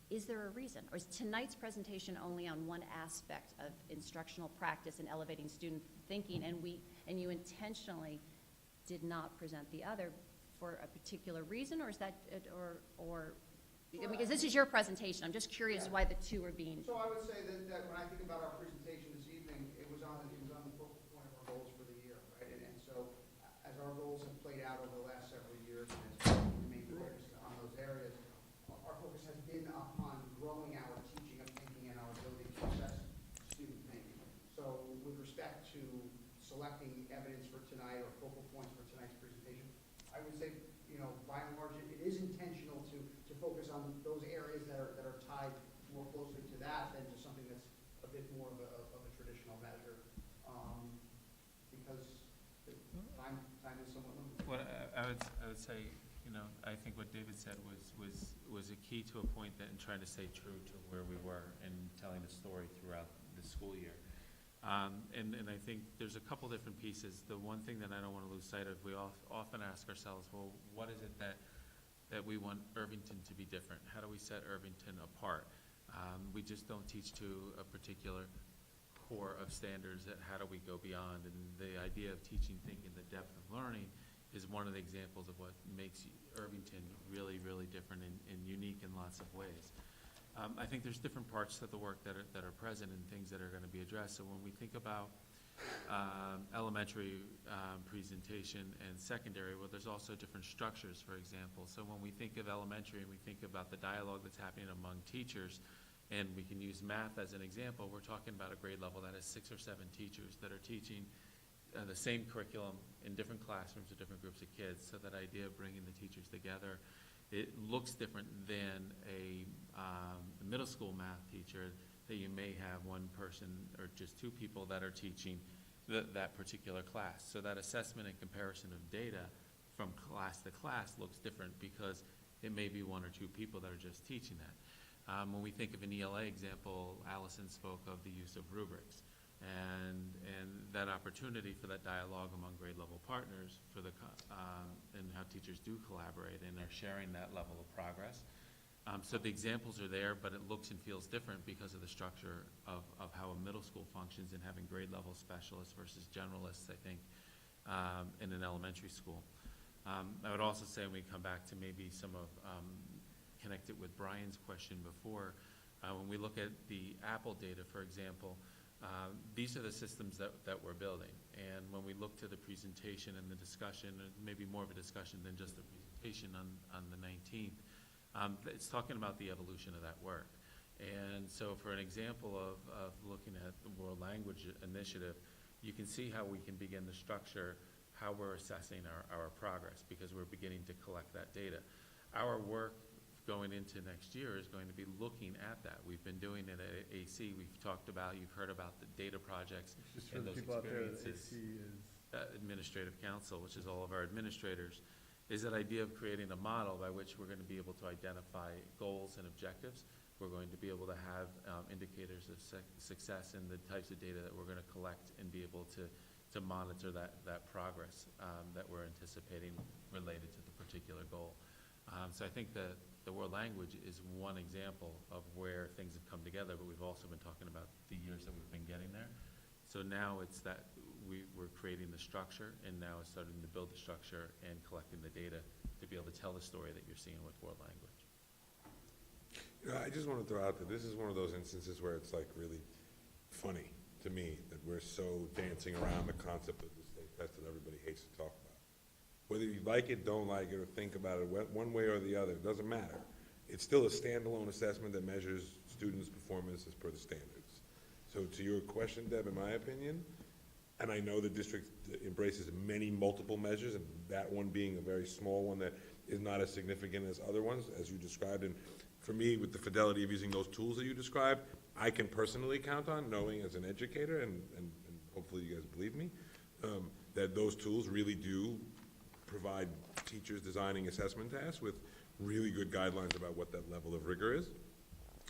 S14: Is there a reason? Or is tonight's presentation only on one aspect of instructional practice and elevating student thinking, and you intentionally did not present the other for a particular reason, or is that, because this is your presentation, I'm just curious why the two are being.
S6: So I would say that when I think about our presentation this evening, it was on the focal point of our goals for the year, right? And so as our goals have played out over the last several years, and as we remain focused on those areas, our focus has been upon growing our teaching of thinking and our ability to assess student thinking. So with respect to selecting evidence for tonight or focal points for tonight's presentation, I would say, you know, by and large, it is intentional to focus on those areas that are tied more closely to that than to something that's a bit more of a traditional measure, because time is somewhat limited.
S4: What I would say, you know, I think what David said was a key to a point that in trying to stay true to where we were and telling the story throughout the school year. And I think there's a couple different pieces. The one thing that I don't want to lose sight of, we often ask ourselves, well, what is it that we want Irvington to be different? How do we set Irvington apart? We just don't teach to a particular core of standards. That how do we go beyond? And the idea of teaching thinking, the depth of learning, is one of the examples of what makes Irvington really, really different and unique in lots of ways. I think there's different parts of the work that are present and things that are going to be addressed. So when we think about elementary presentation and secondary, well, there's also different structures, for example. So when we think of elementary and we think about the dialogue that's happening among teachers, and we can use math as an example, we're talking about a grade level that has 6 or 7 teachers that are teaching the same curriculum in different classrooms with different groups of kids. So that idea of bringing the teachers together, it looks different than a middle school math teacher that you may have one person or just 2 people that are teaching that particular class. So that assessment and comparison of data from class to class looks different because it may be 1 or 2 people that are just teaching that. When we think of an ELA example, Allison spoke of the use of rubrics. And that opportunity for that dialogue among grade level partners for and how teachers do collaborate and are sharing that level of progress. So the examples are there, but it looks and feels different because of the structure of how a middle school functions and having grade level specialists versus generalists, I think, in an elementary school. I would also say, when we come back to maybe some of, connect it with Brian's question before, when we look at the Apple data, for example, these are the systems that we're building. And when we look to the presentation and the discussion, and maybe more of a discussion than just the presentation on the 19th, it's talking about the evolution of that work. And so for an example of looking at the World Language Initiative, you can see how we can begin to structure how we're assessing our progress, because we're beginning to collect that data. Our work going into next year is going to be looking at that. We've been doing it at AC. We've talked about, you've heard about the data projects
S2: Just for
S4: and
S2: the
S4: those
S2: people out there,
S4: experiences.
S2: AC is
S4: Administrative Council, which is all of our administrators, is that idea of creating a model by which we're going to be able to identify goals and objectives. We're going to be able to have indicators of success and the types of data that we're going to collect and be able to monitor that progress that we're anticipating related to the particular goal. So I think the world language is one example of where things have come together, but we've also been talking about the years that we've been getting there. So now it's that we're creating the structure, and now it's starting to build the structure and collecting the data to be able to tell the story that you're seeing with world language.
S13: You know, I just want to throw out that this is one of those instances where it's like really funny to me that we're so dancing around the concept of the state test that everybody hates to talk about. Whether you like it, don't like it, or think about it one way or the other, it doesn't matter. It's still a standalone assessment that measures students' performance as per the standards. So to your question, Deb, in my opinion, and I know the district embraces many multiple measures, and that one being a very small one that is not as significant as other ones, as you described. And for me, with the fidelity of using those tools that you described, I can personally count on, knowing as an educator, and hopefully you guys believe me, that those tools really do provide teachers designing assessment tasks with really good guidelines about what that level of rigor is.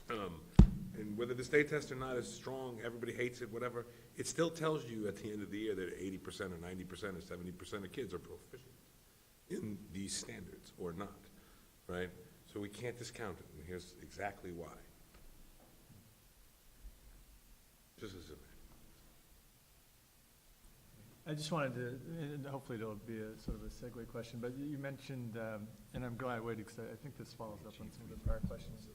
S13: And whether the state tests are not as strong, everybody hates it, whatever, it still tells you at the end of the year that 80% or 90% or 70% of kids are proficient in these standards or not, right? So we can't discount it, and here's exactly why. Just as a
S2: I just wanted to, and hopefully it'll be a sort of a segue question, but you mentioned, and I'm glad I waited because I think this follows up on some of the prior questions.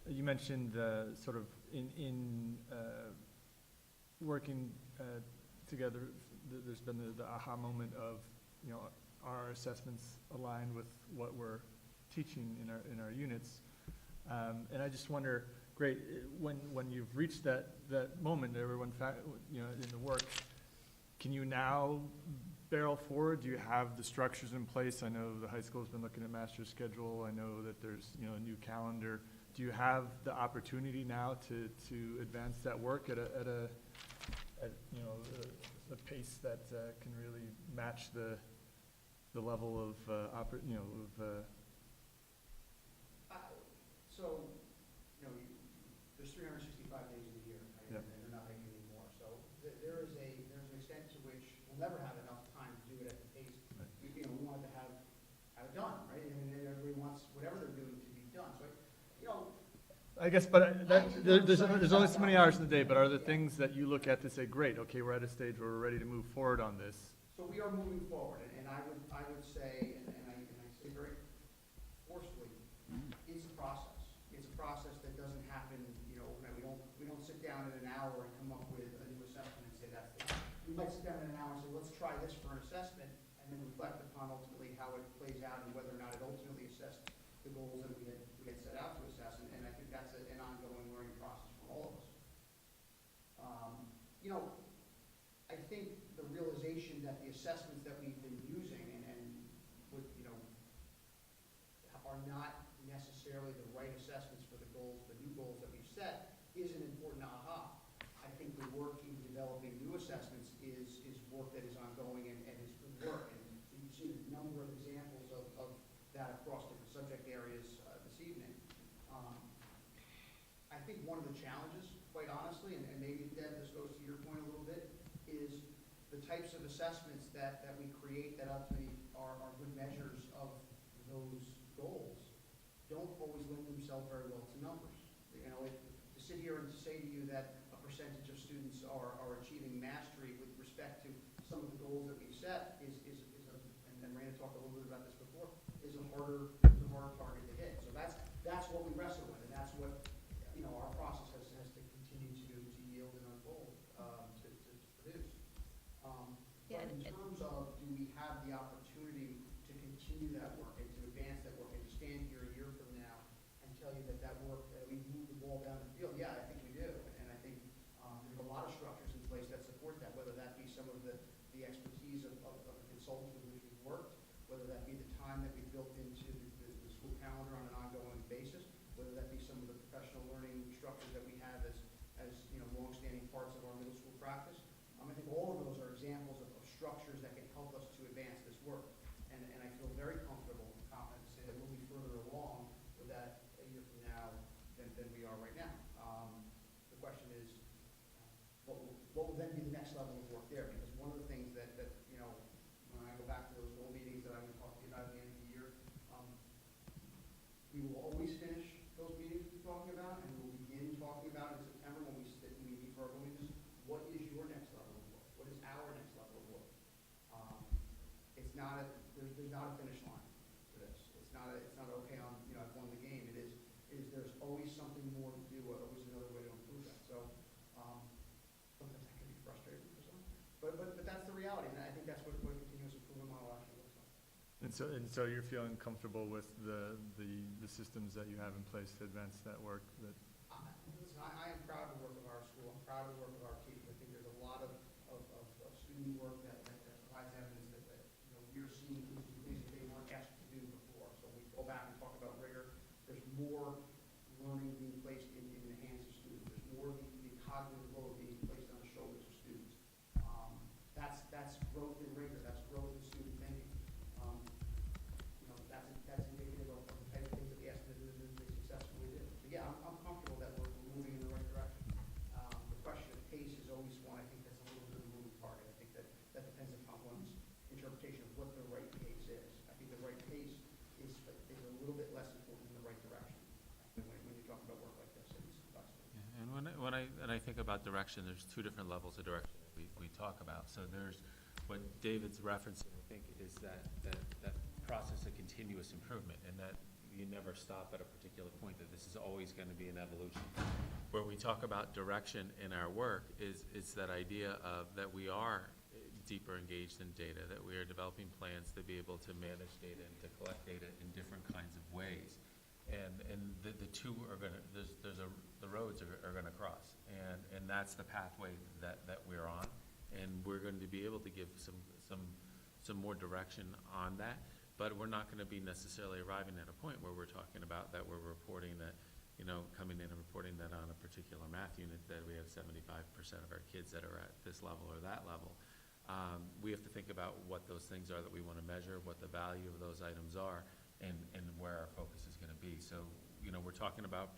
S2: You mentioned sort of in working together, there's been the aha moment of, you know, our assessments aligned with what we're teaching in our units. And I just wonder, great, when you've reached that moment, everyone, you know, in the work, can you now barrel forward? Do you have the structures in place? I know the high school's been looking at master's schedule. I know that there's, you know, a new calendar. Do you have the opportunity now to advance that work at you know, a pace that can really match the level of you know, of
S6: So, you know, there's 365 days in a year, right?
S2: Yeah.
S6: And they're not making any more. So there's an extent to which we'll never have enough time to do it at the pace.
S2: Right.
S6: We wanted to have it done, right? And everybody wants whatever they're doing to be done. So, you know.
S2: I guess, but there's only so many hours in the day, but are there things that you look at to say, great, okay, we're at a stage where we're ready to move forward on this?
S6: So we are moving forward, and I would say, and I say very forcefully, it's a process. It's a process that doesn't happen, you know, overnight. We don't sit down in an hour and come up with a new assessment and say that's the. We might sit down in an hour and say, let's try this for an assessment, and then reflect upon ultimately how it plays out and whether or not it ultimately assessed the goals that we had set out to assess. And I think that's an ongoing learning process for all of us. You know, I think the realization that the assessments that we've been using and would, you know, are not necessarily the right assessments for the goals, the new goals that we've set, is an important aha. I think the work in developing new assessments is work that is ongoing and is good work. And so you've seen a number of examples of that across different subject areas this evening. I think one of the challenges, quite honestly, and maybe, Deb, this goes to your point a little bit, types of assessments that we create that ultimately are good measures of those goals don't always lend themselves very well to numbers. You know, to sit here and to say to you that a percentage of students are achieving mastery with respect to some of the goals that we've set and Raina talked a little bit about this before, is a harder target to hit. So that's what we wrestle with, and that's what, you know, our process has to continue to yield and unfold to produce.
S14: Yeah,
S6: But in terms of, do we have the opportunity to continue that work and to advance that work and to stand here a year from now and tell you that work, that we've moved the ball down the field? Yeah, I think we do. And I think there's a lot of structures in place that support that, whether that be some of the expertise of the consultants with which we've worked, whether that be the time that we've built into the school calendar on an ongoing basis, whether that be some of the professional learning structures that we have as you know, longstanding parts of our middle school practice. I think all of those are examples of structures that can help us to advance this work. And I feel very comfortable and confident to say that we'll be further along with that a year from now than we are right now. The question is, what will then be the next level of work there? Because one of the things that you know, when I go back to those goal meetings that I'm going to talk to you about at the end of the year, we will always finish those meetings we're talking about, and we'll begin talking about in September when we meet for our goal meetings. What is your next level of work? What is our next level of work? It's not there's not a finish line for this. It's not okay on, you know, I've won the game. It is there's always something more to do, always another way to improve that. So sometimes that can be frustrating for some, but that's the reality, and I think that's what a continuous improvement model actually looks like.
S2: And so you're feeling comfortable with the systems that you have in place to advance that work? That
S6: Listen, I am proud of the work of our school. I'm proud of the work of our teachers. I think there's a lot of student work that provides evidence that you know, we're seeing things that they weren't asked to do before. So we go back and talk about rigor. There's more learning being placed in the hands of students. There's more of the cognitive load being placed on the shoulders of students. That's growth in rigor. That's growth in student thinking. You know, that's indicative of the type of things that we ask them to do and they successfully do. So yeah, I'm comfortable that we're moving in the right direction. The question of pace is always one, I think, that's a little bit of a moving target. I think that depends upon one's interpretation of what the right pace is. I think the right pace is a little bit less important than the right direction. When you're talking about work like this, it's complexity.
S4: Yeah, and when I think about direction, there's two different levels of direction that we talk about. So there's what David's referencing, I think, is that process of continuous improvement, and that you never stop at a particular point, that this is always going to be an evolution. Where we talk about direction in our work is that idea of that we are deeper engaged in data, that we are developing plans to be able to manage data and to collect data in different kinds of ways. And the two are going to, the roads are going to cross, and that's the pathway that we're on, and we're going to be able to give some more direction on that, but we're not going to be necessarily arriving at a point where we're talking about that we're reporting that, you know, coming in and reporting that on a particular math unit that we have 75% of our kids that are at this level or that level. We have to think about what those things are that we want to measure, what the value of those items are, and where our focus is going to be. So, you know, we're talking about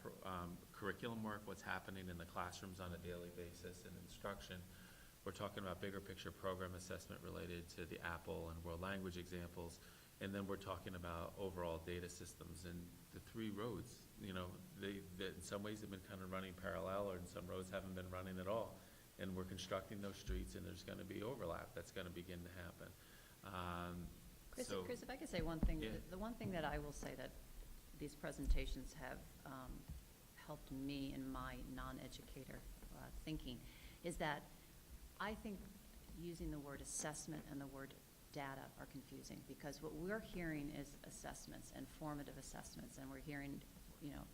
S4: curriculum work, what's happening in the classrooms on a daily basis, and instruction. We're talking about bigger picture program assessment related to the Apple and world language examples. And then we're talking about overall data systems, and the three roads, you know, they in some ways have been kind of running parallel, or in some roads haven't been running at all. And we're constructing those streets, and there's going to be overlap that's going to begin to happen.
S14: Chris, if I could say one thing,
S4: Yeah.
S14: the one thing that I will say that these presentations have helped me in my non-educator thinking is that I think using the word assessment and the word data are confusing, because what we're hearing is assessments and formative assessments, and we're hearing, you know,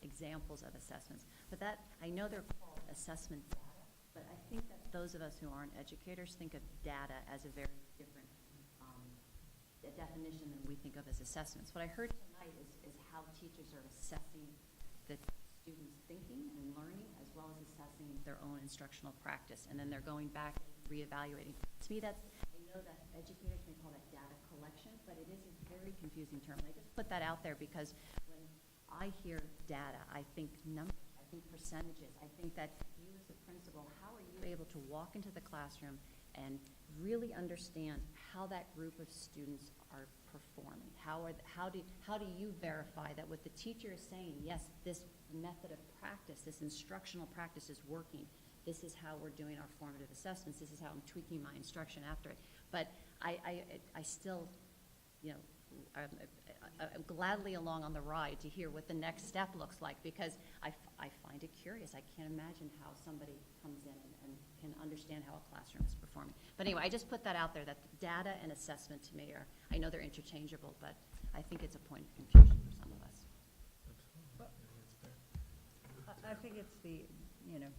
S14: examples of assessments. But that, I know they're called assessment data, but I think that those of us who aren't educators think of data as a very different definition than we think of as assessments. What I heard tonight is how teachers are assessing the students' thinking and learning, as well as assessing their own instructional practice, and then they're going back and reevaluating. To me, that's, I know that educators may call that data collection, but it is a very confusing term. And I just put that out there because when I hear data, I think numbers, I think percentages. I think that you as a principal, how are you able to walk into the classroom and really understand how that group of students are performing. How do you verify that what the teacher is saying, yes, this method of practice, this instructional practice is working. This is how we're doing our formative assessments. This is how I'm tweaking my instruction after it. But I still, you know, I'm gladly along on the ride to hear what the next step looks like, because I find it curious. I can't imagine how somebody comes in and can understand how a classroom is performing. But anyway, I just put that out there, that data and assessment to me are, I know they're interchangeable, but I think it's a point of confusion for some of us.
S7: I think it's the, you know,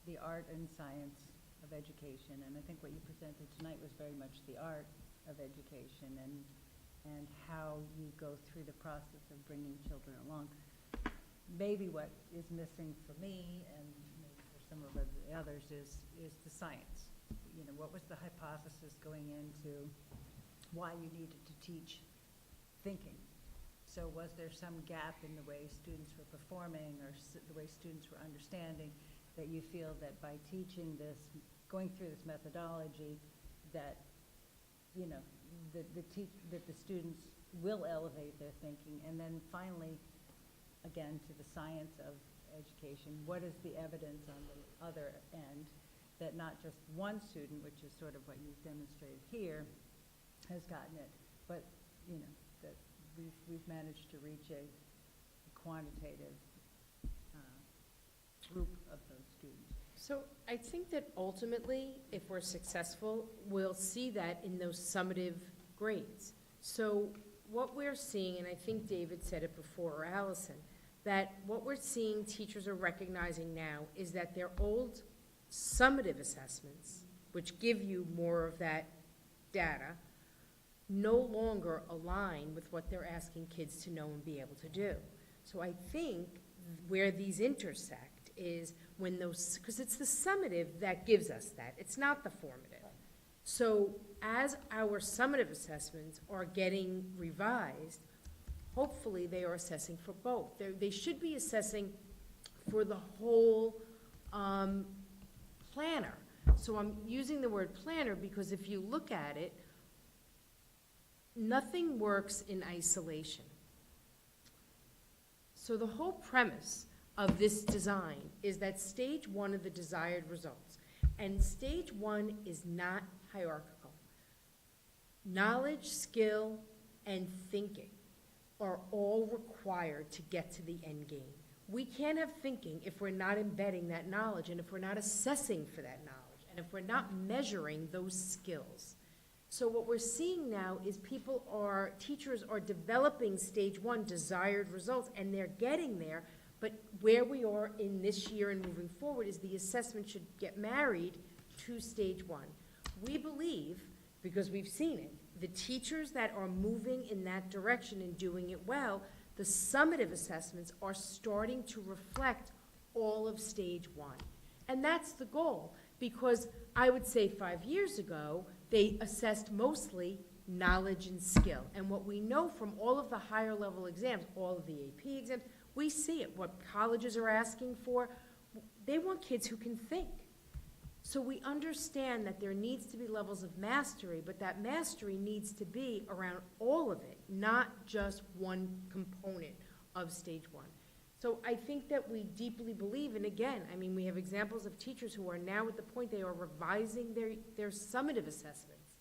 S7: the art and science of education, and I think what you presented tonight was very much the art of education and how you go through the process of bringing children along. Maybe what is missing for me and maybe for some of the others is the science. You know, what was the hypothesis going into why you needed to teach thinking? So was there some gap in the way students were performing or the way students were understanding that you feel that by teaching this, going through this methodology, that, you know, that the students will elevate their thinking? And then finally, again, to the science of education, what is the evidence on the other end that not just one student, which is sort of what you've demonstrated here, has gotten it, but, you know, that we've managed to reach a quantitative group of those students.
S10: So I think that ultimately, if we're successful, we'll see that in those summative grades. So what we're seeing, and I think David said it before, or Allison, that what we're seeing teachers are recognizing now is that their old summative assessments, which give you more of that data, no longer align with what they're asking kids to know and be able to do. So I think where these intersect is when those, because it's the summative that gives us that, it's not the formative. So as our summative assessments are getting revised, hopefully they are assessing for both. They should be assessing for the whole planner. So I'm using the word planner because if you look at it, nothing works in isolation. So the whole premise of this design is that stage one are the desired results. And stage one is not hierarchical. Knowledge, skill, and thinking are all required to get to the end game. We can't have thinking if we're not embedding that knowledge and if we're not assessing for that knowledge and if we're not measuring those skills. So what we're seeing now is teachers are developing stage one desired results, and they're getting there, but where we are in this year and moving forward is the assessment should get married to stage one. We believe, because we've seen it, the teachers that are moving in that direction and doing it well, the summative assessments are starting to reflect all of stage one. And that's the goal, because I would say 5 years ago, they assessed mostly knowledge and skill. And what we know from all of the higher level exams, all of the AP exams, we see it, what colleges are asking for. They want kids who can think. So we understand that there needs to be levels of mastery, but that mastery needs to be around all of it, not just one component of stage one. So I think that we deeply believe, and again, I mean, we have examples of teachers who are now at the point they are revising their summative assessments.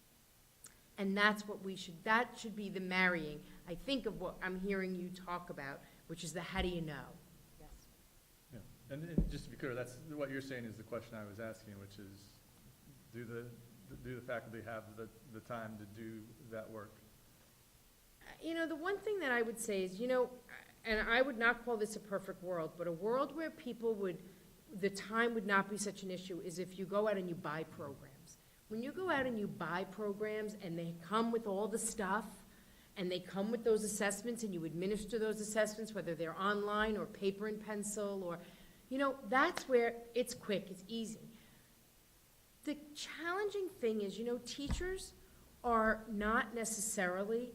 S10: And that's what that should be the marrying, I think, of what I'm hearing you talk about, which is the how do you know? Yes.
S2: Yeah. And just to be clear, that's what you're saying is the question I was asking, which is, do the faculty have the time to do that work?
S10: You know, the one thing that I would say is, you know, and I would not call this a perfect world, but a world where the time would not be such an issue is if you go out and you buy programs. When you go out and you buy programs and they come with all the stuff and they come with those assessments and you administer those assessments, whether they're online or paper and pencil or, you know, that's where it's quick, it's easy. The challenging thing is, you know, teachers are not necessarily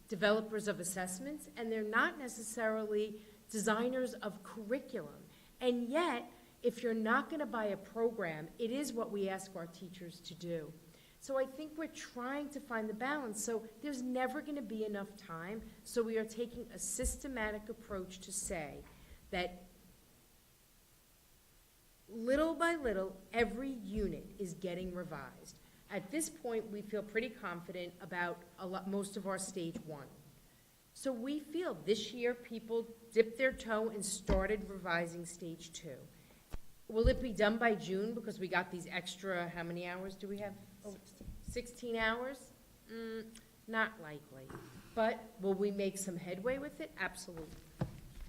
S10: developers of assessments, and they're not necessarily designers of curriculum. And yet, if you're not going to buy a program, it is what we ask our teachers to do. So I think we're trying to find the balance. So there's never going to be enough time. So we are taking a systematic approach to say that little by little, every unit is getting revised. At this point, we feel pretty confident about most of our stage 1. So we feel this year people dipped their toe and started revising stage 2. Will it be done by June because we got these extra, how many hours do we have? 16 hours? Not likely. But will we make some headway with it? Absolutely.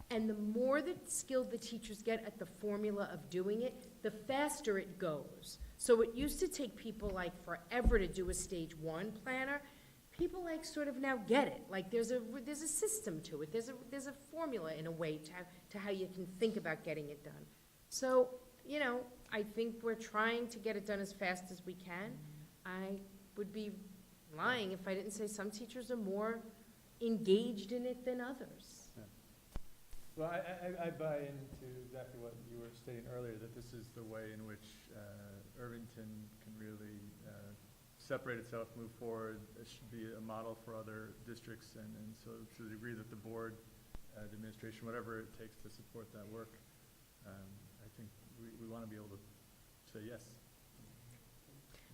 S10: And the more skilled the teachers get at the formula of doing it, the faster it goes. So it used to take people like forever to do a stage 1 planner. People like sort of now get it. Like there's a system to it. There's a formula in a way to how you can think about getting it done. So, you know, I think we're trying to get it done as fast as we can. I would be lying if I didn't say some teachers are more engaged in it than others.
S2: Yeah. Well, I buy into exactly what you were stating earlier, that this is the way in which Irvington can really separate itself, move forward. It should be a model for other districts, and so to the degree that the board, the administration, whatever it takes to support that work, I think we want to be able to say yes.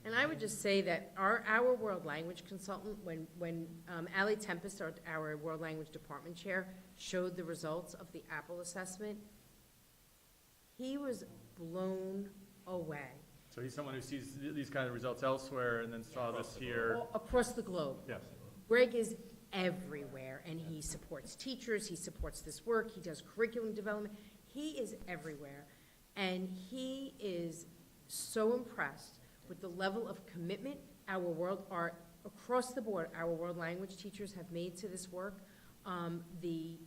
S10: And I would just say that our world language consultant, when Ali Tempest, our world language department chair, showed the results of the Apple assessment, he was blown away.
S2: So he's someone who sees these kind of results elsewhere and then saw this here.
S10: Across the globe.
S2: Yes.
S10: Greg is everywhere, and he supports teachers, he supports this work, he does curriculum development. He is everywhere, and he is so impressed with the level of commitment across the board, our world language teachers have made to this work. The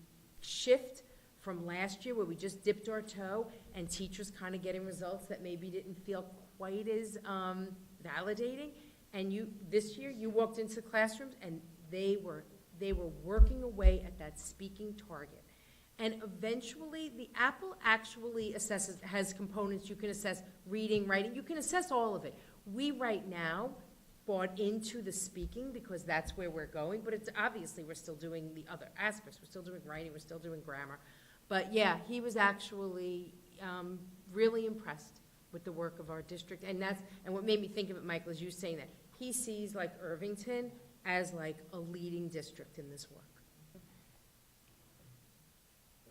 S10: shift from last year where we just dipped our toe and teachers kind of getting results that maybe didn't feel quite as validating. And this year you walked into classrooms and they were working away at that speaking target. And eventually, the Apple actually has components. You can assess reading, writing. You can assess all of it. We right now bought into the speaking because that's where we're going, but it's obviously we're still doing the other aspects. We're still doing writing. We're still doing grammar. But yeah, he was actually really impressed with the work of our district. And what made me think of it, Michael, is you saying that he sees like Irvington as like a leading district in this work.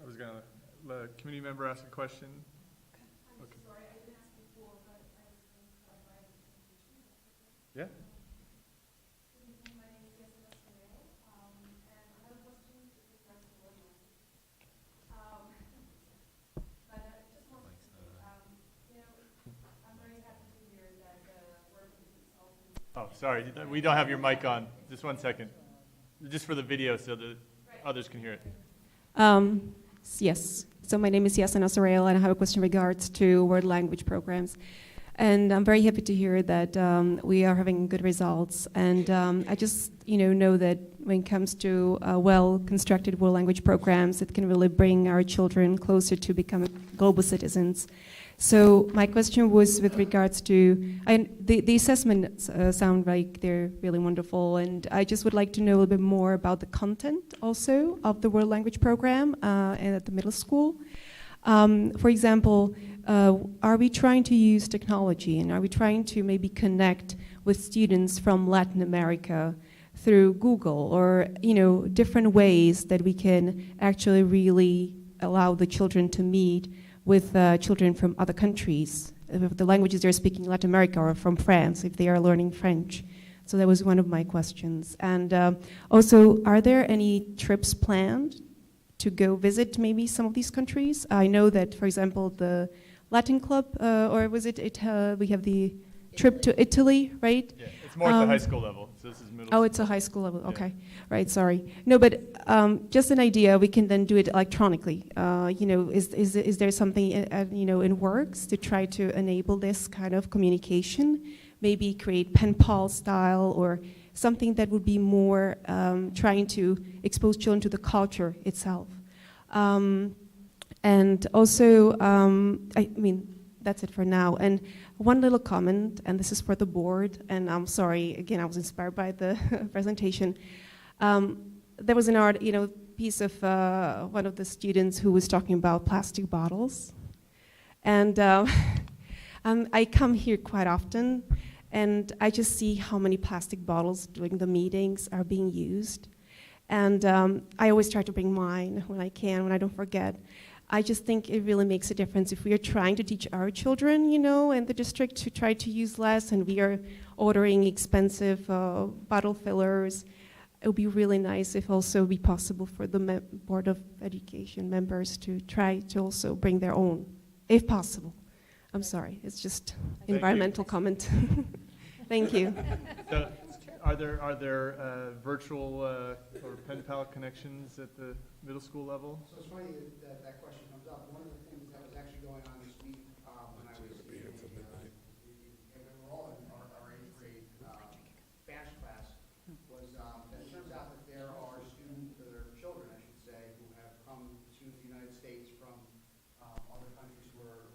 S2: I was going to let a community member ask a question. Okay.
S15: Sorry, I didn't ask before, but I was going to clarify the presentation.
S2: Yeah.
S15: Good evening, my name is Jessica Sorrell, and I have a question with regards to world language. But I just wanted to say, I'm very happy to hear that the work of the consultant.
S2: Oh, sorry, we don't have your mic on. Just 1 second. Just for the video so that others can hear it.
S16: Yes. So my name is Yasna Nasarel, and I have a question in regards to world language programs. And I'm very happy to hear that we are having good results. And I just, know that when it comes to well-constructed world language programs, it can really bring our children closer to becoming global citizens. So my question was with regards to, the assessments sound like they're really wonderful, and I just would like to know a little bit more about the content also of the world language program and at the middle school. For example, are we trying to use technology, and are we trying to maybe connect with students from Latin America through Google or, different ways that we can actually really allow the children to meet with children from other countries, the languages they're speaking in Latin America or from France, if they are learning French. So that was one of my questions. And also, are there any trips planned to go visit maybe some of these countries? I know that, for example, the Latin Club, or was it we have the trip to Italy, right?
S2: Yeah, it's more at the high school level. So this is middle school.
S16: Oh, it's a high school level. Okay, right. Sorry. No, but just an idea. We can then do it electronically. Is there something in works to try to enable this kind of communication? Maybe create pen pal style or something that would be more trying to expose children to the culture itself. And also, that's it for now. And one little comment, and this is for the board, and I'm sorry, again, I was inspired by the presentation. There was an piece of one of the students who was talking about plastic bottles. And I come here quite often, and I just see how many plastic bottles during the meetings are being used. And I always try to bring mine when I can, when I don't forget. I just think it really makes a difference if we are trying to teach our children, in the district to try to use less, and we are ordering expensive bottle fillers. It would be really nice if also it would be possible for the Board of Education members to try to also bring their own, if possible. I'm sorry, it's just environmental comment. Thank you.
S2: So, are there virtual or pen pal connections at the middle school level?
S6: So it's funny that question comes up. One of the things that was actually going on this week when I was and we were all in our 8th grade Spanish class was that it turns out that there are students, or children, I should say, who have come to the United States from other countries who are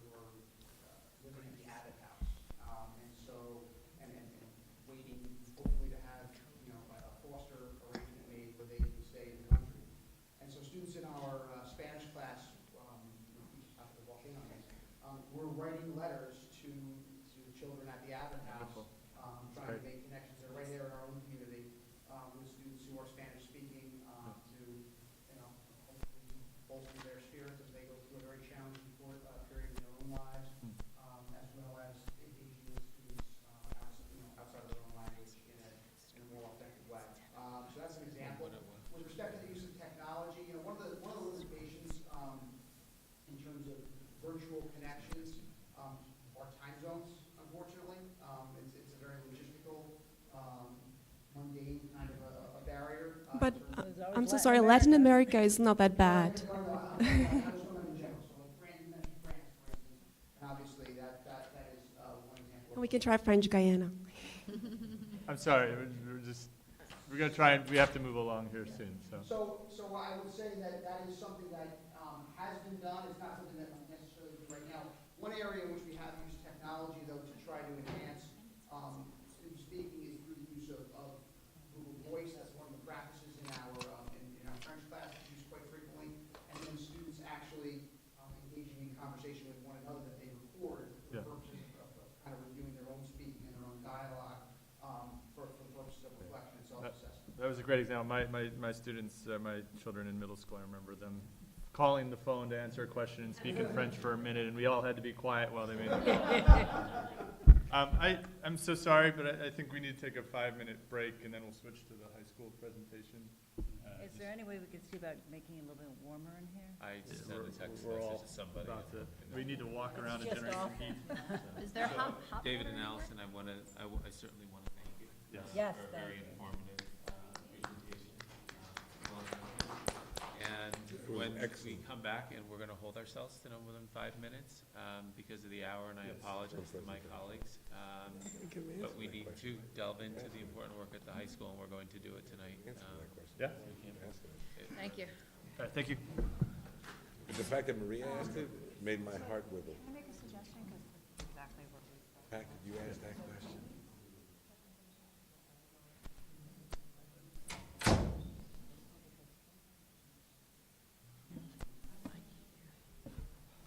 S6: living in the Abbott House, and waiting hopefully to have a foster arrangement made where they can stay in the country. And so students in our Spanish class, have to walk in on this, we're writing letters to the children at the Abbott House, trying to make connections. They're right there in our own community with students who are Spanish speaking to hopefully bolster their spirits as they go through a very challenging period in their own lives, as well as engaging with students outside of their own language in a more authentic way. So that's an example. With respect to the use of technology, one of the limitations in terms of virtual connections are time zones, unfortunately. It's a very logistical, mundane kind of a barrier.
S16: But I'm so sorry, Latin America is not that bad.
S6: I was talking about in general. So like you mentioned France, for instance, and obviously that is one example.
S16: We can try French Guyana.
S2: I'm sorry, we're going to try and we have to move along here soon.
S6: So I would say that is something that has been done. It's not something that we necessarily do right now. One area in which we have used technology, though, to try to enhance student speaking is through the use of Google Voice. That's one of the practices in our French class. It's used quite frequently. And then students actually engaging in conversation with one another that they record for the purposes of kind of reviewing their own speaking and their own dialogue for the purposes of reflection and self-assessment.
S2: That was a great example. My students, my children in middle school, I remember them calling the phone to answer a question and speak in French for a minute, and we all had to be quiet while they made it. I'm so sorry, but I think we need to take a 5-minute break, and then we'll switch to the high school presentation.
S7: Is there any way we could see about making it a little bit warmer in here?
S4: I just sent a text
S2: We're all
S4: message to somebody.
S2: about to, we need to walk around and
S7: Just
S2: generate some
S7: off.
S2: heat.
S14: Is there hot
S4: David
S14: water
S4: and
S14: in here?
S4: Allison, I certainly want to thank you.
S2: Yes.
S7: Yes,
S4: For a
S7: thank
S4: very
S7: you.
S4: informative presentation. And
S13: was
S4: when we
S13: excellent.
S4: come back, and we're going to hold ourselves to no more than 5 minutes because of the hour, and I apologize to my colleagues. But we need to delve into the important work at the high school, and we're going to do it tonight.
S2: Yeah.
S14: Thank you.
S2: All right, thank you.
S13: The fact that Maria asked it made my heart wiggle.
S14: Can I make a suggestion? Because exactly what we said.
S13: Pat, did you ask that question?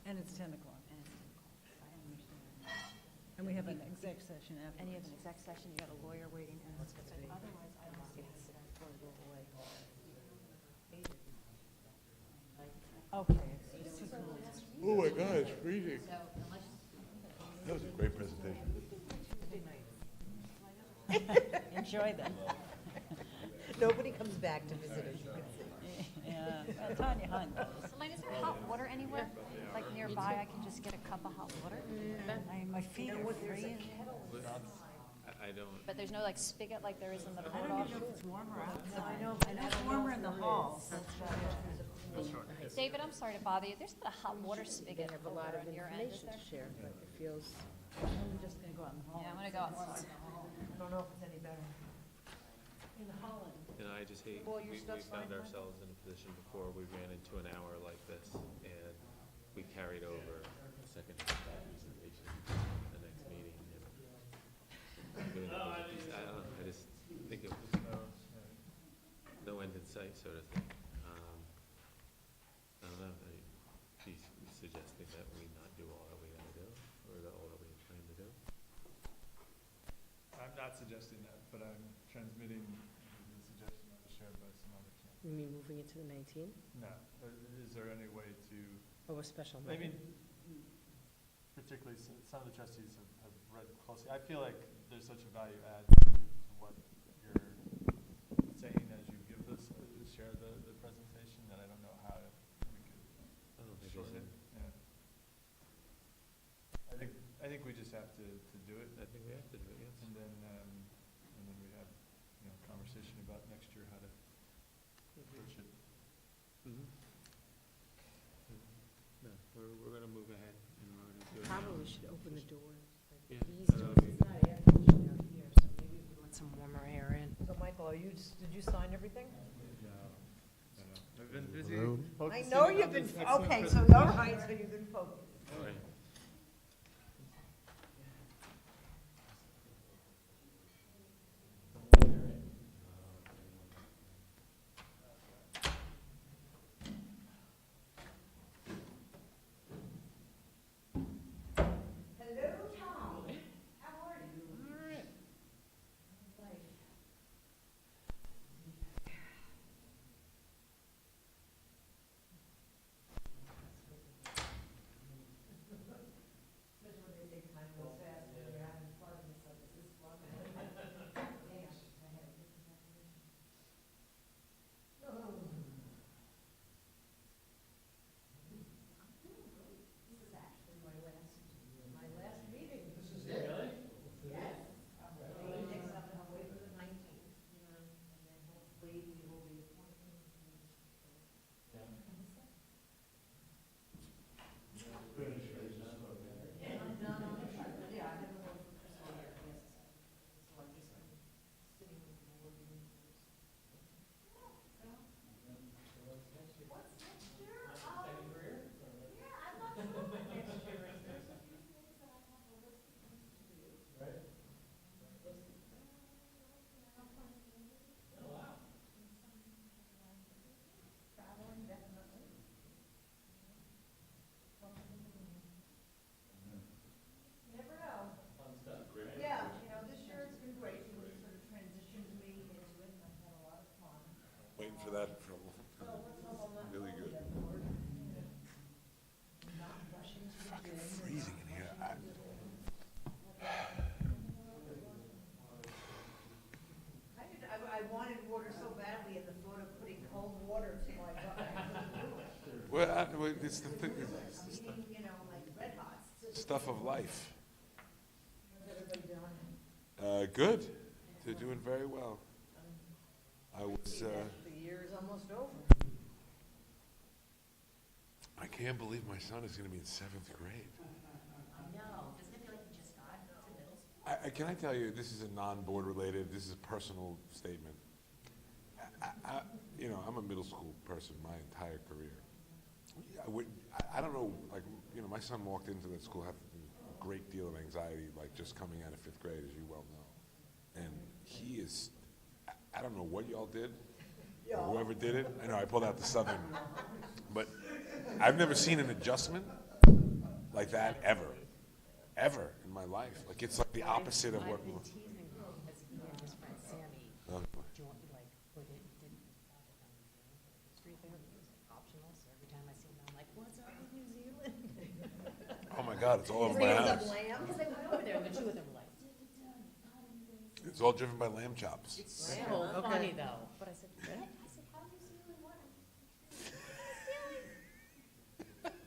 S7: And it's 10 o'clock. I understand. And we have an exec session after.
S14: And you have an exec session, you got a lawyer waiting, and otherwise I don't see it before we go away.
S7: Okay.
S13: Oh my God, it's freezing. That was a great presentation.
S7: Enjoy them.
S8: Nobody comes back to visit, as you can see.
S7: Yeah, well, Tanya Hunt does.
S14: Elaine, is there hot water anywhere? Like nearby, I can just get a cup of hot water?
S7: My feet are freezing.
S4: I don't.
S14: But there's no like spigot like there is in the
S7: I
S14: port
S7: don't even know if it's warmer outside. I know it's warmer in the hall.
S14: David, I'm sorry to bother you. There's not a hot water spigot
S8: Have a lot of
S14: on your end, is
S8: information
S14: there?
S8: to share, but it feels,
S7: I'm just gonna go out in the hall.
S14: Yeah, I'm gonna go outside.
S8: I don't know if it's any better.
S7: In Holland.
S4: I just hate,
S8: Well, your
S4: we
S8: stuff's
S4: found
S8: fine,
S4: ourselves in a position before, we ran into an hour like this, and we carried over the second half of that presentation. sort of thing. I don't know, he's suggesting that we not do all that we gotta do, or all that we plan to do.
S2: I'm not suggesting that, but I'm transmitting the suggestion that was shared by some other campuses.
S10: You mean moving it to the 19th?
S2: No, is there any way to,
S10: Oh, a special
S2: I
S10: meeting?
S2: mean, particularly some of the trustees have read closely. I feel like there's such a value add to what you're saying as you give this, share the presentation, that I don't know how we could
S4: I don't think
S2: shorten it. Yeah. I think we just have to do it.
S4: I think we have to do it, yes.
S2: And then we have, conversation about next year how to approach it.
S4: Mm-hmm. No, we're gonna move ahead and we're gonna do it.
S10: Probably should open the doors.
S4: Yeah.
S10: These doors, it's not air conditioned out here, so maybe we want some warmer air in.
S8: So Michael, did you sign everything?
S2: No. I've been busy
S3: Hello?
S8: I
S2: focusing
S8: know
S2: on
S8: you've been,
S2: this excellent
S8: okay, so
S2: presentation.
S8: all right, so you've been focused.
S4: All right.
S8: Hello, Tom. How are you? All right. Especially when they say time goes fast when you're having fun and stuff. Is this fun? This is actually my last meeting. This is it? Really? Yes. Next up, and I'll wait for the 19th, and then hopefully we will be appointing. Yeah, I'm done on the short, yeah, I haven't worked for Chris all year, yes. So I've just been sitting with the board meetings. What's next year? Yeah, I'm not sure what next year is. There's a few things that I have a list of things to do. Right. Traveling, definitely. Never know. Fun stuff. Great. Yeah, this year it's been great. You sort of transitioned me into it, and I've had a lot of fun.
S13: Waiting for that for a long time. Really good.
S8: Not rushing to the gym.
S13: Freezing in here.
S8: I wanted water so badly, and the thought of putting cold water to my butt, I couldn't do it.
S13: Well, it's the thing,
S8: Eating, like red hot.
S13: stuff of life.
S8: How's everybody doing?
S13: Good. They're doing very well. I was,
S8: See that the year is almost over.
S13: I can't believe my son is going to be in 7th grade.
S11: I know, doesn't it feel like you just got to middle school?
S13: Can I tell you, this is a non-board related, this is a personal statement. I'm a middle school person my entire career. I don't know, my son walked into that school having a great deal of anxiety, just coming out of 5th grade, as you well know. And he is, I don't know what y'all did, or whoever did it. I know I pulled out the Southern, but I've never seen an adjustment like that ever in my life. It's like the opposite of what.
S11: I've been teasing him because he and his friend Sammy did history therapy. It was optional, so every time I see him, I'm like, "What's up with New Zealand?"
S13: Oh my God, it's all over my house.
S11: Because they went over there, and the two of them were like,
S13: It's all driven by lamb chops.
S11: "It's so funny though." But I said, "What?" I said, "How do New Zealand work?"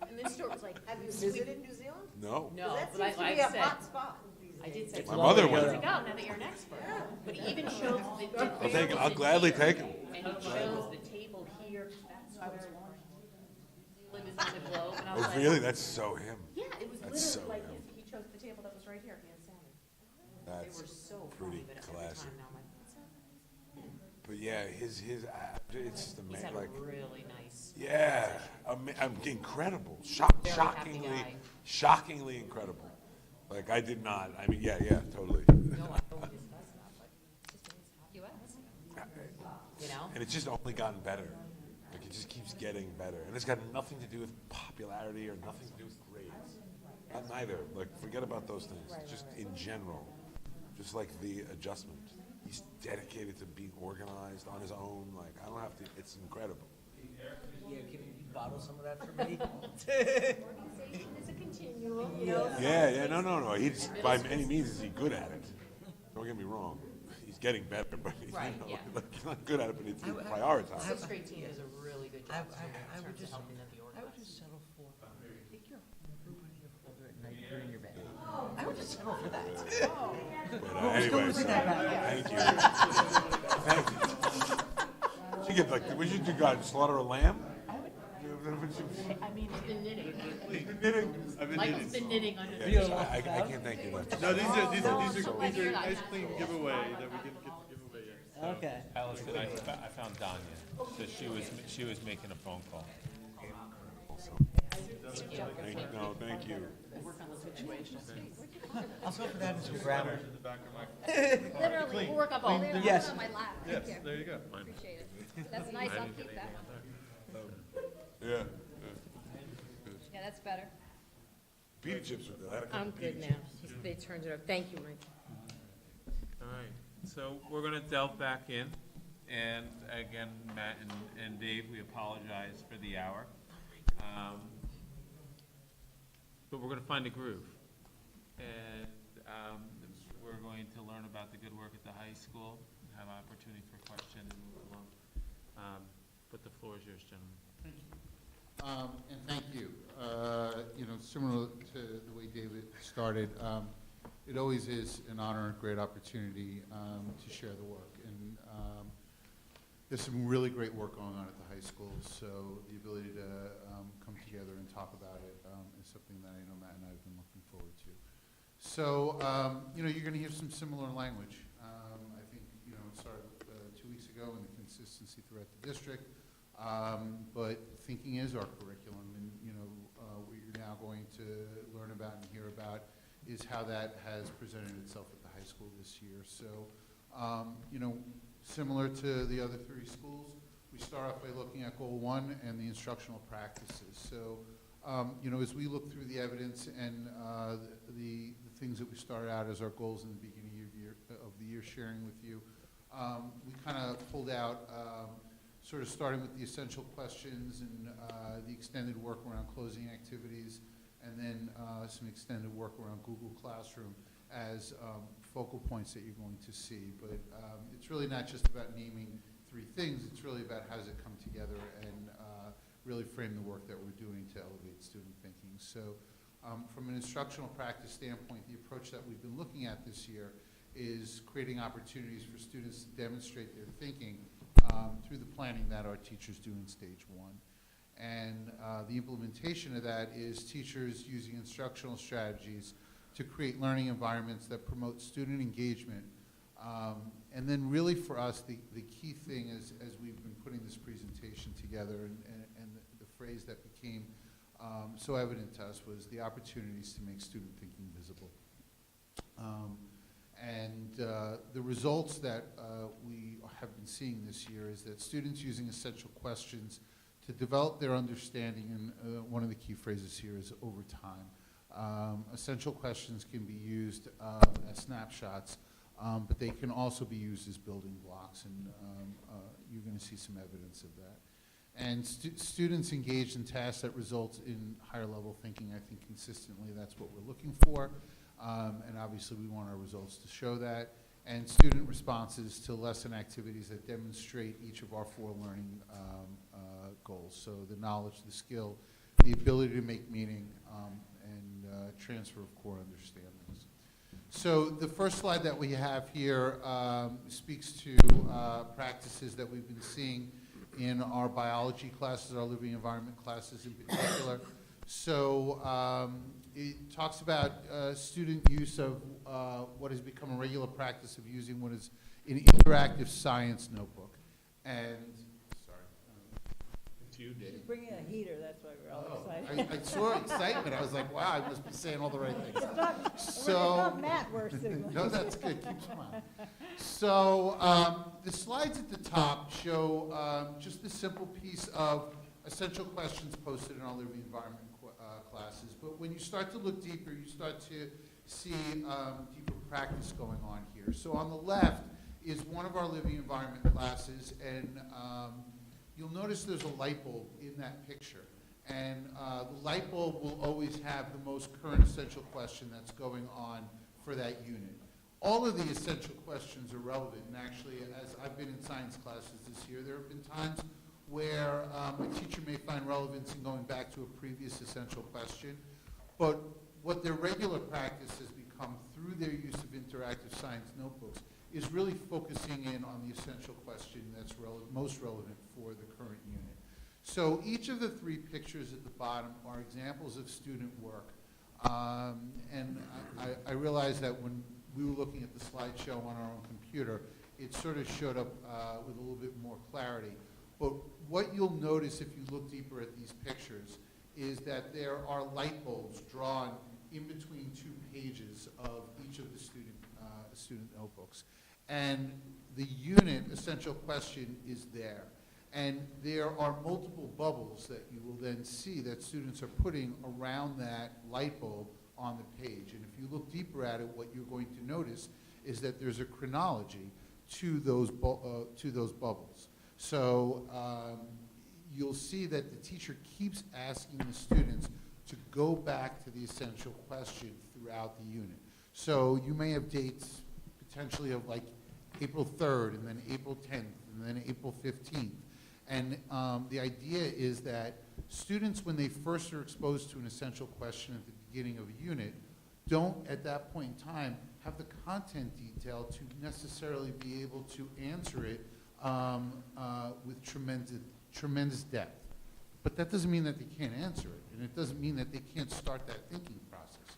S11: And then Stuart was like,
S8: Have you visited New Zealand?
S13: No.
S11: No,
S8: That
S11: but
S8: seems to
S11: I
S8: be a
S11: said,
S8: hot spot.
S11: I did say,
S13: My mother went.
S11: to go now that you're an expert. But he even shows the.
S13: I'll gladly take him.
S11: And he shows the table here, that's where New Zealand is on the globe, and I was
S13: Oh,
S11: like.
S13: really? That's so him.
S11: Yeah, it was
S13: That's so
S11: literally like,
S13: him.
S11: he chose the table that was right here, he and Sammy. They
S13: That's
S11: were so
S13: pretty
S11: funny, but every
S13: classic.
S11: time now I'm like, what's up?
S13: But yeah, his it's just
S11: He's had
S13: amazing.
S11: a really nice.
S13: Yeah, incredible.
S11: Very happy guy.
S13: Shockingly incredible. I did not. I mean, yeah, totally.
S11: No, I know we discussed that, but it's just always happy. US. you know?
S13: And it's just only gotten better. Like, it just keeps getting better. And it's got nothing to do with popularity or nothing to do with grades. Neither. Like, forget about those things. Just in general. Just like the adjustment. He's dedicated to being organized on his own. Like, I don't have to, it's incredible.
S9: Yeah, can you bottle some of that for me?
S7: Organization is a continuum.
S13: Yeah, no. He's, by any means is he good at it. Don't get me wrong. He's getting better, but he's,
S11: Right, yeah.
S13: like, he's not good at it, but it's prioritized.
S11: Sixth grade team does a really good job
S9: I
S11: in
S9: would
S11: terms of
S9: just,
S11: helping them be
S9: I would
S11: organized.
S9: just settle for, take your rubric in your folder at night, put it in your bag. I would just settle for that.
S13: But, anyway, so, thank you. Thank you. She get like, what you do, God, slaughter a lamb?
S11: I mean, it's been knitting.
S13: Knitting?
S2: I've been
S11: Michael's
S2: knitting.
S11: been knitting under the
S13: Yeah, I can't thank you enough.
S2: No, these are nice clean giveaway that we didn't get to give away yet. So.
S4: Okay. Allison, I found Danya, so she was making a phone call.
S13: Thank you.
S11: Work on the situation.
S9: I'll go for that and some grammar.
S7: Literally, we'll work up all the
S9: Yes.
S7: on my lap.
S2: Yes,
S7: Thank you.
S2: there you go.
S7: Appreciate it. That's nice, I'll keep that one.
S13: Yeah.
S7: Yeah, that's better.
S13: Pita chips are good. I had a couple
S10: I'm
S13: pita
S10: good now.
S13: chips.
S10: They turned it up. Thank you, Mike.
S4: All right, so we're gonna delve back in, and again, Matt and Dave, we apologize for the hour. But we're gonna find a groove, and we're going to learn about the good work at the high school, have opportunity for question and move along. But the floor is yours, gentlemen.
S3: And thank you. Similar to the way David started, it always is an honor and great opportunity to share the work. And there's some really great work going on at the high school, so the ability to come together and talk about it is something that I know Matt and I have been looking forward to. So, you're going to hear some similar language. I think, it started 2 weeks ago in the consistency throughout the district. But thinking is our curriculum, and what you're now going to learn about and hear about is how that has presented itself at the high school this year. So, similar to the other 3 schools, we start off by looking at Goal 1 and the instructional practices. So, as we look through the evidence and the things that we started out as our goals in the beginning of the year sharing with you, we kind of pulled out sort of starting with the essential questions and the extended work around closing activities, and then some extended work around Google Classroom as focal points that you're going to see. But it's really not just about naming 3 things, it's really about how does it come together and really frame the work that we're doing to elevate student thinking. So from an instructional practice standpoint, the approach that we've been looking at this year is creating opportunities for students to demonstrate their thinking through the planning that our teachers do in stage 1. And the implementation of that is teachers using instructional strategies to create learning environments that promote student engagement. And then really for us, the key thing is, as we've been putting this presentation together, and the phrase that became so evident to us was the opportunities to make student thinking visible. The results that we have been seeing this year is that students using essential questions to develop their understanding, and one of the key phrases here is over time. Essential questions can be used as snapshots, but they can also be used as building blocks, and you're going to see some evidence of that. And students engaged in tasks that result in higher level thinking, I think consistently that's what we're looking for. And obviously we want our results to show that. And student responses to lesson activities that demonstrate each of our 4 learning goals. So the knowledge, the skill, the ability to make meaning, and transfer of core understandings. So the first slide that we have here speaks to practices that we've been seeing in our biology classes, our living environment classes in particular. So it talks about student use of what has become a regular practice of using what is an interactive science notebook. And, sorry,
S2: to you, Dave.
S7: She's bringing a heater, that's why we're all
S3: Oh,
S7: excited.
S3: I saw excitement. I was like, wow, I must be saying all the right things.
S7: It's not,
S3: So-
S7: it's not Matt we're signaling.
S3: No, that's good. Keep smiling. So the slides at the top show just the simple piece of essential questions posted in our living environment classes. But when you start to look deeper, you start to see deeper practice going on here. So on the left is one of our living environment classes, and you'll notice there's a light bulb in that picture. And the light bulb will always have the most current essential question that's going on for that unit. All of the essential questions are relevant, and actually, as I've been in science classes this year, there have been times where a teacher may find relevance in going back to a previous essential question, but what their regular practice has become through their use of interactive science notebooks is really focusing in on the essential question that's most relevant for the current unit. So each of the three pictures at the bottom are examples of student work. And I realized that when we were looking at the slideshow on our own computer, it sort of showed up with a little bit more clarity. But what you'll notice if you look deeper at these pictures is that there are light bulbs drawn in between two pages of each of the student notebooks. And the unit essential question is there. And there are multiple bubbles that you will then see that students are putting around that light bulb on the page. And if you look deeper at it, what you're going to notice is that there's a chronology to those bubbles. So you'll see that the teacher keeps asking the students to go back to the essential question throughout the unit. So you may have dates potentially of like April 3rd, and then April 10th, and then April 15th. And the idea is that students, when they first are exposed to an essential question at the beginning of a unit, don't at that point in time have the content detail to necessarily be able to answer it with tremendous depth. But that doesn't mean that they can't answer it, and it doesn't mean that they can't start that thinking process.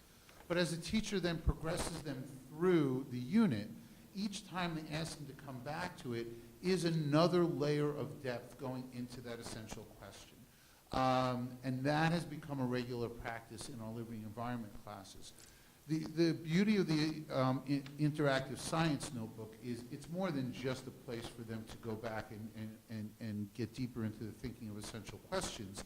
S3: But as a teacher then progresses them through the unit, each time they ask them to come back to it is another layer of depth going into that essential question. And that has become a regular practice in our living environment classes. The beauty of the interactive science notebook is it's more than just a place for them to go back and get deeper into the thinking of essential questions.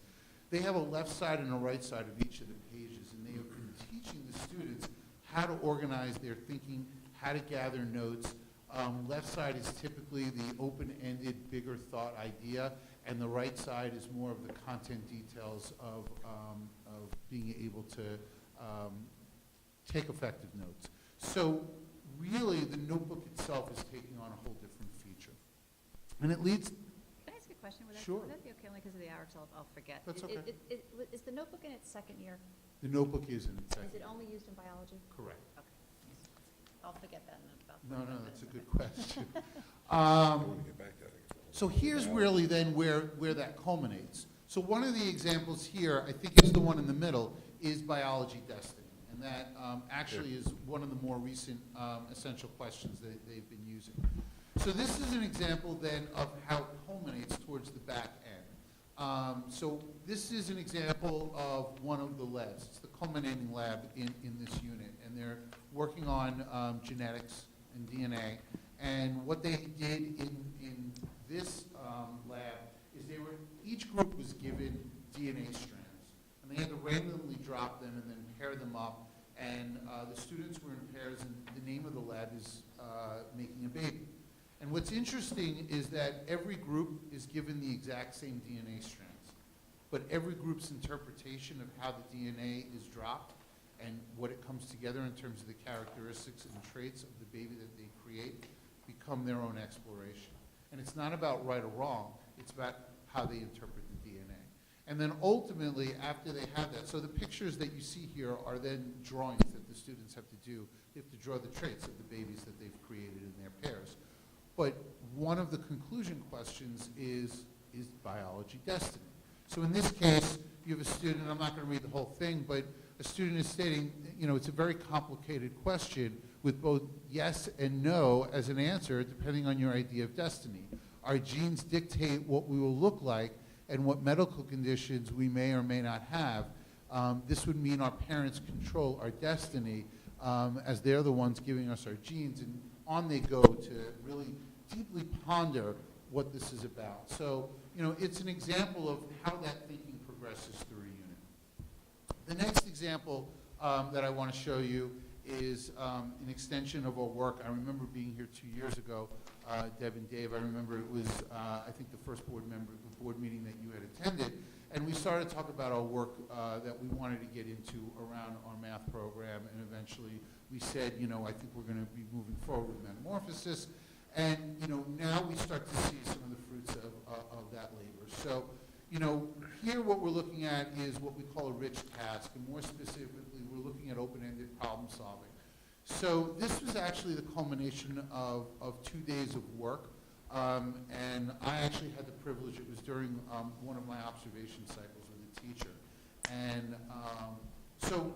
S3: They have a left side and a right side of each of the pages, and they have been teaching the students how to organize their thinking, how to gather notes. Left side is typically the open-ended, bigger thought idea, and the right side is more of the content details of being able to take effective notes. So really, the notebook itself is taking on a whole different feature. And it leads...
S14: Can I ask a question?
S3: Sure.
S14: Would that be okay? Only because of the hours, I'll forget.
S3: That's okay.
S14: Is the notebook in its second year?
S3: The notebook is in its second.
S14: Is it only used in biology?
S3: Correct.
S14: Okay. I'll forget that in about
S3: No,
S14: 45
S3: no,
S14: minutes.
S3: that's a good question.
S13: I want to get back to that.
S3: So here's really then where that culminates. So one of the examples here, I think is the one in the middle, is biology destiny. And that actually is one of the more recent essential questions that they've been using. So this is an example then of how it culminates towards the back end. So this is an example of one of the labs. It's the culminating lab in this unit. And they're working on genetics and DNA. And what they did in this lab is each group was given DNA strands. And they had to randomly drop them and then pair them up. And the students were in pairs, and the name of the lab is Making a Baby. And what's interesting is that every group is given the exact same DNA strands. But every group's interpretation of how the DNA is dropped and what it comes together in terms of the characteristics and traits of the baby that they create become their own exploration. And it's not about right or wrong, it's about how they interpret the DNA. And then ultimately, after they have that, so the pictures that you see here are then drawings that the students have to do. They have to draw the traits of the babies that they've created in their pairs. But one of the conclusion questions is biology destiny? So in this case, you have a student, I'm not going to read the whole thing, but a student is stating, it's a very complicated question with both yes and no as an answer, depending on your idea of destiny. Our genes dictate what we will look like, and what medical conditions we may or may not have. This would mean our parents control our destiny, as they're the ones giving us our genes, and on they go to really deeply ponder what this is about. So, you know, it's an example of how that thinking progresses through a unit. The next example that I want to show you is an extension of our work. I remember being here 2 years ago, Deb and Dave. I remember it was, I think, the first board meeting that you had attended, and we started to talk about our work that we wanted to get into around our math program, and eventually we said, you know, I think we're going to be moving forward with metamorphosis, and, you know, now we start to see some of the fruits of that labor. So, you know, here what we're looking at is what we call a rich task, and more specifically, we're looking at open-ended problem solving. So this was actually the culmination of 2 days of work, and I actually had the privilege, it was during one of my observation cycles with a teacher. And so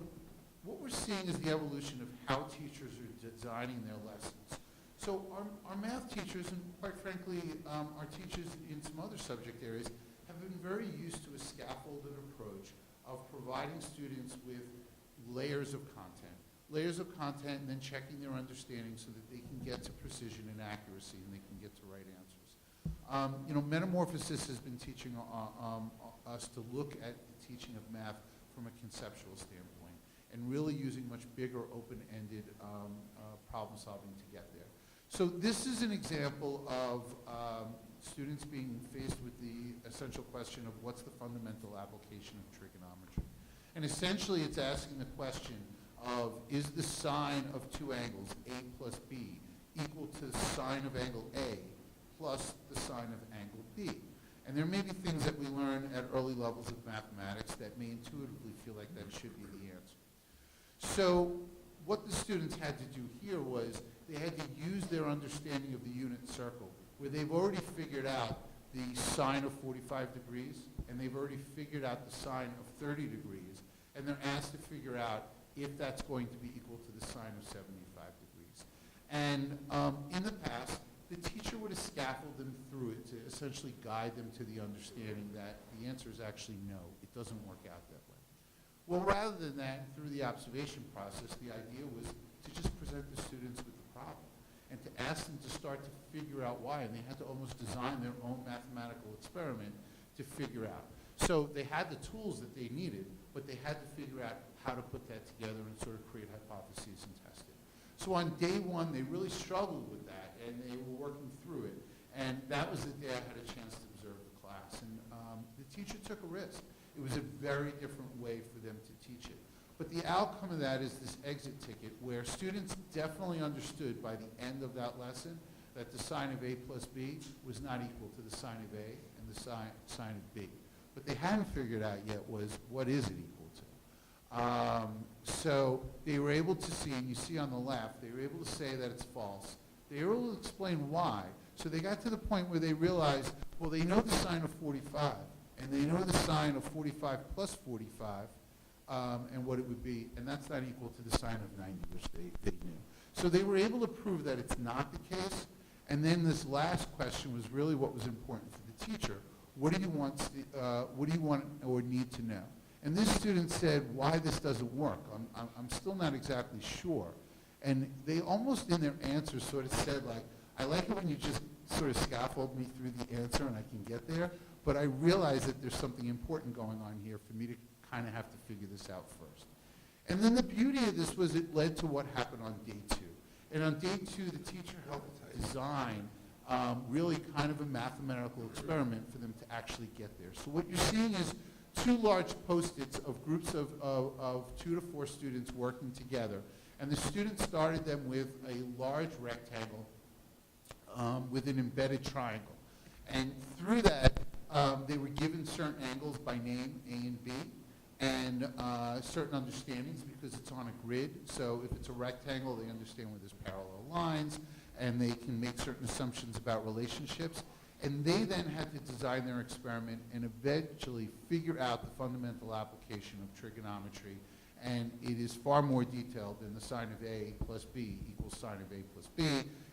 S3: what we're seeing is the evolution of how teachers are designing their lessons. So our math teachers, and quite frankly, our teachers in some other subject areas, have been very used to a scaffolded approach of providing students with layers of content and then checking their understanding so that they can get to precision and accuracy and they can get to right answers. You know, Metamorphosis has been teaching us to look at the teaching of math from a conceptual standpoint and really using much bigger open-ended problem solving to get there. So this is an example of students being faced with the essential question of what's the fundamental application of trigonometry. And essentially it's asking the question of, is the sine of two angles, A plus B, equal to the sine of angle A plus the sine of angle B? And there may be things that we learn at early levels of mathematics that may intuitively feel like that should be the answer. So what the students had to do here was they had to use their understanding of the unit circle, where they've already figured out the sine of 45 degrees, and they've already figured out the sine of 30 degrees, and they're asked to figure out if that's going to be equal to the sine of 75 degrees. And in the past, the teacher would have scaffolded them through it to essentially guide them to the understanding that the answer is actually no, it doesn't work out that way. Well, rather than that, through the observation process, the idea was to just present the students with the problem and to ask them to start to figure out why, and they had to almost design their own mathematical experiment to figure out. So they had the tools that they needed, but they had to figure out how to put that together and sort of create hypotheses and test it. So on day one, they really struggled with that, and they were working through it. And that was the day I had a chance to observe the class. And the teacher took a risk. It was a very different way for them to teach it. But the outcome of that is this exit ticket, where students definitely understood by the end of that lesson that the sine of A plus B was not equal to the sine of A and the sine of B. What they hadn't figured out yet was, what is it equal to? So they were able to see, and you see on the left, they were able to say that it's false. They were able to explain why. So they got to the point where they realized, well, they know the sine of 45, and they know the sine of 45 plus 45, and what it would be, and that's not equal to the sine of 90, which they knew. So they were able to prove that it's not the case, and then this last question was really what was important for the teacher. What do you want or need to know? And this student said, why this doesn't work. I'm still not exactly sure. And they almost in their answer sort of said, like, I like it when you just sort of scaffold me through the answer and I can get there, but I realize that there's something important going on here for me to kind of have to figure this out first. And then the beauty of this was it led to what happened on day two. And on day two, the teacher helped design really kind of a mathematical experiment for them to actually get there. So what you're seeing is two large Post-its of groups of 2 to 4 students working together. And the students started them with a large rectangle with an embedded triangle. And through that, they were given certain angles by name, A and B, and certain understandings because it's on a grid. So if it's a rectangle, they understand where there's parallel lines, and they can make certain assumptions about relationships. And they then had to design their experiment and eventually figure out the fundamental application of trigonometry and it is far more detailed than the sine of A plus B equals sine of A plus B.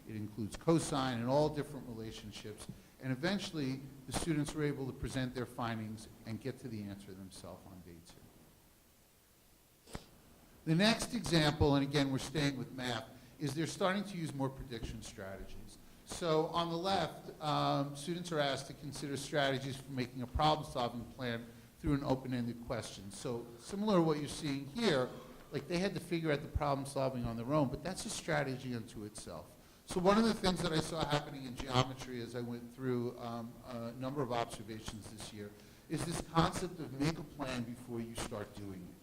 S3: It includes cosine and all different relationships. And eventually, the students were able to present their findings and get to the answer themselves on day 2. The next example, and again, we're staying with math, is they're starting to use more prediction strategies. So on the left, students are asked to consider strategies for making a problem-solving plan through an open-ended question. So similar to what you're seeing here, like they had to figure out the problem-solving on their own, but that's a strategy unto itself. So one of the things that I saw happening in geometry as I went through a number of observations this year is this concept of make a plan before you start doing it.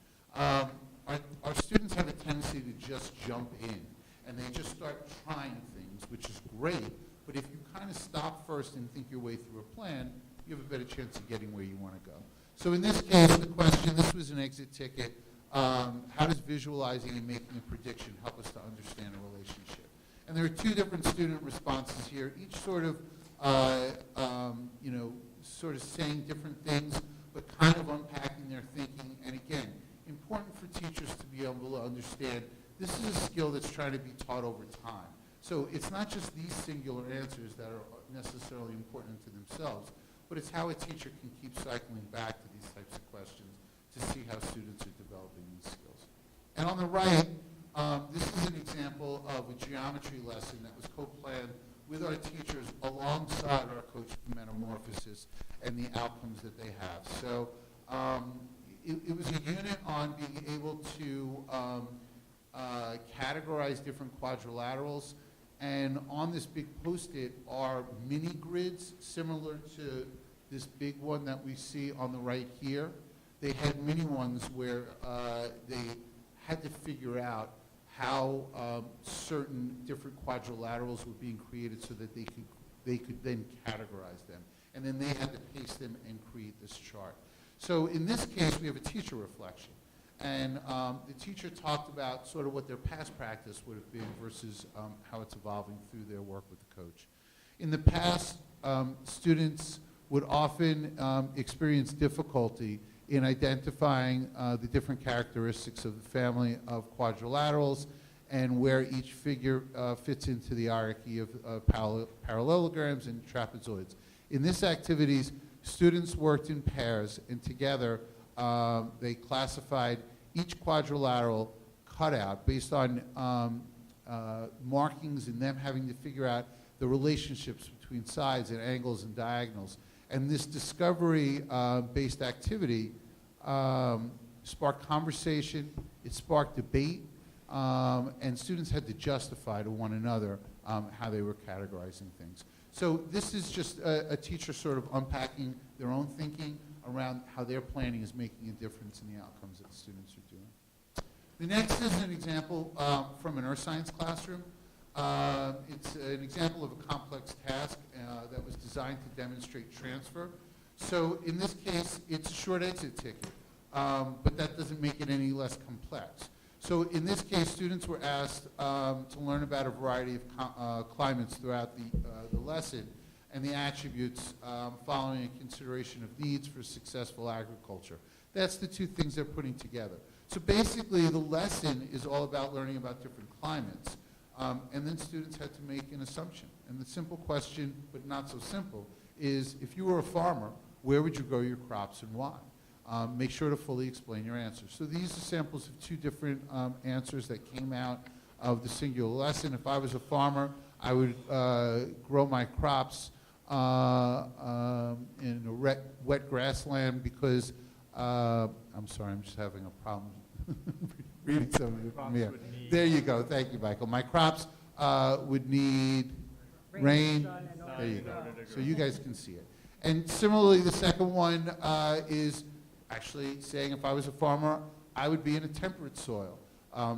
S3: Our students have a tendency to just jump in, and they just start trying things, which is great, but if you kind of stop first and think your way through a plan, you have a better chance of getting where you want to go. So in this case, the question, this was an exit ticket, how does visualizing and making a prediction help us to understand a relationship? And there are two different student responses here, each sort of, sort of saying different things, but kind of unpacking their thinking. And again, important for teachers to be able to understand this is a skill that's trying to be taught over time. So it's not just these singular answers that are necessarily important to themselves, but it's how a teacher can keep cycling back to these types of questions to see how students are developing these skills. And on the right, this is an example of a geometry lesson that was co-planned with our teachers alongside our coach Metamorphosis and the outcomes that they have. So it was a unit on being able to categorize different quadrilaterals, and on this big post-it are mini grids similar to this big one that we see on the right here. They had mini ones where they had to figure out how certain different quadrilaterals were being created so that they could then categorize them. And then they had to paste them and create this chart. So in this case, we have a teacher reflection. And the teacher talked about sort of what their past practice would have been versus how it's evolving through their work with the coach. In the past, students would often experience difficulty in identifying the different characteristics of the family of quadrilaterals and where each figure fits into the hierarchy of parallelograms and trapezoids. In this activities, students worked in pairs, and together they classified each quadrilateral cutout based on markings and them having to figure out the relationships between sides and angles and diagonals. And this discovery-based activity sparked conversation, it sparked debate, and students had to justify to one another how they were categorizing things. So this is just a teacher sort of unpacking their own thinking around how their planning is making a difference in the outcomes that the students are doing. The next is an example from an earth science classroom. It's an example of a complex task that was designed to demonstrate transfer. So in this case, it's a short exit ticket, but that doesn't make it any less complex. So in this case, students were asked to learn about a variety of climates throughout the lesson and the attributes following a consideration of needs for successful agriculture. That's the two things they're putting together. So basically, the lesson is all about learning about different climates. And then students had to make an assumption. And the simple question, but not so simple, is if you were a farmer, where would you grow your crops and why? Make sure to fully explain your answers. So these are samples of two different answers that came out of the singular lesson. If I was a farmer, I would grow my crops in a wet grassland because, I'm sorry, I'm just having a problem reading some of it from here. There you go. Thank you, Michael. My crops would need rain. There you go. So you guys can see it. And similarly, the second one is actually saying if I was a farmer, I would be in a temperate soil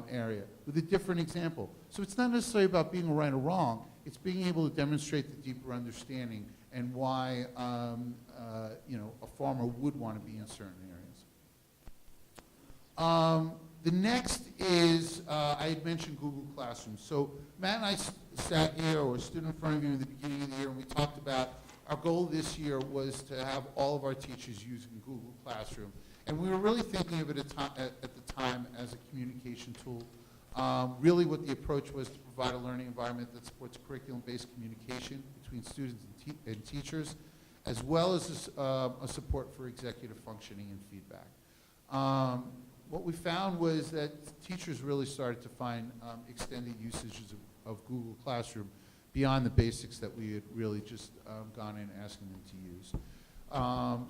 S3: area with a different example. So it's not necessarily about being right or wrong. It's being able to demonstrate the deeper understanding and why a farmer would want to be in certain areas. The next is, I had mentioned Google Classroom. So Matt and I sat here, or stood in front of you at the beginning of the year, and we talked about our goal this year was to have all of our teachers using Google Classroom. And we were really thinking of it at the time as a communication tool. Really what the approach was to provide a learning environment that supports curriculum-based communication between students and teachers, as well as a support for executive functioning and feedback. What we found was that teachers really started to find extended usages of Google Classroom beyond the basics that we had really just gone in asking them to use.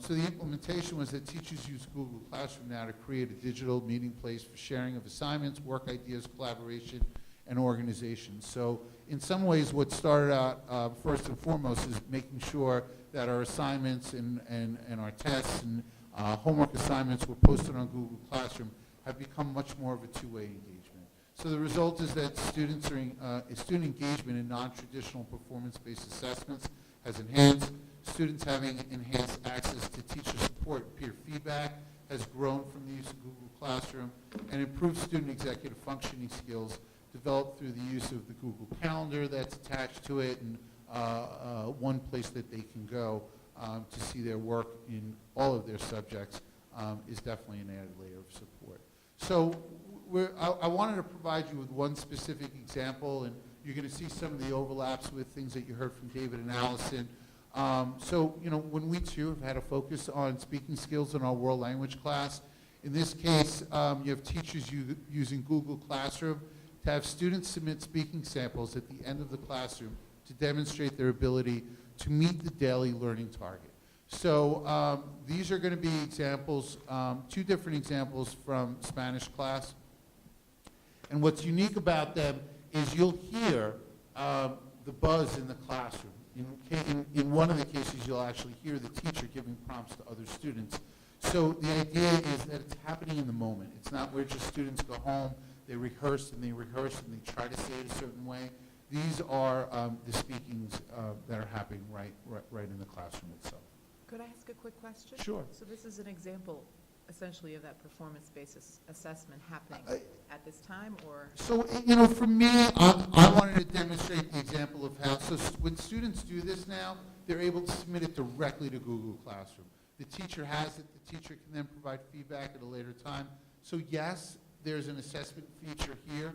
S3: So the implementation was that teachers use Google Classroom now to create a digital meeting place for sharing of assignments, work ideas, collaboration, and organization. So in some ways, what started out first and foremost is making sure that our assignments and our tests and homework assignments were posted on Google Classroom have become much more of a two-way engagement. So the result is that student engagement in non-traditional performance-based assessments has enhanced. Students having enhanced access to teacher support and peer feedback has grown from the use of Google Classroom, and improved student executive functioning skills developed through the use of the Google Calendar that's attached to it, and one place that they can go to see their work in all of their subjects is definitely an added layer of support. So I wanted to provide you with one specific example, and you're going to see some of the overlaps with things that you heard from David and Allison. So, you know, when we too have had a focus on speaking skills in our world language class, in this case, you have teachers using Google Classroom to have students submit speaking samples at the end of the classroom to demonstrate their ability to meet the daily learning target. So these are going to be examples, two different examples from Spanish class. And what's unique about them is you'll hear the buzz in the classroom. In one of the cases, you'll actually hear the teacher giving prompts to other students. So the idea is that it's happening in the moment. It's not where just students go home, they rehearse and they try to say it a certain way. These are the speakings that are happening right in the classroom itself.
S17: Could I ask a quick question?
S3: Sure.
S17: So this is an example, essentially, of that performance-based assessment happening at this time, or?
S3: So, you know, for me, I wanted to demonstrate the example of how, so when students do this now, they're able to submit it directly to Google Classroom. The teacher has it, the teacher can then provide feedback at a later time. So yes, there's an assessment feature here.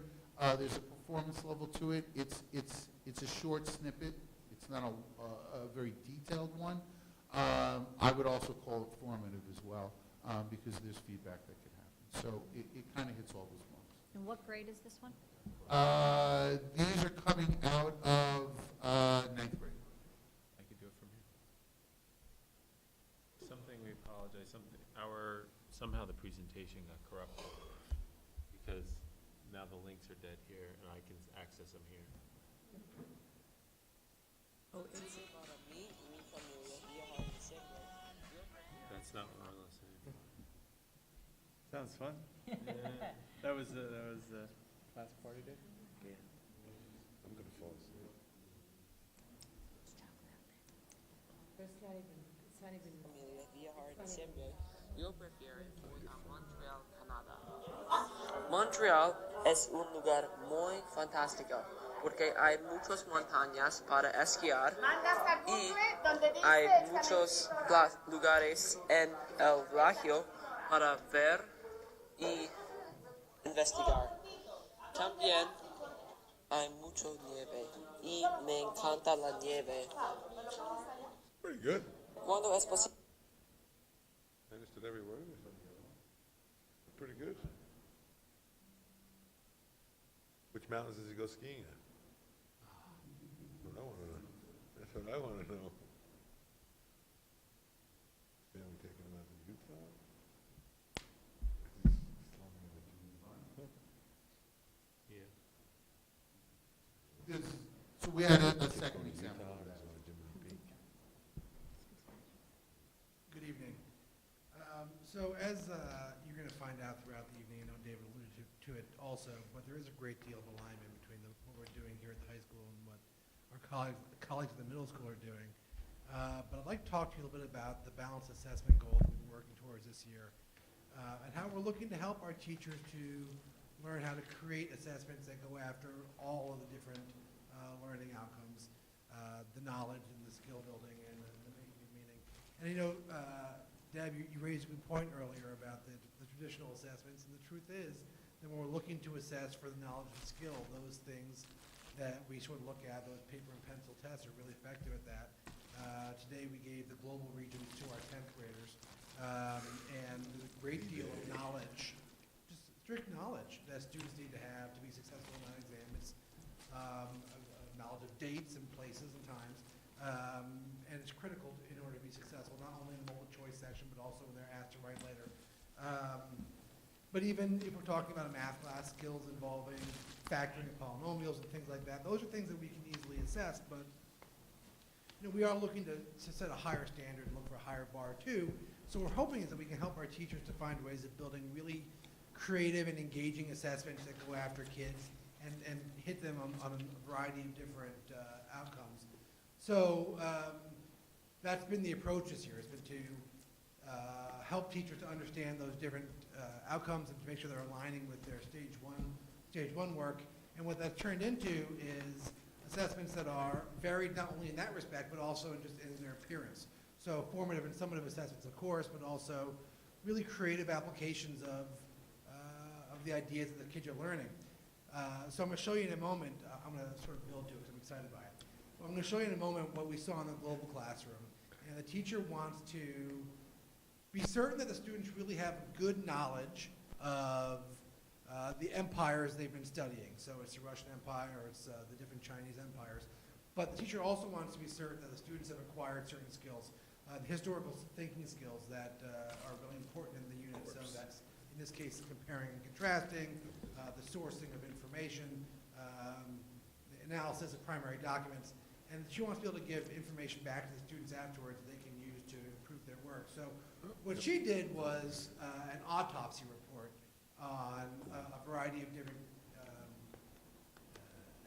S3: There's a performance level to it. It's a short snippet. It's not a very detailed one. I would also call it formative as well, because there's feedback that can happen. So it kind of hits all those marks.
S14: And what grade is this one?
S3: These are coming out of 9th grade.
S4: I could do it from here. Something, we apologize, somehow the presentation got corrupted because now the links are dead here and I can access them here.
S17: Oh, it's.
S4: That's not what we're listening.
S2: Sounds fun. Yeah. That was class party day?
S13: I'm going to fall asleep.
S10: It's not even.
S18: Yo prefiero ir a Montreal, Canadá. Montreal es un lugar muy fantástico porque hay muchas montañas para esquiar y hay muchos lugares en el río para ver y investigar. También hay mucha nieve y me encanta la nieve.
S13: Pretty good.
S18: Cuando es posible.
S13: I understood every word or something. Pretty good. Which mountains does he go skiing at? That's what I want to know. That's what I want to know. Family taking him out to Utah?
S4: Yeah.
S3: So we had a second example of that.
S19: Good evening. So as you're going to find out throughout the evening, I know David alluded to it also, but there is a great deal of alignment between what we're doing here at the high school and what our colleagues at the middle school are doing. But I'd like to talk to you a little bit about the balanced assessment goal that we've been working towards this year, and how we're looking to help our teachers to learn how to create assessments that go after all of the different learning outcomes, the knowledge and the skill building and the making of meaning. And you know, Deb Deb, you raised a good point earlier about the traditional assessments, and the truth is that when we're looking to assess for the knowledge and skill, those things that we sort of look at, those paper and pencil tests, are really effective at that. Today we gave the global regions to our 10th graders, and there's a great deal of knowledge, just strict knowledge that students need to have to be successful in that exam. It's knowledge of dates and places and times, and it's critical in order to be successful, not only in the multiple choice section, but also when they're asked to write later. But even if we're talking about a math class, skills involving factoring of polynomials and things like that, those are things that we can easily assess, but we are looking to set a higher standard and look for a higher bar too. So we're hoping is that we can help our teachers to find ways of building really creative and engaging assessments that go after kids and hit them on a variety of different outcomes. So that's been the approach this year. It's been to help teachers to understand those different outcomes and to make sure they're aligning with their stage one work. And what that's turned into is assessments that are varied not only in that respect, but also just in their appearance. So formative and summative assessments, of course, but also really creative applications of the ideas that the kids are learning. So I'm going to show you in a moment, I'm going to sort of build to it because I'm excited by it. But I'm going to show you in a moment what we saw in the global classroom. And the teacher wants to be certain that the students really have good knowledge of the empires they've been studying. So it's the Russian Empire, or it's the different Chinese empires. But the teacher also wants to be certain that the students have acquired certain skills, the historical thinking skills that are really important in the unit. So that's, in this case, comparing and contrasting, the sourcing of information, the analysis of primary documents. And she wants to be able to give information back to the students afterwards that they can use to improve their work. So what she did was an autopsy report on a variety of different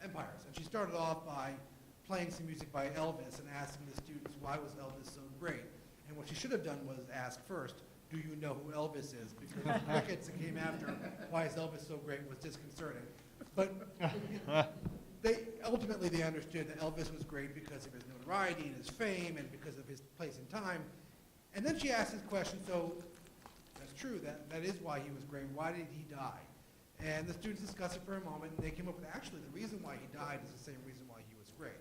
S19: empires. And she started off by playing some music by Elvis and asking the students, why was Elvis so great? And what she should have done was ask first, do you know who Elvis is? Because the crickets that came after, why is Elvis so great, was disconcerting. But ultimately they understood that Elvis was great because of his notoriety and his fame and because of his place and time. And then she asked this question, so that's true, that is why he was great. Why did he die? And the students discussed it for a moment, and they came up with, actually, the reason why he died is the same reason why he was great.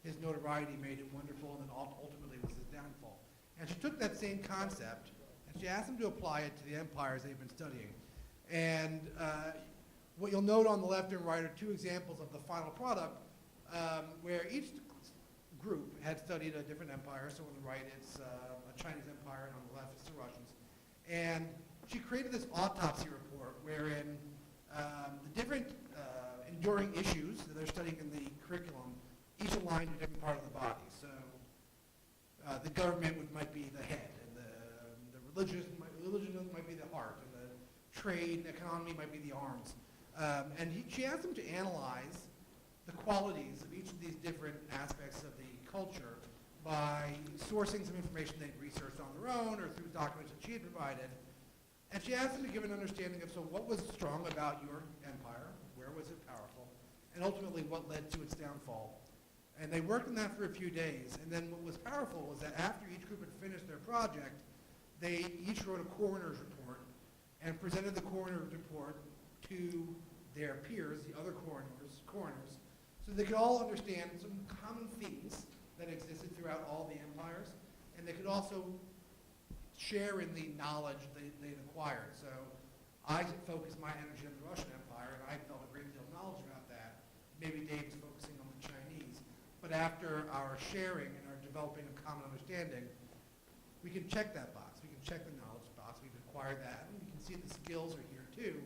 S19: His notoriety made him wonderful, and then ultimately was his downfall. And she took that same concept, and she asked them to apply it to the empires they've been studying. And what you'll note on the left and right are two examples of the final product, where each group had studied a different empire. So on the right, it's a Chinese empire, and on the left, it's the Russians. And she created this autopsy report wherein the different enduring issues that they're studying in the curriculum each aligned to a different part of the body. So the government might be the head, and the religion might be the heart, and the trade and economy might be the arms. And she asked them to analyze the qualities of each of these different aspects of the culture by sourcing some information they'd researched on their own or through documents that she had provided. And she asked them to give an understanding of, so what was strong about your empire, where was it powerful, and ultimately what led to its downfall. And they worked on that for a few days. And then what was powerful was that after each group had finished their project, they each wrote a coroner's report and presented the coroner's report to their peers, the other coroners, so they could all understand some common themes that existed throughout all the empires, and they could also share in the knowledge they'd acquired. So I focused my energy on the Russian Empire, and I felt a great deal of knowledge about that. Maybe Dave's focusing on the Chinese. But after our sharing and our developing a common understanding, we can check that box. We can check the knowledge box. We've acquired that, and we can see the skills are here too.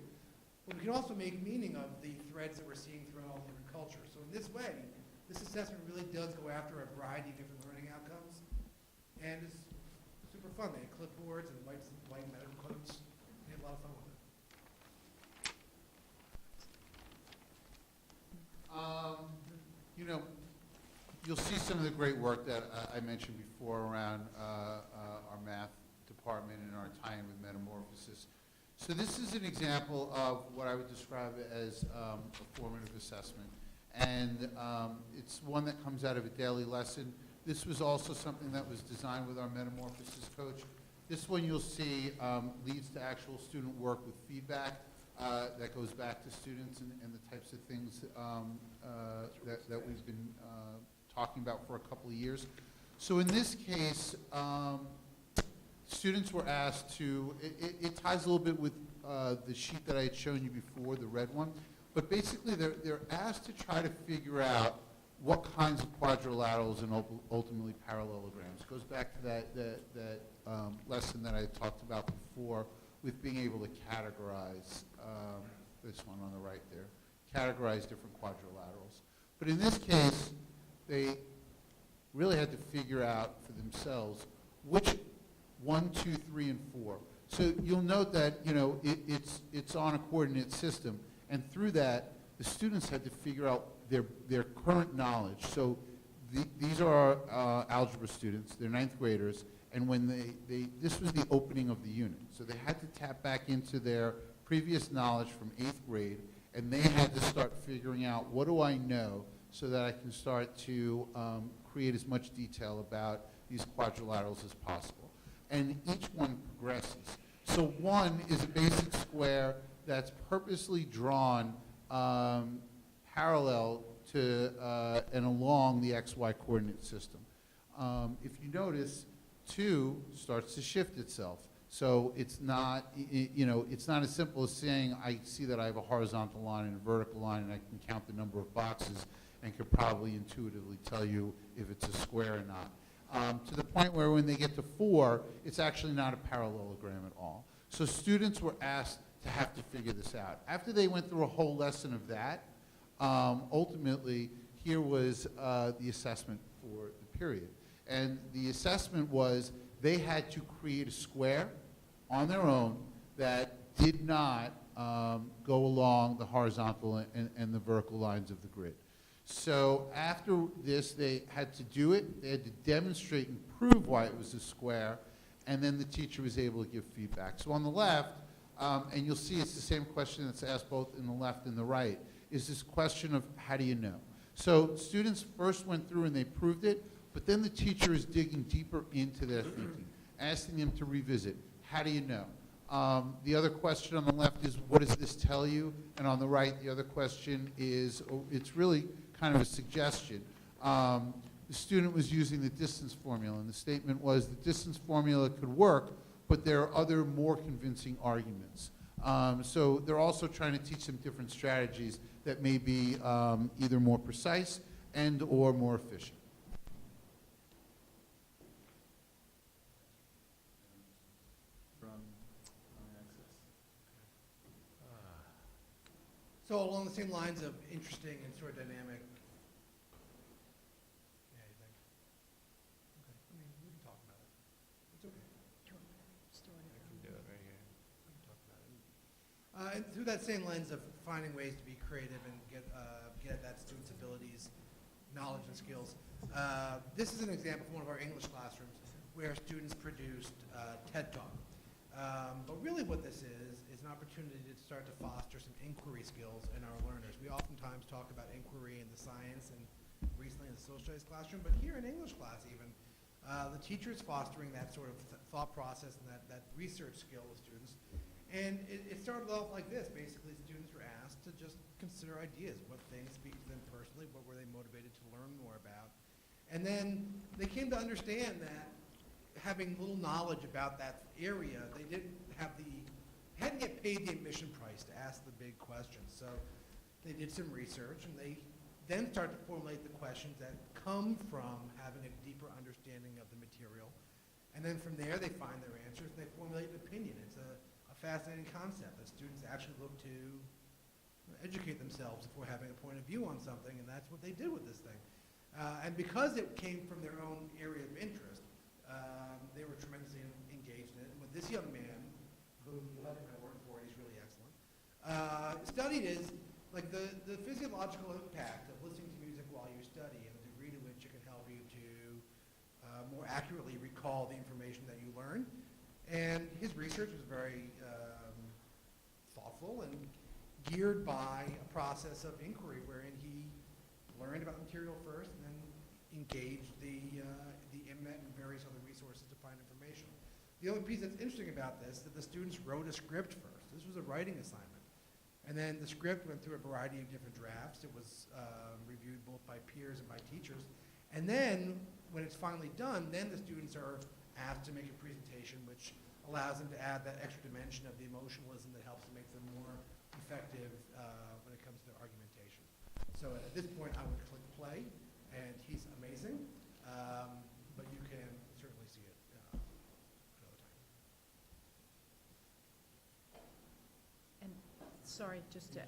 S19: But we can also make meaning of the threads that we're seeing throughout all different cultures. So in this way, this assessment really does go after a variety of different learning outcomes, and it's super fun. They have clipboards and white medical coats. They have a lot of fun with it.
S3: You'll see some of the great work that I mentioned before around our math department and our tie-in with Metamorphosis. So this is an example of what I would describe as a formative assessment. And it's one that comes out of a daily lesson. This was also something that was designed with our Metamorphosis coach. This one you'll see leads to actual student work with feedback that goes back to students and the types of things that we've been talking about for a couple of years. So in this case, students were asked to, it ties a little bit with the sheet that I had shown you before, the red one, but basically they're asked to try to figure out what kinds of quadrilaterals and ultimately parallelograms. It goes back to that lesson that I talked about before with being able to categorize, this one on the right there, categorize different quadrilaterals. But in this case, they really had to figure out for themselves which 1, 2, 3, and 4. So you'll note that it's on a coordinate system, and through that, the students had to figure out their current knowledge. So these are algebra students, they're 9th graders, and when this was the opening of the unit. So they had to tap back into their previous knowledge from 8th grade, and they had to start figuring out, what do I know so that I can start to create as much detail about these quadrilaterals as possible. And each one progresses. So 1 is a basic square that's purposely drawn parallel to and along the XY coordinate system. If you notice, 2 starts to shift itself. So it's not, it's not as simple as saying, I see that I have a horizontal line and a vertical line, and I can count the number of boxes and could probably intuitively tell you if it's a square or not. To the point where when they get to 4, it's actually not a parallelogram at all. So students were asked to have to figure this out. After they went through a whole lesson of that, ultimately, here was the assessment for the period. And the assessment was they had to create a square on their own that did not go along the horizontal and the vertical lines of the grid. So after this, they had to do it. They had to demonstrate and prove why it was a square, and then the teacher was able to give feedback. So on the left, and you'll see it's the same question that's asked both in the left and the right, is this question of how do you know? So students first went through and they proved it, but then the teacher is digging deeper into their thinking, asking them to revisit. How do you know? The other question on the left is, what does this tell you? And on the right, the other question is, it's really kind of a suggestion. The student was using the distance formula, and the statement was the distance formula could work, but there are other more convincing arguments. So they're also trying to teach them different strategies that may be either more precise and or more efficient.
S19: So along the same lines of interesting and sort of dynamic. Yeah, you think? Okay. I mean, we can talk about it. It's okay.
S2: I can do it right here.
S19: We can talk about it. And through that same lens of finding ways to be creative and get at that student's abilities, knowledge, and skills. This is an example from one of our English classrooms where students produced TED Talk. But really what this is an opportunity to start to foster some inquiry skills in our learners. We oftentimes talk about inquiry in the science and recently in the social studies classroom, but here in English class even, the teacher is fostering that sort of thought process and that research skill with students. And it started off like this. Basically, students were asked to just consider ideas. What things speak to them personally? What were they motivated to learn more about? And then they came to understand that having little knowledge about that area, they hadn't get paid the admission price to ask the big questions. So they did some research, and they then start to formulate the questions that come from having a deeper understanding of the material. And then from there, they find their answers, and they formulate an opinion. It's a fascinating concept that students actually look to educate themselves before having a point of view on something, and that's what they did with this thing. And because it came from their own area of interest, they were tremendously engaged in it. And what this young man, who I work for, he's really excellent, studied is like the physiological impact of listening to music while you study and the degree to which it can help you to more accurately recall the information that you learn. And his research was very thoughtful and geared by a process of inquiry wherein he learned about the material first and then engaged the internet and various other resources to find information. The only piece that's interesting about this, that the students wrote a script first. This was a writing assignment. And then the script went through a variety of different drafts. It was reviewed both by peers and by teachers. And then, when it's finally done, then the students are asked to make a presentation, which allows them to add that extra dimension of the emotionalism that helps to make them more effective when it comes to argumentation. So at this point, I would click play, and he's amazing, but you can certainly see it another time.
S17: And, sorry, just to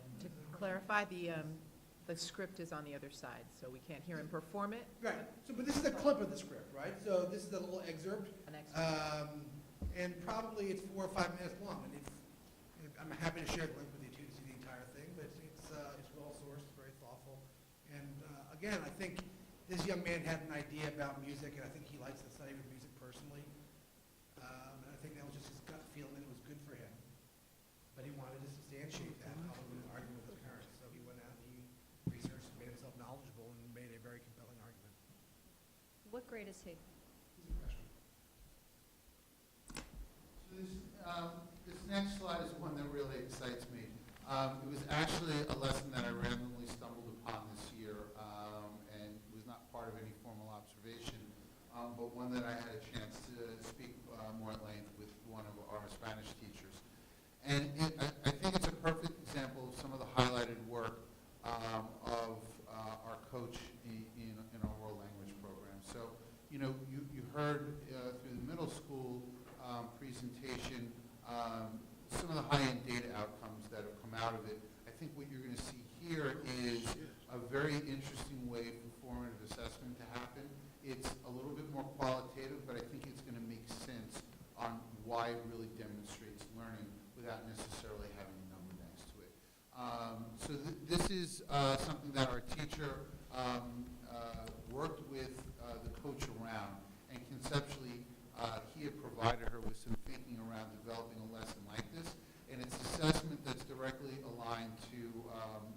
S17: clarify, the script is on the other side, so we can't hear him perform it?
S19: Right. So, but this is a clip of the script, right? So this is a little excerpt.
S17: An excerpt.
S19: And probably it's 4 or 5 minutes long. And I'm happy to share the link with you too to see the entire thing, but it's well sourced, very thoughtful. And again, I think this young man had an idea about music, and I think he likes to study with music personally. And I think that was just his gut feeling that it was good for him. But he wanted to substantiate that, probably with an argument with his parents. So he went out and he researched and made himself knowledgeable and made a very compelling argument.
S14: What grade is he?
S19: He's a freshman.
S3: So this next slide is one that really excites me. It was actually a lesson that I randomly stumbled upon this year, and was not part of any formal observation, but one that I had a chance to speak more at length with one of our Spanish teachers. And I think it's a perfect example of some of the highlighted work of our coach in our world language program. So, you know, you heard through the middle school presentation some of the high-end data outcomes that have come out of it. I think what you're going to see here is a very interesting way for formative assessment to happen. It's a little bit more qualitative, but I think it's going to make sense on why it really demonstrates learning without necessarily having a number next to it. So this is something that our teacher worked with the coach around, and conceptually he had provided her with some thinking around developing a lesson like this, and it's assessment that's directly aligned to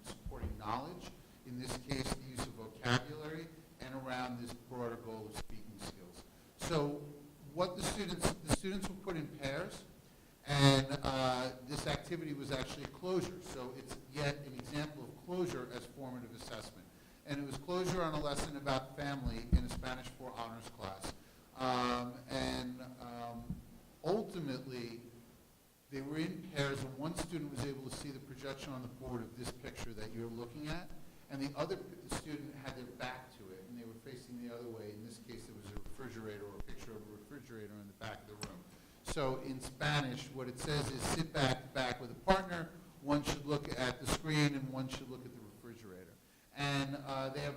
S3: supporting knowledge, in this case the use of vocabulary, and around this broader goal of speaking skills. So what the students were put in pairs, and this activity was actually a closure. So it's yet an example of closure as formative assessment. And it was closure on a lesson about family in a Spanish 4 honors class. Ultimately, they were in pairs, and one student was able to see the projection on the board of this picture that you're looking at, and the other student had their back to it, and they were facing the other way. In this case, it was a refrigerator, or a picture of a refrigerator in the back of the room. So in Spanish, what it says is sit back to back with a partner. One should look at the screen, and one should look at the refrigerator. And they have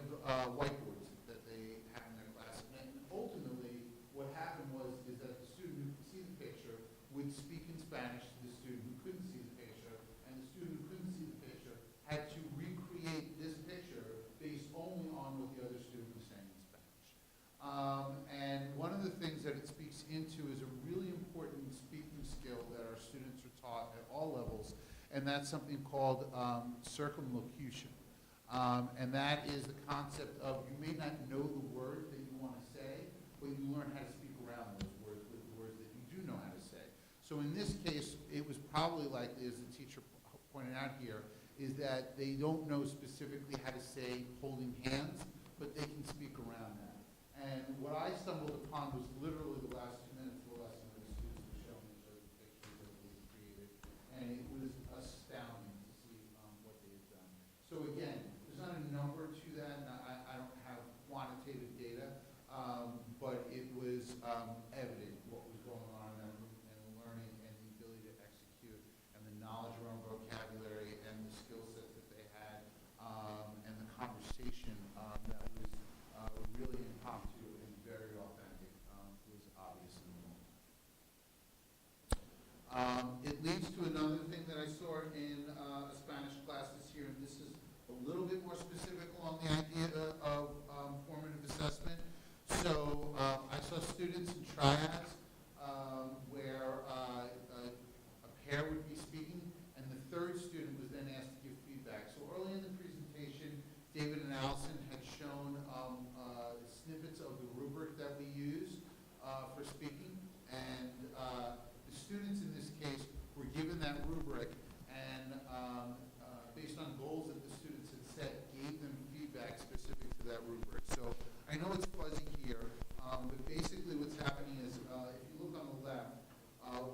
S3: whiteboards that they have in their class. And ultimately, what happened is that the student who could see the picture would speak in Spanish to the student who couldn't see the picture, and the student who couldn't see the picture had to recreate this picture based only on what the other student was saying in Spanish. And one of the things that it speaks into is a really important speaking skill that our students are taught at all levels, and that's something called circumlocution. And that is the concept of you may not know the word that you want to say, but you learn how to speak around those words with the words that you do know how to say. So in this case, it was probably likely, as the teacher pointed out here, is that they don't know specifically how to say holding hands, but they can speak around that. And what I stumbled upon was literally the last 2 minutes of the lesson where the students were showing each other the pictures that they had created. And it was astounding to see what they had done. So again, there's not a number to that, and I don't have quantitative data, but it was evident what was going on in that room, and the learning and the ability to execute, and the knowledge around vocabulary, and the skill sets that they had, and the conversation that was really impromptu and very authentic was obvious in the moment. It leads to another thing that I saw in a Spanish class this year, and this is a little bit more specific along the idea of formative assessment. So I saw students in triads where a pair would be speaking, and the third student was then asked to give feedback. So early in the presentation, David and Allison had shown snippets of the rubric that we use for speaking, and So I know it's fuzzy here, but basically what's happening is, if you look on the left,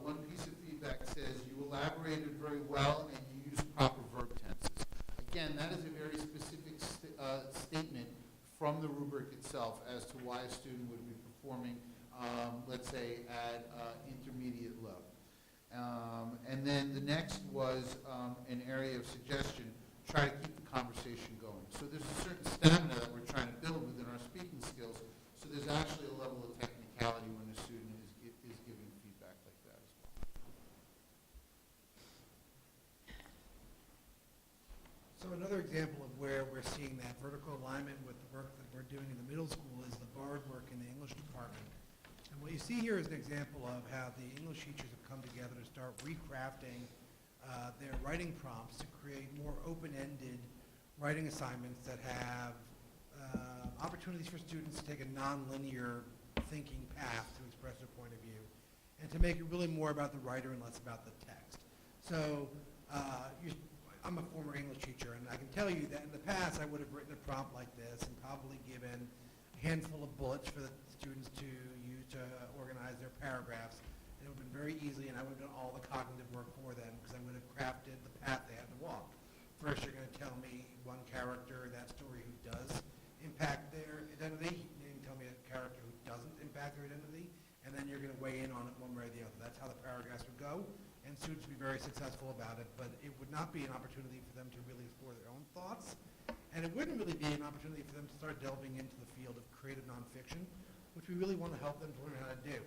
S3: one piece of feedback says you elaborated very well and you used proper verb tenses. Again, that is a very specific statement from the rubric itself as to why a student would be performing, let's say, at intermediate level. And then the next was an area of suggestion, try to keep the conversation going. So there's a certain stamina that we're trying to build within our speaking skills, so there's actually a level of technicality when a student is giving feedback like that as well.
S19: So another example of where we're seeing that vertical alignment with the work that we're doing in the middle school is the BARD work in the English department. And what you see here is an example of how the English teachers have come together to start recrafting their writing prompts to create more open-ended writing assignments that have opportunities for students to take a non-linear thinking path to express their point of view, and to make it really more about the writer and less about the text. So I'm a former English teacher, and I can tell you that in the past I would have written a prompt like this and probably given a handful of bullets for the students to use to organize their paragraphs. And it would have been very easy, and I would have done all the cognitive work for them because I would have crafted the path they had to walk. First, you're going to tell me one character in that story who does impact their identity. You're going to tell me a character who doesn't impact their identity, and then you're going to weigh in on it one way or the other. That's how the paragraphs would go, and students would be very successful about it, but it would not be an opportunity for them to really explore their own thoughts, and it wouldn't really be an opportunity for them to start delving into the field of creative nonfiction, which we really want to help them to learn how to do.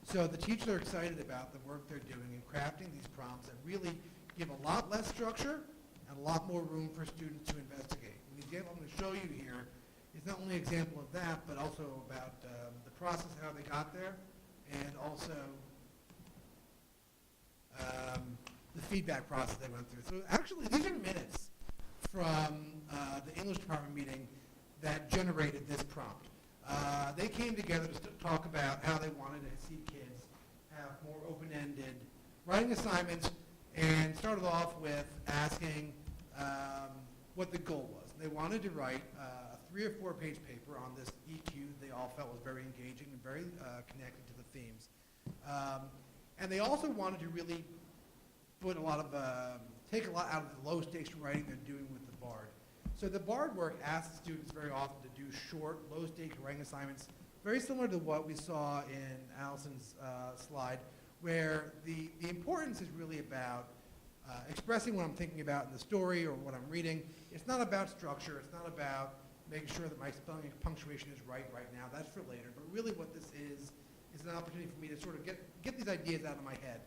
S19: So the teachers are excited about the work they're doing in crafting these prompts that really give a lot less structure and a lot more room for students to investigate. And the example I'm going to show you here is not only an example of that, but also about the process, how they got there, and also the feedback process they went through. So actually, these are minutes from the English department meeting that generated this prompt. They came together to talk about how they wanted to see kids have more open-ended writing assignments, and started off with asking what the goal was. They wanted to write a 3 or 4 page paper on this EQ they all felt was very engaging and very connected to the themes. And they also wanted to really put a lot of, take a lot out of the low stakes writing they're doing with the BARD. So the BARD work asks students very often to do short, low stakes writing assignments, very similar to what we saw in Allison's slide, where the importance is really about expressing what I'm thinking about in the story or what I'm reading. It's not about structure. It's not about making sure that my spelling and punctuation is right now. That's for later. But really what this is an opportunity for me to sort of get these ideas out of my head.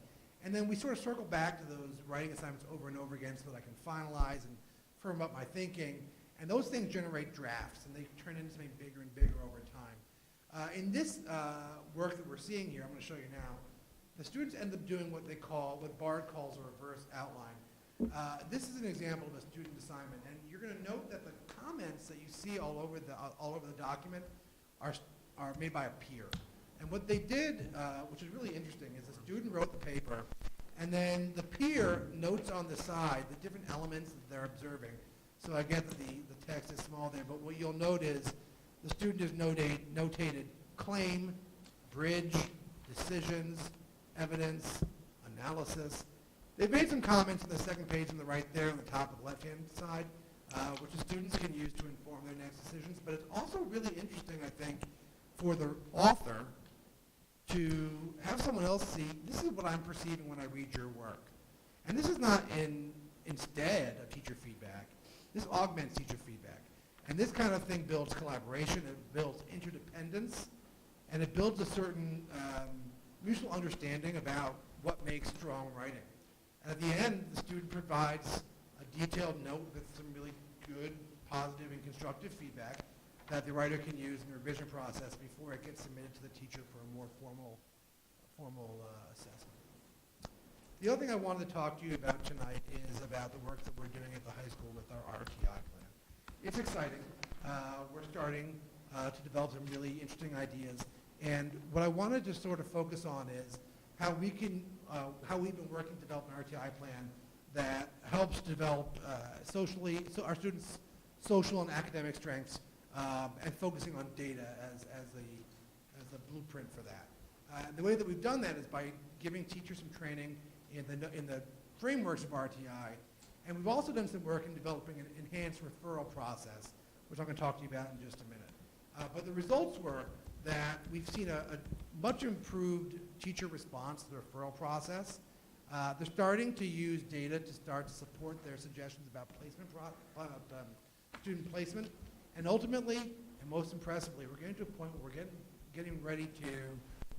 S19: And then we sort of circle back to those writing assignments over and over again so that I can finalize and firm up my thinking. And those things generate drafts, and they turn into something bigger and bigger over time. In this work that we're seeing here, I'm going to show you now, the students end up doing what BARD calls a reverse outline. This is an example of a student assignment, and you're going to note that the comments that you see all over the document are made by a peer. And what they did, which is really interesting, is the student wrote the paper, and then the peer notes on the side the different elements that they're observing. So I get that the text is small there, but what you'll note is the student has notated claim, bridge, decisions, evidence, analysis. They've made some comments on the second page on the right there on the top of the left-hand side, which the students can use to inform their next decisions. But it's also really interesting, I think, for the author to have someone else see, this is what I'm perceiving when I read your work. And this is not instead of teacher feedback. This augments teacher feedback. And this kind of thing builds collaboration, it builds interdependence, and it builds a certain mutual understanding about what makes strong writing. And at the end, the student provides a detailed note with some really good, positive, and constructive feedback that the writer can use in the revision process before it gets submitted to the teacher for a more formal assessment. The other thing I wanted to talk to you about tonight is about the work that we're doing at the high school with our RTI plan. It's exciting. We're starting to develop some really interesting ideas. And what I wanted to sort of focus on is how we've been working to develop an RTI plan that helps develop our students' social and academic strengths and focusing on data as a blueprint for that. The way that we've done that is by giving teachers some training in the frameworks of RTI, and we've also done some work in developing an enhanced referral process, which I'm going to talk to you about in just a minute. But the results were that we've seen a much improved teacher response to the referral process. They're starting to use data to start to support their suggestions about student placement, and ultimately, and most impressively, we're getting to a point where we're getting ready to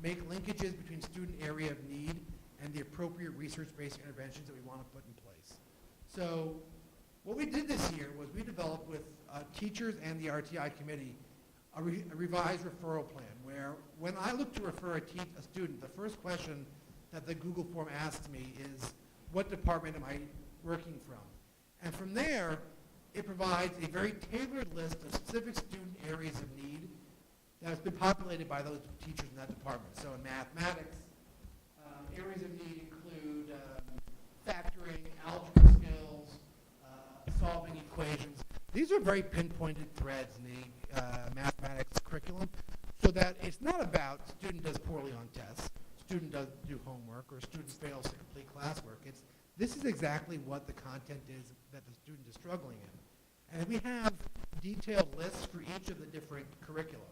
S19: make linkages between student area of need and the appropriate research-based interventions that we want to put in place. So what we did this year was we developed with teachers and the RTI committee a revised referral plan where when I look to refer a student, the first question that the Google form asks me is, what department am I working from? And from there, it provides a very tailored list of specific student areas of need that has been populated by those teachers in that department. So in mathematics, areas of need include factoring, algebra skills, solving equations. These are very pinpointed threads in the mathematics curriculum, so that it's not about student does poorly on tests, student doesn't do homework, or student fails to complete classwork. This is exactly what the content is that the student is struggling in. And we have detailed lists for each of the different curricula.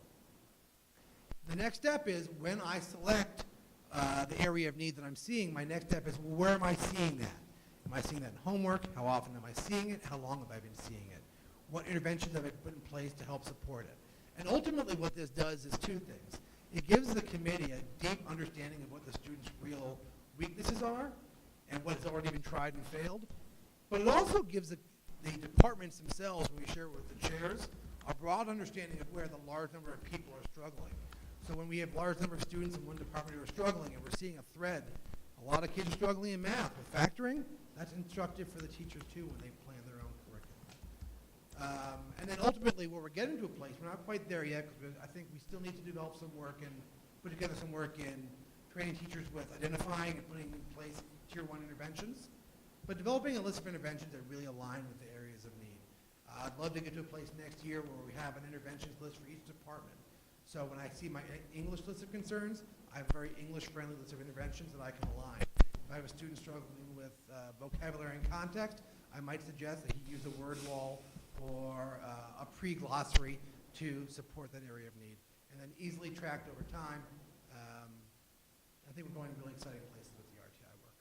S19: The next step is when I select the area of need that I'm seeing, my next step is where am I seeing that? Am I seeing that in homework? How often am I seeing it? How long have I been seeing it? What interventions have I put in place to help support it? And ultimately what this does is two things. It gives the committee a deep understanding of what the student's real weaknesses are and what has already been tried and failed. But it also gives the departments themselves, when we share it with the chairs, a broad understanding of where the large number of people are struggling. So when we have a large number of students in one department who are struggling and we're seeing a thread, a lot of kids are struggling in math. With factoring, that's instructive for the teachers too when they plan their own curriculum. And then ultimately where we're getting to a place, we're not quite there yet because I think we still need to develop some work and put together some work in training teachers with identifying and putting in place tier 1 interventions, but developing a list of interventions that really align with the areas of need. I'd love to get to a place next year where we have an interventions list for each department. So when I see my English list of concerns, I have a very English-friendly list of interventions that I can align. If I have a student struggling with vocabulary and context, I might suggest that he use a word wall or a pre-glossary to support that area of need. And then easily tracked over time. I think we're going to really exciting places with the RTI work.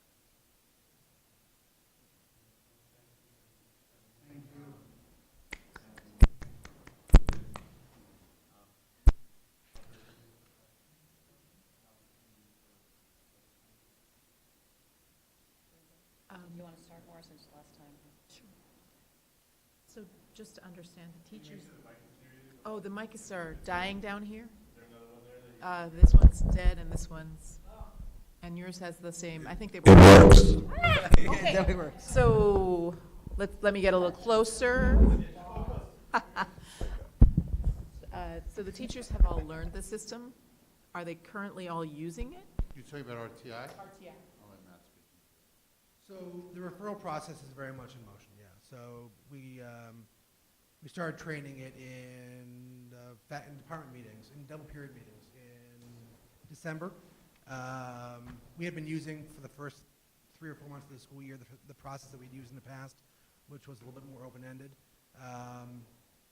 S19: Thank you.
S14: You want to start more since last time?
S17: Sure. So just to understand, the teachers. Oh, the mics are dying down here? This one's dead and this one's, and yours has the same, I think they work.
S1: It works.
S17: Okay.
S14: That works.
S17: So let me get a little closer. So the teachers have all learned the system. Are they currently all using it?
S3: You're talking about RTI?
S17: RTI.
S3: I'll let Matt speak.
S19: So the referral process is very much in motion, yeah. So we started training it in department meetings, in double period meetings in December. We had been using for the first 3 or 4 months of the school year the process that we'd used in the past, which was a little bit more open-ended.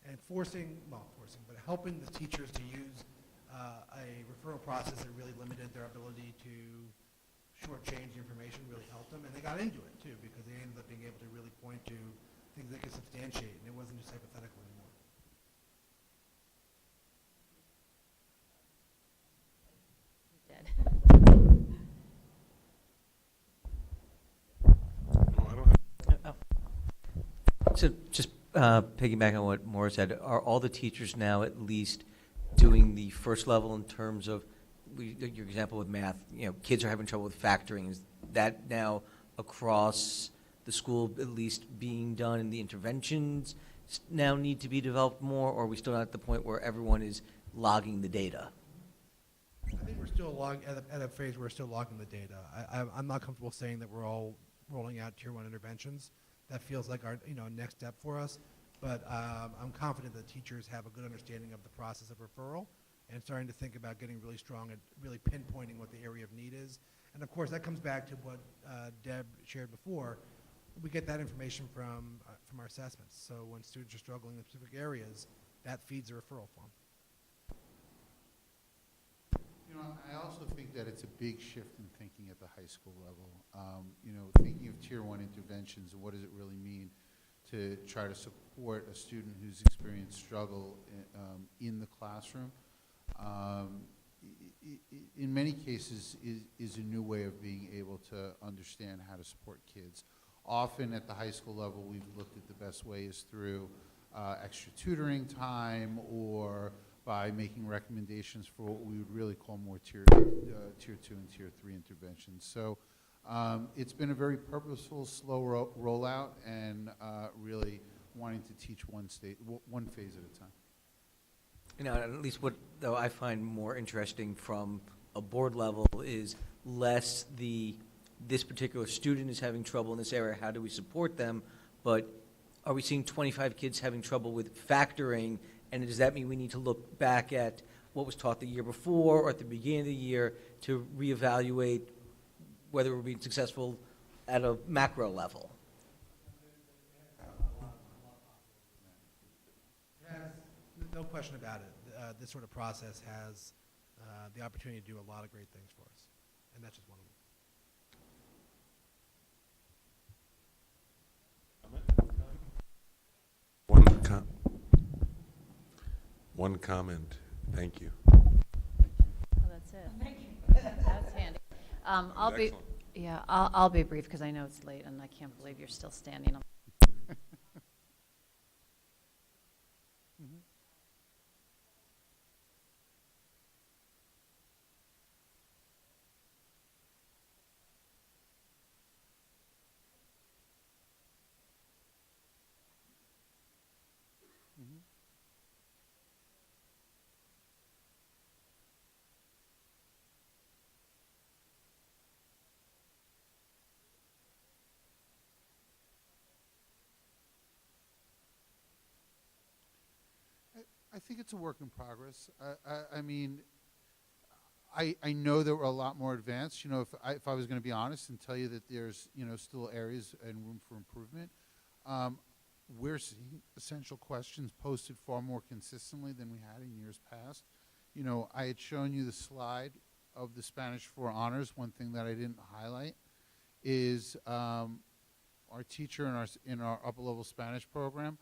S19: And but helping the teachers to use a referral process that really limited their ability to shortchange the information really helped them, and they got into it too because they ended up being able to really point to things they could substantiate, and it wasn't just hypothetical anymore.
S14: Dead.
S9: So just piggybacking on what Maura said, are all the teachers now at least doing the first level in terms of, your example with math, kids are having trouble with factoring. Is that now across the school at least being done, and the interventions now need to be developed more, or are we still not at the point where everyone is logging the data?
S19: I think we're still at a phase where we're still logging the data. I'm not comfortable saying that we're all rolling out tier 1 interventions. That feels like our next step for us. But I'm confident that teachers have a good understanding of the process of referral and starting to think about getting really strong at really pinpointing what the area of need is. And of course, that comes back to what Deb shared before. We get that information from our assessments. So when students are struggling in specific areas, that feeds a referral form.
S3: You know, I also think that it's a big shift in thinking at the high school level. You know, thinking of Tier 1 interventions and what does it really mean to try to support a student who's experienced struggle in the classroom. In many cases is a new way of being able to understand how to support kids. Often at the high school level, we've looked at the best ways through extra tutoring time or by making recommendations for what we would really call more Tier 2 and Tier 3 interventions. So it's been a very purposeful, slow rollout and really wanting to teach one phase at a time.
S9: You know, at least what though I find more interesting from a board level is less this particular student is having trouble in this area, how do we support them, but are we seeing 25 kids having trouble with factoring, and does that mean we need to look back at what was taught the year before or at the beginning of the year to reevaluate whether we're being successful at a macro level?
S19: No question about it. This sort of process has the opportunity to do a lot of great things for us, and that's just one of them.
S13: One comment. Thank you.
S14: Oh, that's it. Thank you. That's handy. I'll be brief because I know it's late and I can't believe you're still standing.
S3: I think it's a work in progress. I mean, I know that we're a lot more advanced. You know, if I was going to be honest and tell you that there's, you know, still areas and room for improvement, we're seeing essential questions posted far more consistently than we had in years past. You know, I had shown you the slide of the Spanish for Honors. One thing that I didn't highlight is our teacher in our upper level Spanish program.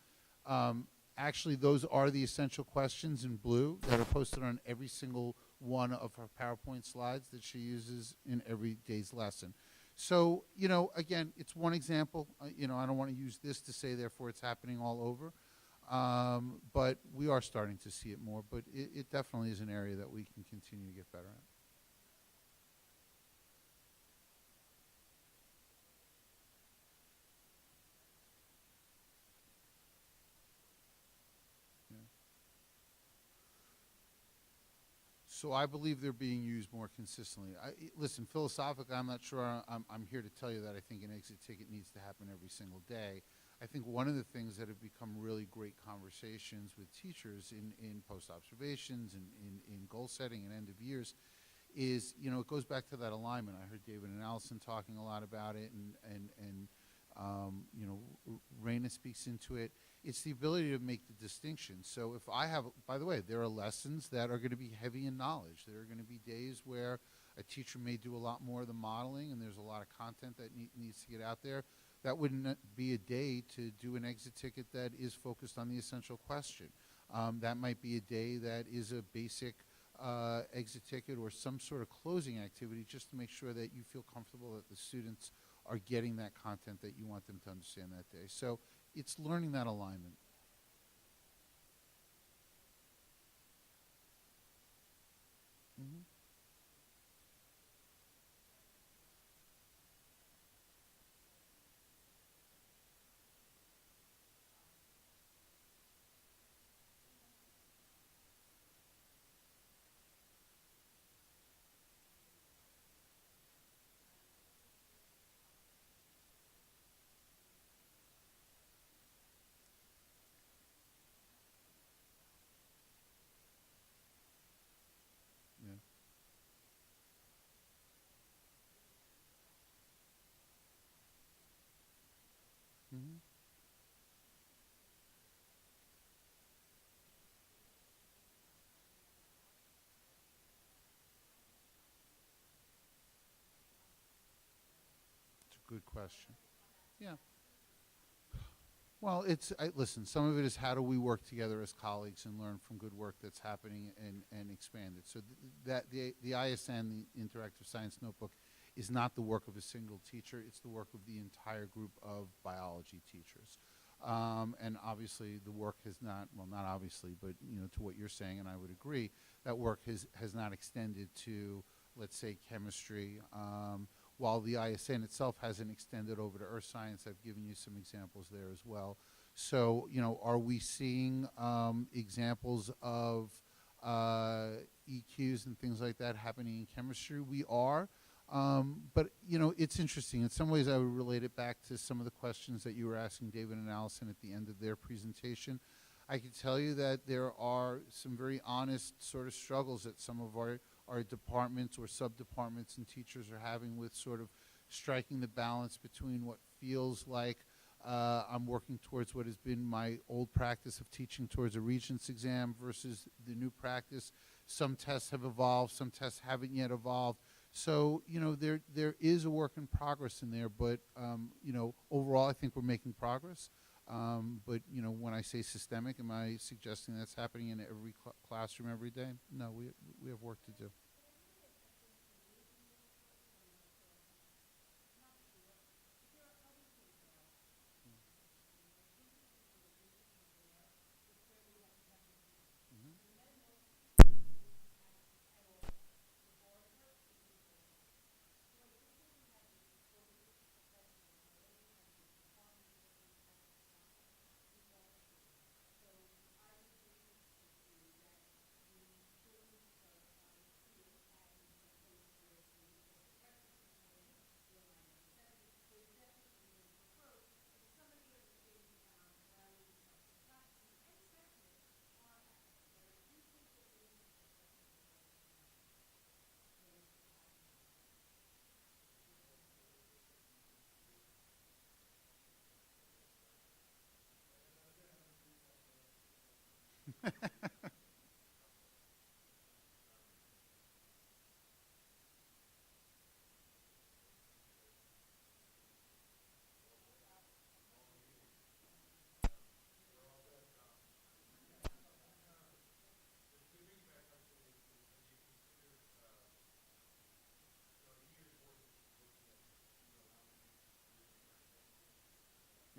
S3: Actually, those are the essential questions in blue that are posted on every single one of her PowerPoint slides that she uses in every day's lesson. So, you know, again, it's one example. You know, I don't want to use this to say, therefore, it's happening all over. But we are starting to see it more. But it definitely is an area that we can continue to get better at. So I believe they're being used more consistently. Listen, philosophically, I'm not sure I'm here to tell you that I think an exit ticket needs to happen every single day. I think one of the things that have become really great conversations with teachers in post-observations and in goal setting and end of years is, you know, it goes back to that alignment. I heard David and Allison talking a lot about it, and you know, Raina speaks into it. It's the ability to make the distinction. So if I have, by the way, there are lessons that are going to be heavy in knowledge. There are going to be days where a teacher may do a lot more of the modeling and there's a lot of content that needs to get out there. That wouldn't be a day to do an exit ticket that is focused on the essential question. That might be a day that is a basic exit ticket or some sort of closing activity just to make sure that you feel comfortable that the students are getting that content that you want them to understand that day. So it's learning that alignment. Mm-hmm. good question. Yeah. Well, listen, some of it is how do we work together as colleagues and learn from good work that's happening and expand it. So the ISN, the Interactive Science Notebook, is not the work of a single teacher. It's the work of the entire group of biology teachers. And obviously the work has not, well, not obviously, but to what you're saying, and I would agree, that work has not extended to, let's say, chemistry. While the ISN itself hasn't extended over to earth science, I've given you some examples there as well. So, are we seeing examples of EQs and things like that happening in chemistry? We are. But, it's interesting. In some ways, I would relate it back to some of the questions that you were asking David and Allison at the end of their presentation. I can tell you that there are some very honest sort of struggles that some of our departments or sub-departments and teachers are having with sort of striking the balance between what feels like I'm working towards what has been my old practice of teaching towards a Regents exam versus the new practice. Some tests have evolved, some tests haven't yet evolved. So, there is a work in progress in there, but, overall I think we're making progress. But, when I say systemic, am I suggesting that's happening in every classroom every day? No, we have work to do.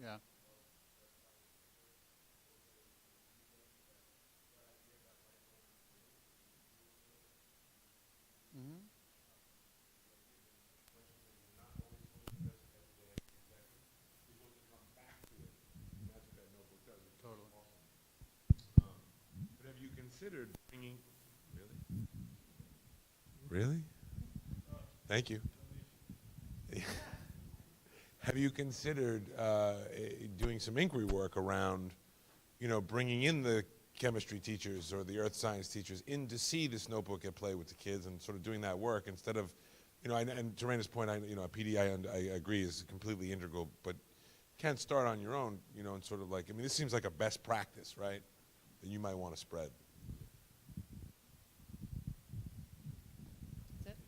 S3: Yeah. Mm-hmm. Totally.
S13: But have you considered bringing, really? Thank you. Have you considered doing some inquiry work around, bringing in the chemistry teachers or the earth science teachers in to see this notebook at play with the kids and sort of doing that work instead of, and to Raina's point, PD I agree is completely integral, but can't start on your own, and sort of like, this seems like a best practice, right, that you might want to spread.
S10: That's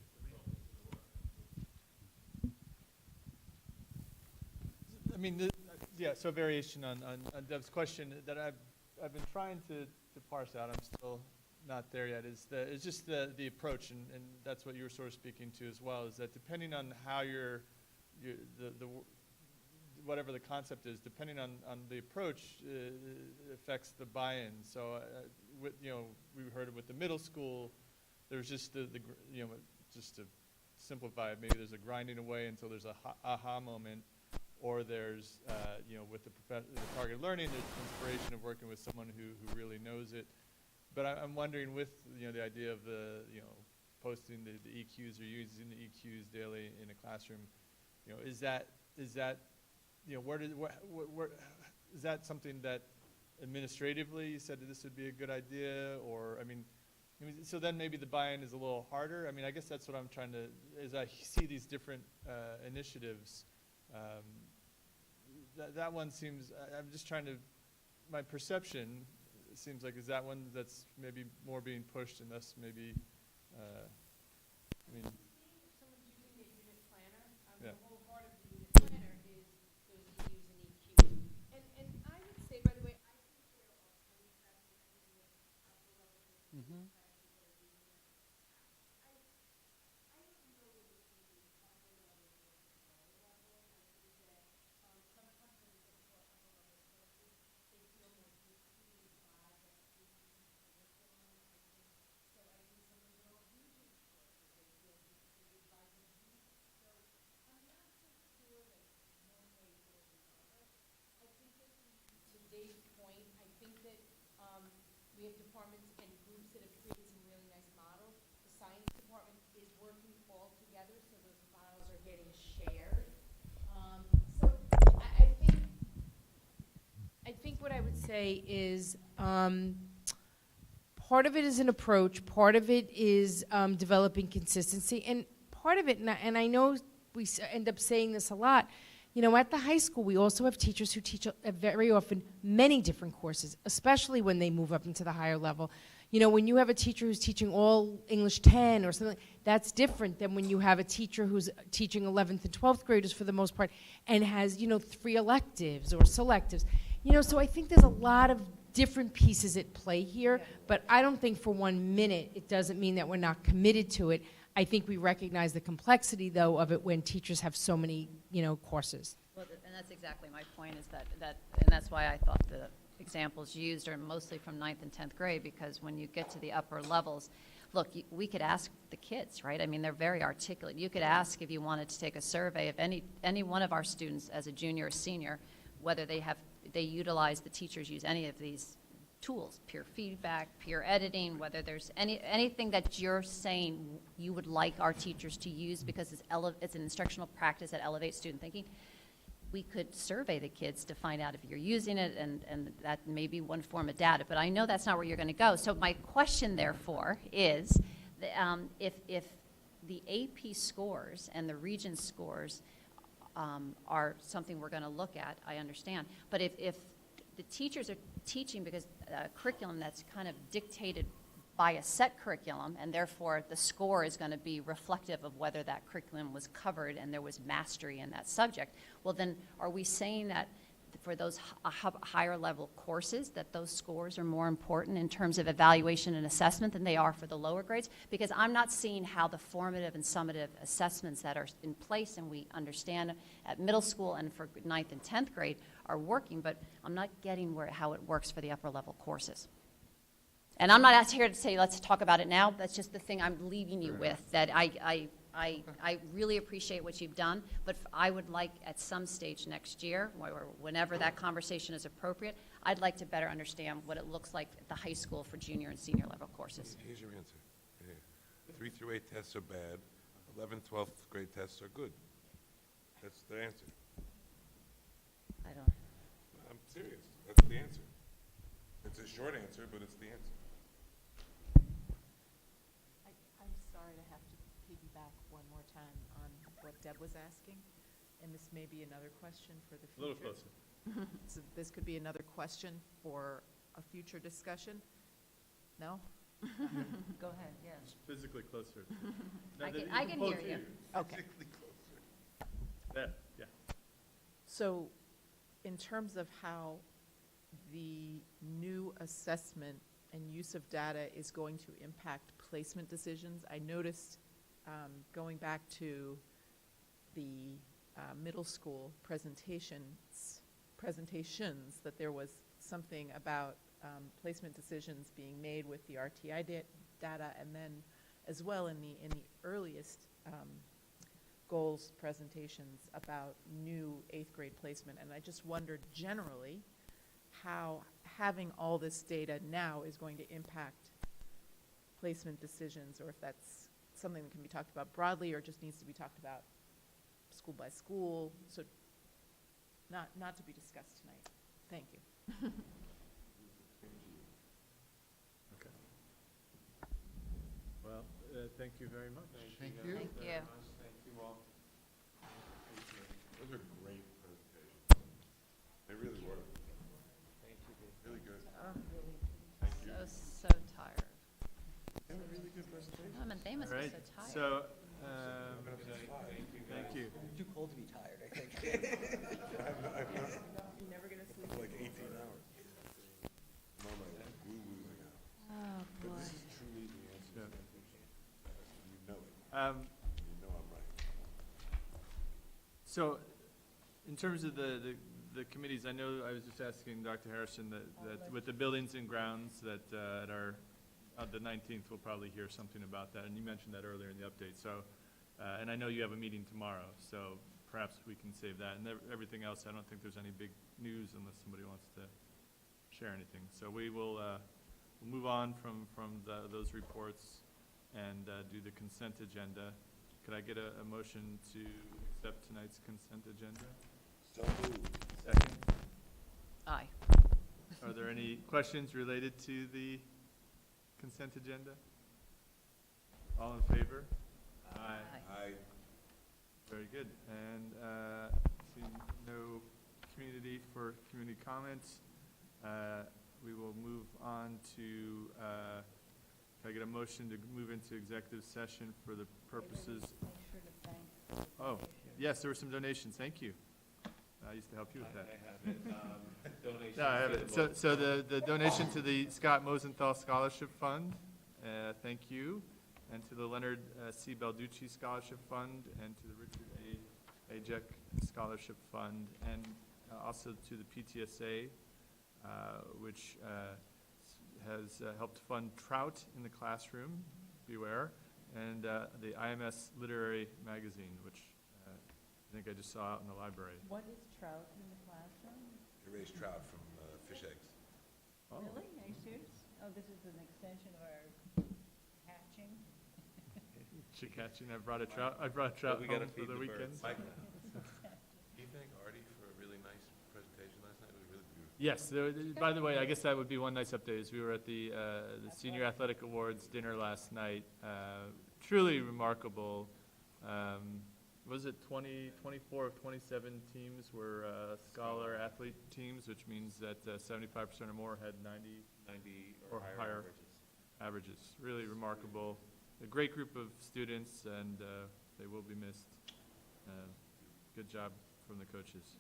S10: it?
S2: So variation on Deb's question that I've been trying to parse out. I'm still not there yet. Is just the approach, and that's what you were sort of speaking to as well. Is that depending on how whatever the concept is, depending on the approach, affects the buy-in. So, we heard it with the middle school. There's just just to simplify it, maybe there's a grinding away until there's a aha moment. Or there's, with the targeted learning, there's inspiration of working with someone who really knows it. But I'm wondering with, the idea of posting the EQs or using the EQs daily in a classroom, is that where is that something that administratively you said that this would be a good idea? Or, so then maybe the buy-in is a little harder. I guess that's what I'm trying to, as I see these different initiatives, that one seems, I'm just trying to, my perception seems like is that one that's maybe more being pushed and thus maybe,
S5: Someone's using the unit planner.
S2: Yeah.
S5: The whole part of the unit
S10: we have departments and groups that have created some really nice models. The science department is working all together, so those files are getting shared. So I think what I would say is, part of it is an approach, part of it is developing consistency, and part of it, and I know we end up saying this a lot, you know, at the high school, we also have teachers who teach very often many different courses, especially when they move up into the higher level. You know, when you have a teacher who's teaching all English 10 or something, that's different than when you have a teacher who's teaching 11th and 12th graders for the most part and has, you know, 3 electives or selectives. You know, so I think there's a lot of different pieces at play here, but I don't think for 1 minute it doesn't mean that we're not committed to it. I think we recognize the complexity, though, of it when teachers have so many, you know, courses.
S14: Well, and that's exactly my point, is and that's why I thought the examples used are mostly from 9th and 10th grade, because when you get to the upper levels, look, we could ask the kids, right? I mean, they're very articulate. You could ask, if you wanted to take a survey of any one of our students as a junior or senior, whether they utilize, the teachers use any of these tools, peer feedback, peer editing, whether there's anything that you're saying you would like our teachers to use because it's an instructional practice that elevates student thinking. We could survey the kids to find out if you're using it, and that may be one form of data. But I know that's not where you're going to go. So my question, therefore, is if the AP scores and the Regents scores are something we're going to look at, I understand. But if the teachers are teaching because a curriculum that's kind of dictated by a set curriculum, and therefore the score is going to be reflective of whether that curriculum was covered and there was mastery in that subject, well then are we saying that for those higher level courses that those scores are more important in terms of evaluation and assessment than they are for the lower grades? Because I'm not seeing how the formative and summative assessments that are in place and we understand at middle school and for 9th and 10th grade are working, but I'm not getting how it works for the upper level courses. And I'm not here to say let's talk about it now. That's just the thing I'm leaving you with, that I really appreciate what you've done, but I would like at some stage next year, or whenever that conversation is appropriate, I'd like to better understand what it looks like at the high school for junior and senior level courses.
S13: Here's your answer. Yeah. 3 through 8 tests are bad. 11th, 12th grade tests are good. That's the answer.
S14: I don't.
S13: I'm serious. That's the answer. It's a short answer, but it's the answer.
S17: I'm sorry to have to piggyback one more time on what Deb was asking, and this may be another question for the future.
S2: A little closer.
S17: So this could be another question for a future discussion? No?
S14: Go ahead, yes.
S2: Just physically closer.
S14: I can hear you.
S17: Okay.
S2: Physically closer. There, yeah.
S17: So in terms of how the new assessment and use of data is going to impact placement decisions, I noticed going back to the middle school presentations, that there was something about placement decisions being made with the RTI data, and then as well in the earliest goals presentations about new 8th grade placement. And I just wondered generally how having all this data now is going to impact placement decisions, or if that's something that can be talked about broadly or just needs to be talked about school by school. So not to be discussed tonight. Thank you.
S2: Okay. Well, thank you very much.
S3: Thank you.
S14: Thank you.
S2: Thank you all.
S13: Those are great presentations. They really were.
S2: Thank you.
S13: Really good.
S14: So tired.
S13: They were really good presentations.
S14: They must
S2: All
S14: be
S2: right.
S14: so tired.
S2: So, thank you.
S9: You're too cold to be tired, I think.
S17: You're never going to sleep.
S13: For like 18 hours. I'm on my glue losing out.
S14: Oh,
S13: But
S14: boy.
S13: this is truly the answer. You know it. You know I'm right.
S2: So, in terms of the committees, I know I was just asking Dr. Harrison that with the buildings and grounds that at our, on the 19th, we'll probably hear something about that, and you mentioned that earlier in the update. So, and I know you have a meeting tomorrow, so perhaps we can save that. And everything else, I don't think there's any big news unless somebody wants to share anything. So we will, we'll move on from those reports and do the consent agenda. Could I get a motion to accept tonight's consent agenda?
S13: So moved.
S2: Second?
S7: Aye.
S2: Are there any questions related to the consent agenda? All in favor? Aye.
S13: Aye.
S2: Very good. And seeing no community for community comments, we will move on to, can I get a motion to move into executive session for the purposes? Oh, yes, there were some donations. Thank you. I used to help you with that.
S4: I have it. Donation.
S2: No, I have it. So the donation to the Scott Mosenthal Scholarship Fund, thank you. And to the Leonard C. Balducci Scholarship Fund, and to the Richard A. Ajek Scholarship Fund, and also to the PTSA, which has helped fund Trout in the Classroom, beware, and the IMS Literary Magazine, which I think I just saw out in the library.
S7: What is trout in the classroom?
S13: They raise trout from fish eggs.
S2: Oh.
S7: Really? Are you serious? Oh, this is an extension of our hatching?
S2: Chick hatching. I brought a trout
S4: We
S2: home
S4: gotta
S2: for
S4: feed
S2: the
S4: the
S2: weekend.
S4: birds.
S13: Mike, do you thank Artie for a really nice presentation last night? It was really beautiful.
S2: Yes, by the way, I guess that would be one nice update, is we were at the Senior Athletic Awards dinner last night. Truly remarkable. Was it 24 of 27 teams were scholar athlete teams, which means that 75% or more had 90 or higher averages. Really remarkable. A great group of students, and they will be missed. Good job from the coaches.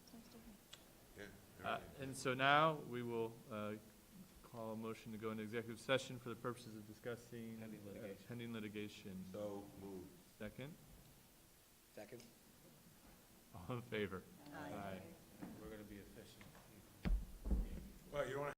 S13: Yeah.
S2: And so now we will call a motion to go into executive session for the purposes of discussing pending litigation.
S13: So moved.
S2: Second?
S9: Second?
S2: All in favor?
S7: Aye.
S2: Aye.
S4: We're going to be efficient.
S13: Well, you don't want to